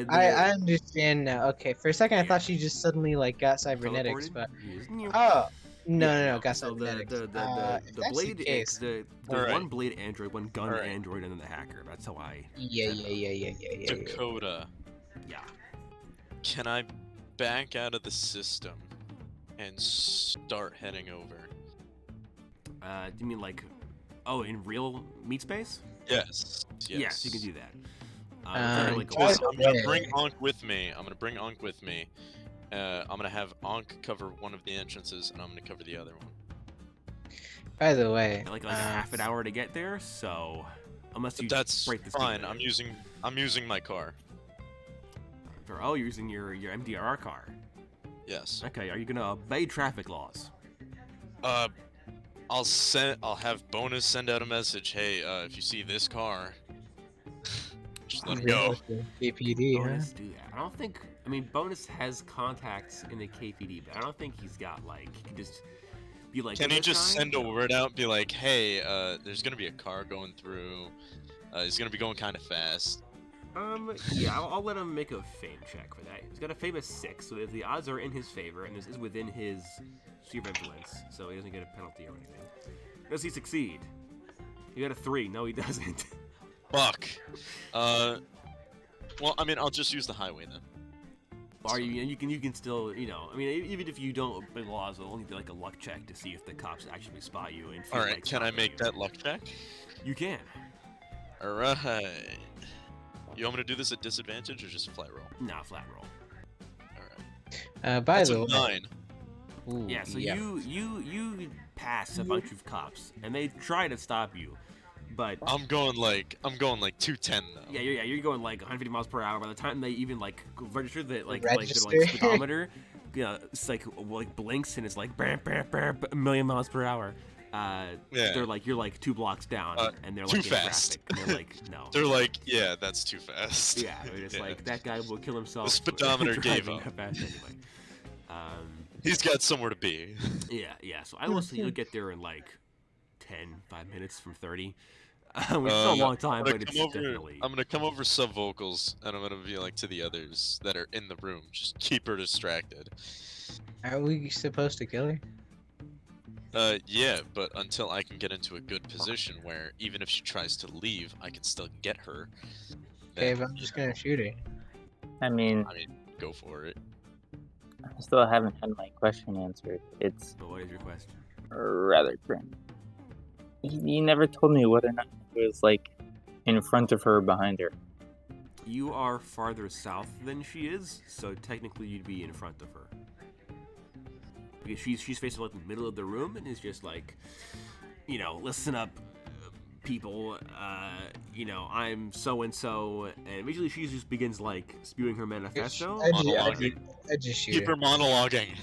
S5: I understand now. Okay, for a second I thought she just suddenly like got cybernetics, but no, got cybernetics.
S3: The blade, the
S1: right.
S3: one blade android, one gun android, and then the hacker. That's how I.
S5: Yeah.
S1: Dakota.
S3: Yeah.
S1: Can I back out of the system and start heading over?
S3: Do you mean like, in real meat space?
S1: Yes.
S3: Yes, you can do that.
S1: I'm gonna bring Ankh with me. I'm gonna have Ankh cover one of the entrances, and I'm gonna cover the other one.
S5: By the way,
S3: like half an hour to get there, so unless you break the speed
S1: fine.
S3: limit.
S1: I'm using my car.
S3: You're using your MDRR car.
S1: Yes.
S3: Okay. Are you gonna obey traffic laws?
S1: I'll have Bonus send out a message. Hey, if you see this car, just let it go.
S5: KPD,
S3: Bonus do that. I don't think. I mean, Bonus has contacts in the KPD, but I don't think he's got like. He can just be like.
S1: Can he just send a word out? Be like, hey, there's gonna be a car going through. He's gonna be going kind of fast.
S3: Yeah, I'll let him make a fame check for that. He's got a fame of 6, so if the odds are in his favor, and this is within his sphere of influence, so he doesn't get a penalty or anything. Does he succeed? He got a 3. No, he doesn't.
S1: Fuck. Well, I mean, I'll just use the highway then.
S3: Or you can still, I mean, even if you don't obey the laws, it'll only be like a luck check to see if the cops actually spot you. And
S1: all right, can I make that luck check?
S3: You can.
S1: All right. You want me to do this at disadvantage or just a flat roll?
S3: Nah, flat roll.
S1: All right.
S5: By
S1: That's
S5: the
S1: a
S5: way,
S1: 9.
S5: Ooh,
S3: yeah. So you pass a bunch of cops, and they try to stop you, but
S1: I'm going like 210 though.
S3: Yeah, you're going like 150 miles per hour. By the time they even like register that like
S5: Register?
S3: the speedometer, it's like blinks and it's like a million miles per hour. they're like, you're like 2 blocks down, and they're like
S1: too
S3: in
S1: fast.
S3: traffic. And they're like, no.
S1: They're like, yeah, that's too fast.
S3: Yeah, they're just like, that guy will kill himself.
S1: The speedometer gave
S3: driving
S1: up.
S3: Fast anyway.
S1: He's got somewhere to be.
S3: Yeah. So I will say you'll get there in like 5 minutes from 30. Which is a long time, but it's definitely.
S1: I'm gonna come over sub vocals, and I'm gonna be like to the others that are in the room, just keep her distracted.
S5: Are we supposed to kill her?
S1: Yeah, but until I can get into a good position where even if she tries to leave, I can still get her.
S5: Okay, but I'm just gonna shoot her.
S4: I mean,
S1: go for it.
S4: I still haven't had my question answered. It's
S3: But what is your question?
S4: rather grim. You never told me whether or not it was like in front of her or behind her.
S3: You are farther south than she is, so technically you'd be in front of her. Because she's facing like the middle of the room and is just like, listen up, people. I'm so and so, and usually she just begins like spewing her manifesto.
S5: I just shoot
S1: Keep her monologuing.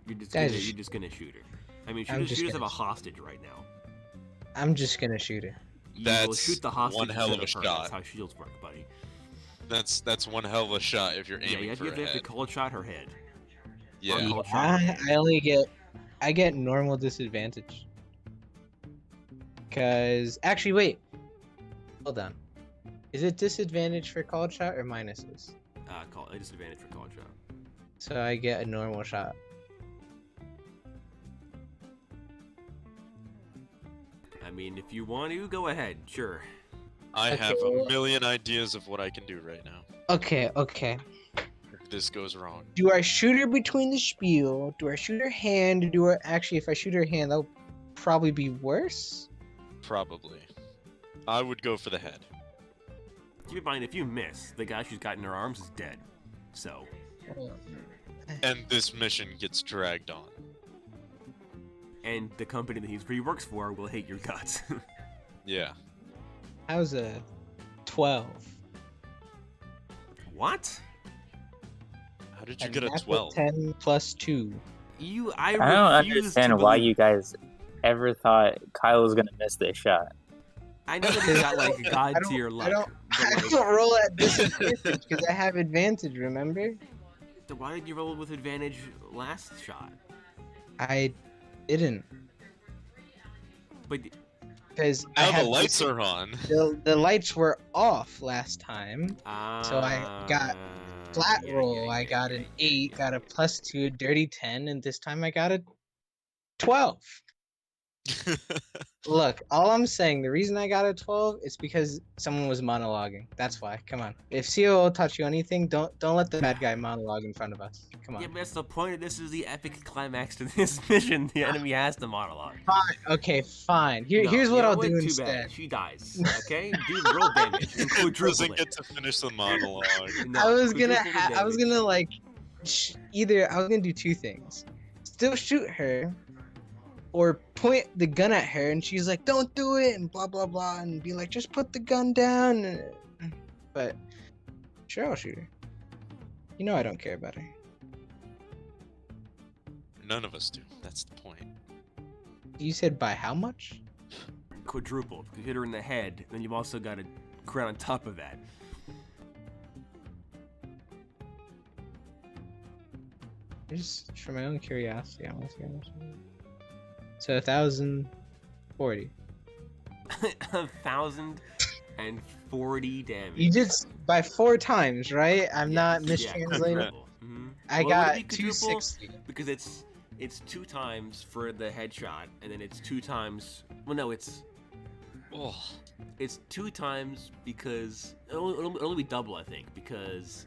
S3: You're just gonna shoot her. I mean, she does have a hostage right now.
S5: I'm just gonna shoot her.
S1: That's
S3: will shoot the hostage
S1: one hell of a
S3: instead her.
S1: shot.
S3: That's how shields work, buddy.
S1: That's one hell of a shot if you're aiming for her
S3: you have to
S1: head.
S3: cold shot her head.
S1: Yeah.
S5: I get normal disadvantage. Cause actually, wait, hold on. Is it disadvantage for cold shot or minuses?
S3: A disadvantage for cold shot.
S5: So I get a normal shot.
S3: I mean, if you want to, go ahead. Sure.
S1: I have a million ideas of what I can do right now.
S5: Okay.
S1: If this goes wrong.
S5: Do I shoot her between the spiel? Do I shoot her hand? Actually, if I shoot her hand, that'll probably be worse?
S1: Probably. I would go for the head.
S3: Keep in mind, if you miss, the guy she's got in her arms is dead. So.
S1: And this mission gets dragged on.
S3: And the company that he works for will hate your guts.
S1: Yeah.
S5: How's a 12?
S3: What?
S1: How did you get a 12?
S5: 10 plus 2.
S4: I don't understand why you guys ever thought Kyle was gonna miss this shot.
S3: I know that he's got like a god tier luck.
S5: I don't roll at disadvantage because I have advantage, remember?
S3: So why did you roll with advantage last shot?
S5: I didn't.
S3: But
S5: because
S1: now the lights are on.
S5: The lights were off last time, so I got flat roll. I got an 8, got a plus 2, dirty 10, and this time I got a 12. Look, all I'm saying, the reason I got a 12 is because someone was monologuing. That's why. Come on. If COO taught you anything, don't let the bad guy monologue in front of us. Come on.
S3: Yeah, but that's the point. This is the epic climax to this mission. The enemy has to monologue.
S5: Fine. Okay, fine. Here's what I'll do instead.
S3: Bad. She dies. Okay, do roll damage.
S1: Doesn't get to finish the monologue.
S3: No,
S5: I was gonna do 2 things. Still shoot her, or point the gun at her, and she's like, "Don't do it," and blah blah blah, and be like, "Just put the gun down." But sure, I'll shoot her. You know I don't care about her.
S1: None of us do. That's the point.
S5: You said by how much?
S3: Quadrupled. You hit her in the head, then you've also got a crown on top of that.
S5: Just for my own curiosity, I want to see how much. So 1,040.
S3: 1,040 damage.
S5: You just by 4 times, right? I'm not mistranslating.
S3: Yeah,
S5: I got 260
S3: because it's 2 times for the headshot, and then it's 2 times. Well, no, it's 2 times because it'll only be double, I think, because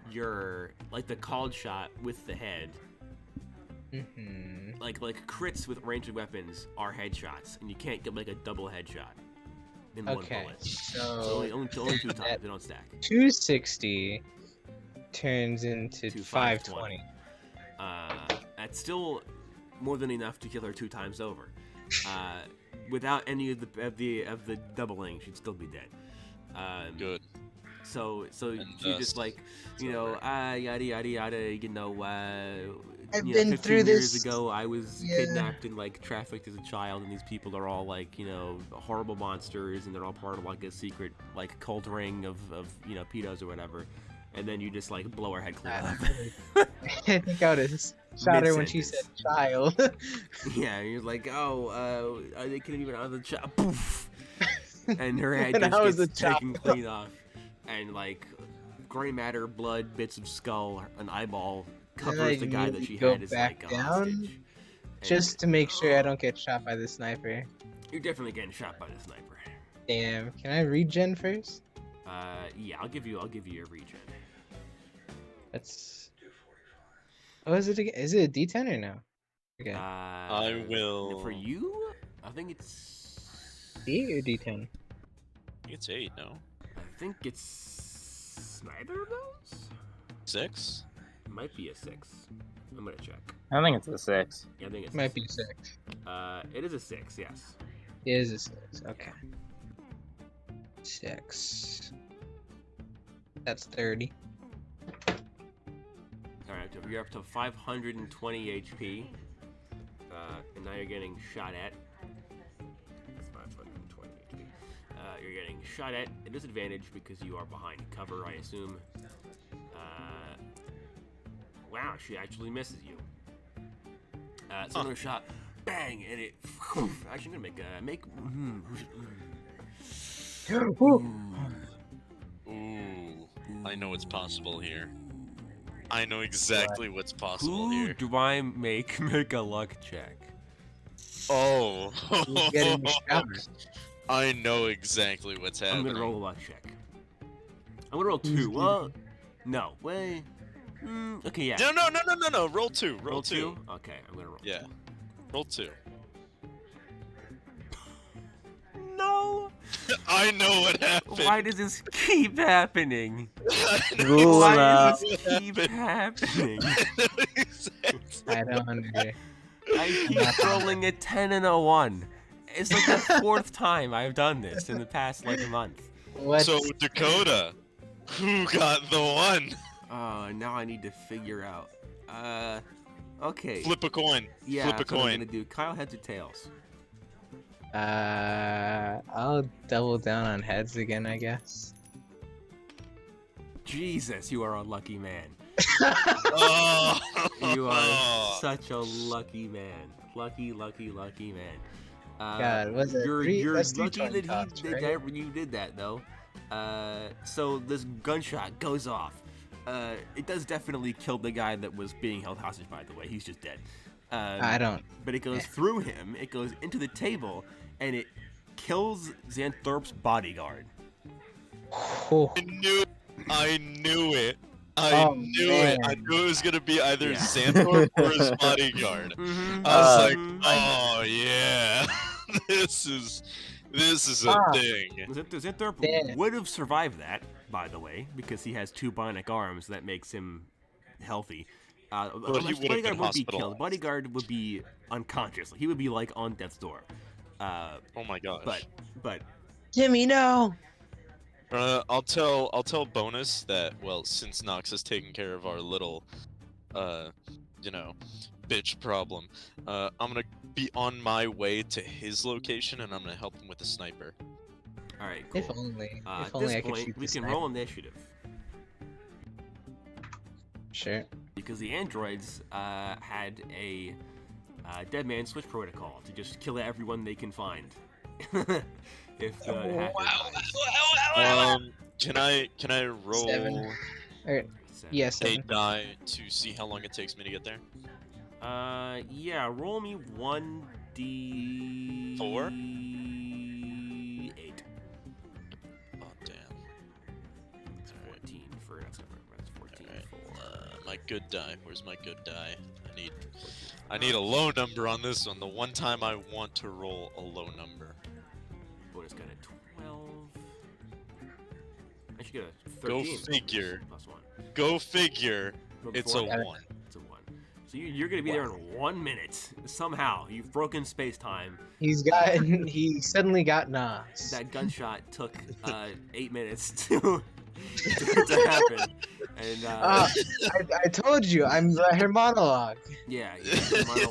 S3: you're like the called shot with the head.
S5: Mm-hmm.
S3: Like crits with ranged weapons are headshots, and you can't get like a double headshot in one bullet. So only 2 times. They don't stack.
S5: 260 turns into 520.
S3: That's still more than enough to kill her 2 times over. Without any of the doubling, she'd still be dead.
S1: Good.
S3: So
S1: And
S3: she just like, yada yada yada.
S5: I've
S3: you know,
S5: been
S3: 15
S5: through
S3: years
S5: this.
S3: ago, I was
S5: Yeah.
S3: kidnapped and like trafficked as a child, and these people are all like, horrible monsters, and they're all part of like a secret like cult ring of pedos or whatever. And then you just like blow her head clean off.
S5: I think I would have shot her when she said child.
S3: Yeah, you're like, they couldn't even out of the child. Poof! And her head
S5: When I was
S3: just
S5: a
S3: gets taken
S5: child.
S3: clean off. And like gray matter, blood, bits of skull, an eyeball covers the guy that she
S5: go
S3: had as
S5: back
S3: like a
S5: down?
S3: hostage. And
S5: Just to make sure I don't get shot by the sniper.
S3: you're definitely getting shot by the sniper.
S5: Damn. Can I regen first?
S3: Yeah, I'll give you a regen.
S5: That's. Oh, is it again? Is it a D10 or no? Okay.
S1: I will.
S3: For you, I think it's.
S5: D or D10?
S1: I think it's 8, no?
S3: I think it's neither of those.
S1: 6?
S3: It might be a 6. I'm gonna check.
S4: I think it's a 6.
S3: Yeah, I think it's.
S5: Might be 6.
S3: It is a 6. Yes.
S5: It is a 6. Okay. 6. That's 30.
S3: All right, you're up to 520 HP, and now you're getting shot at. That's 520 HP. You're getting shot at a disadvantage because you are behind cover, I assume. Wow, she actually misses you. So another shot, bang, and it. Actually, I'm gonna make.
S1: Ooh, I know what's possible here. I know exactly what's possible
S3: Who
S1: here.
S3: do I make a luck check?
S1: Oh,
S5: Who's getting shot?
S1: I know exactly what's happening.
S3: I'm gonna roll a luck check. I'm gonna roll 2. Well, no, wait. Okay, yeah.
S1: No. Roll 2. Roll 2.
S3: Okay, I'm gonna roll.
S1: Yeah. Roll 2.
S3: No.
S1: I know what happened.
S3: Why does this keep happening?
S2: Rule
S3: Why
S2: out.
S3: does this keep happening?
S5: I don't understand.
S3: I keep rolling a 10 and a 1. It's like the 4th time I've done this in the past like month.
S5: What?
S1: So Dakota, who got the 1?
S3: Now I need to figure out. Okay.
S1: Flip a coin.
S3: Yeah,
S1: Flip a
S3: that's what I'm
S1: coin.
S3: gonna do. Kyle, heads or tails?
S5: I'll double down on heads again, I guess.
S3: Jesus, you are a lucky man.
S1: Oh.
S3: You are such a lucky man. Lucky man.
S5: God, was it
S3: You're
S5: 3? That's 3
S3: lucky
S5: coin
S3: that
S5: toss, right?
S3: you did that though. So this gunshot goes off. It does definitely kill the guy that was being held hostage. By the way, he's just dead.
S5: I don't.
S3: But it goes through him. It goes into the table, and it kills Xanthorpe's bodyguard.
S5: Oh,
S1: I knew it.
S5: Oh,
S1: knew
S5: man.
S1: it. I knew it was gonna be either
S3: Yeah.
S1: Xanthorpe or his bodyguard.
S3: Mhm.
S1: I was like,
S3: Mhm.
S1: oh yeah, this is a
S5: Ah.
S1: thing.
S3: Xanthorpe
S5: Damn.
S3: would have survived that, by the way, because he has 2 bionic arms. That makes him healthy.
S1: he
S3: Bodyguard
S1: would have been
S3: wouldn't be killed.
S1: hospitalized.
S3: Bodyguard would be unconscious. He would be like on death's door.
S1: Oh my gosh.
S3: But
S5: Jimmy, no.
S1: I'll tell Bonus that, well, since Nox has taken care of our little bitch problem, I'm gonna be on my way to his location and I'm gonna help him with the sniper.
S3: all right, cool.
S5: If only.
S3: At
S5: If only
S3: this
S5: I could
S3: point,
S5: shoot
S3: we
S5: the
S3: can
S5: sniper.
S3: roll initiative
S5: Sure.
S3: because the androids had a dead man switch protocol to just kill everyone they can find. If the hacker dies.
S1: Can I roll
S5: 7. Or, yeah,
S1: a
S5: 7.
S1: die to see how long it takes me to get there?
S3: Yeah, roll me 1d
S1: 4?
S3: 8.
S1: Oh damn.
S3: It's 14 for that's 14
S1: Alright.
S3: for
S1: My good die. Where's my good die? I need a low number on this one. The one time I want to roll a low number.
S3: bonus got a 12. I should get a
S1: Go
S3: 13.
S1: figure.
S3: Plus 1.
S1: Go figure.
S3: But
S1: It's
S3: before
S1: a
S3: that,
S1: 1.
S3: It's a 1. So you're gonna be there in 1 minute. Somehow you've broken space time.
S5: He suddenly got Nas.
S3: That gunshot took 8 minutes to to happen. And
S5: I told you, I'm her monologue.
S3: yeah,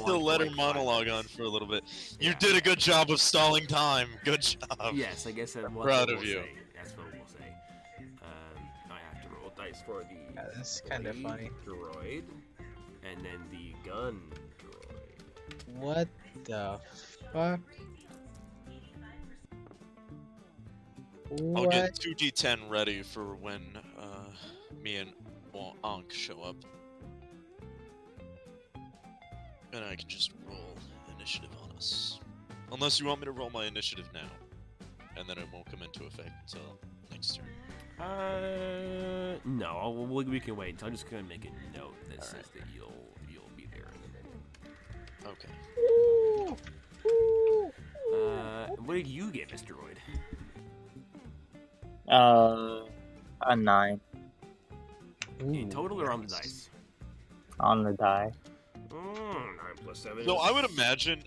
S1: let her monologue on for a little bit. You
S3: Yeah.
S1: did a good job of stalling time. Good job.
S3: Yes, I guess that's
S1: Proud
S3: what
S1: of
S3: we'll
S1: you.
S3: say. That's what we'll say. I have to roll dice for the
S5: Yeah, that's kind of
S3: blade
S5: funny.
S3: droid, and then the gun droid.
S5: What the fuck?
S1: I'll
S5: What?
S1: get 2d10 ready for when me and Ankh show up. And I can just roll initiative on us. Unless you want me to roll my initiative now. And then it won't come into effect until next turn.
S3: No, we can wait. So I'm just gonna make a note that says that you'll be there.
S1: Okay.
S3: What did you get, Mr. Royd?
S4: A 9
S3: In total or on the dice?
S4: on the die.
S3: 9 plus 7.
S1: So I would imagine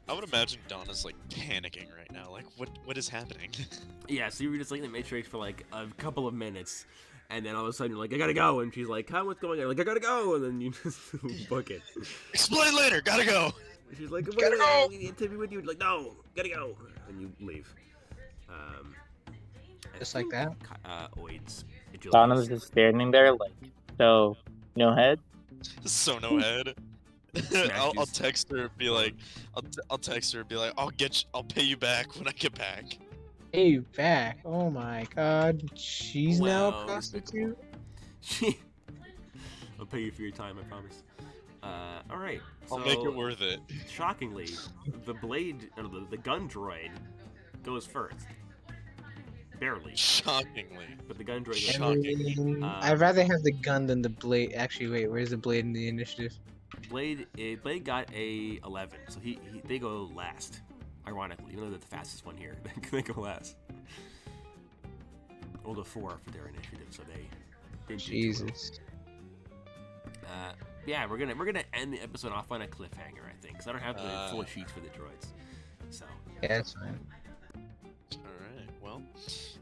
S1: Donna's like panicking right now. Like, what is happening?
S3: Yeah, so you were just like in the Matrix for like a couple of minutes, and then all of a sudden you're like, I gotta go, and she's like, huh, what's going on? Like, I gotta go, and then you just book it.
S1: Explain later. Gotta go.
S3: She's like,
S5: Gotta go!
S3: We need to be with you. Like, no, gotta go, and you leave. I
S5: Just like
S3: think,
S5: that?
S3: Oid's agility
S4: Donna was
S3: is-
S4: just standing there, like, so, no head?
S1: So no head. I'll
S3: Smashes.
S1: text her and be like, I'll text her and be like, I'll pay you back when I get back.
S5: Hey, you back. Oh my god. She's now
S3: Wow,
S5: a prostitute?
S3: I'll pay you for your time, I promise. Alright.
S1: I'll make it worth it.
S3: Shockingly, the blade, or the gun droid goes first. Barely,
S1: Shockingly.
S3: but the gun droid goes
S1: Shocking.
S5: I'd rather have the gun than the blade. Actually, wait, where's the blade in the initiative?
S3: Blade got a 11, so they go last. Ironically, even though they're the fastest one here, they go last. Rolled a 4 for their initiative, so they didn't do too well.
S5: Jesus.
S3: Yeah, we're gonna end the episode off on a cliffhanger, I think, because I don't have the full sheets for the droids. So
S5: Yeah, that's fine.
S1: Alright, well,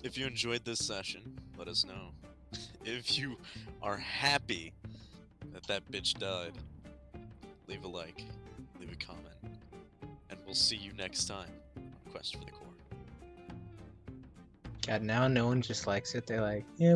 S1: if you enjoyed this session, let us know. If you are happy that bitch died, leave a like, leave a comment, and we'll see you next time on Quest for the Core.
S5: God, now no one just likes it. They're like, yeah,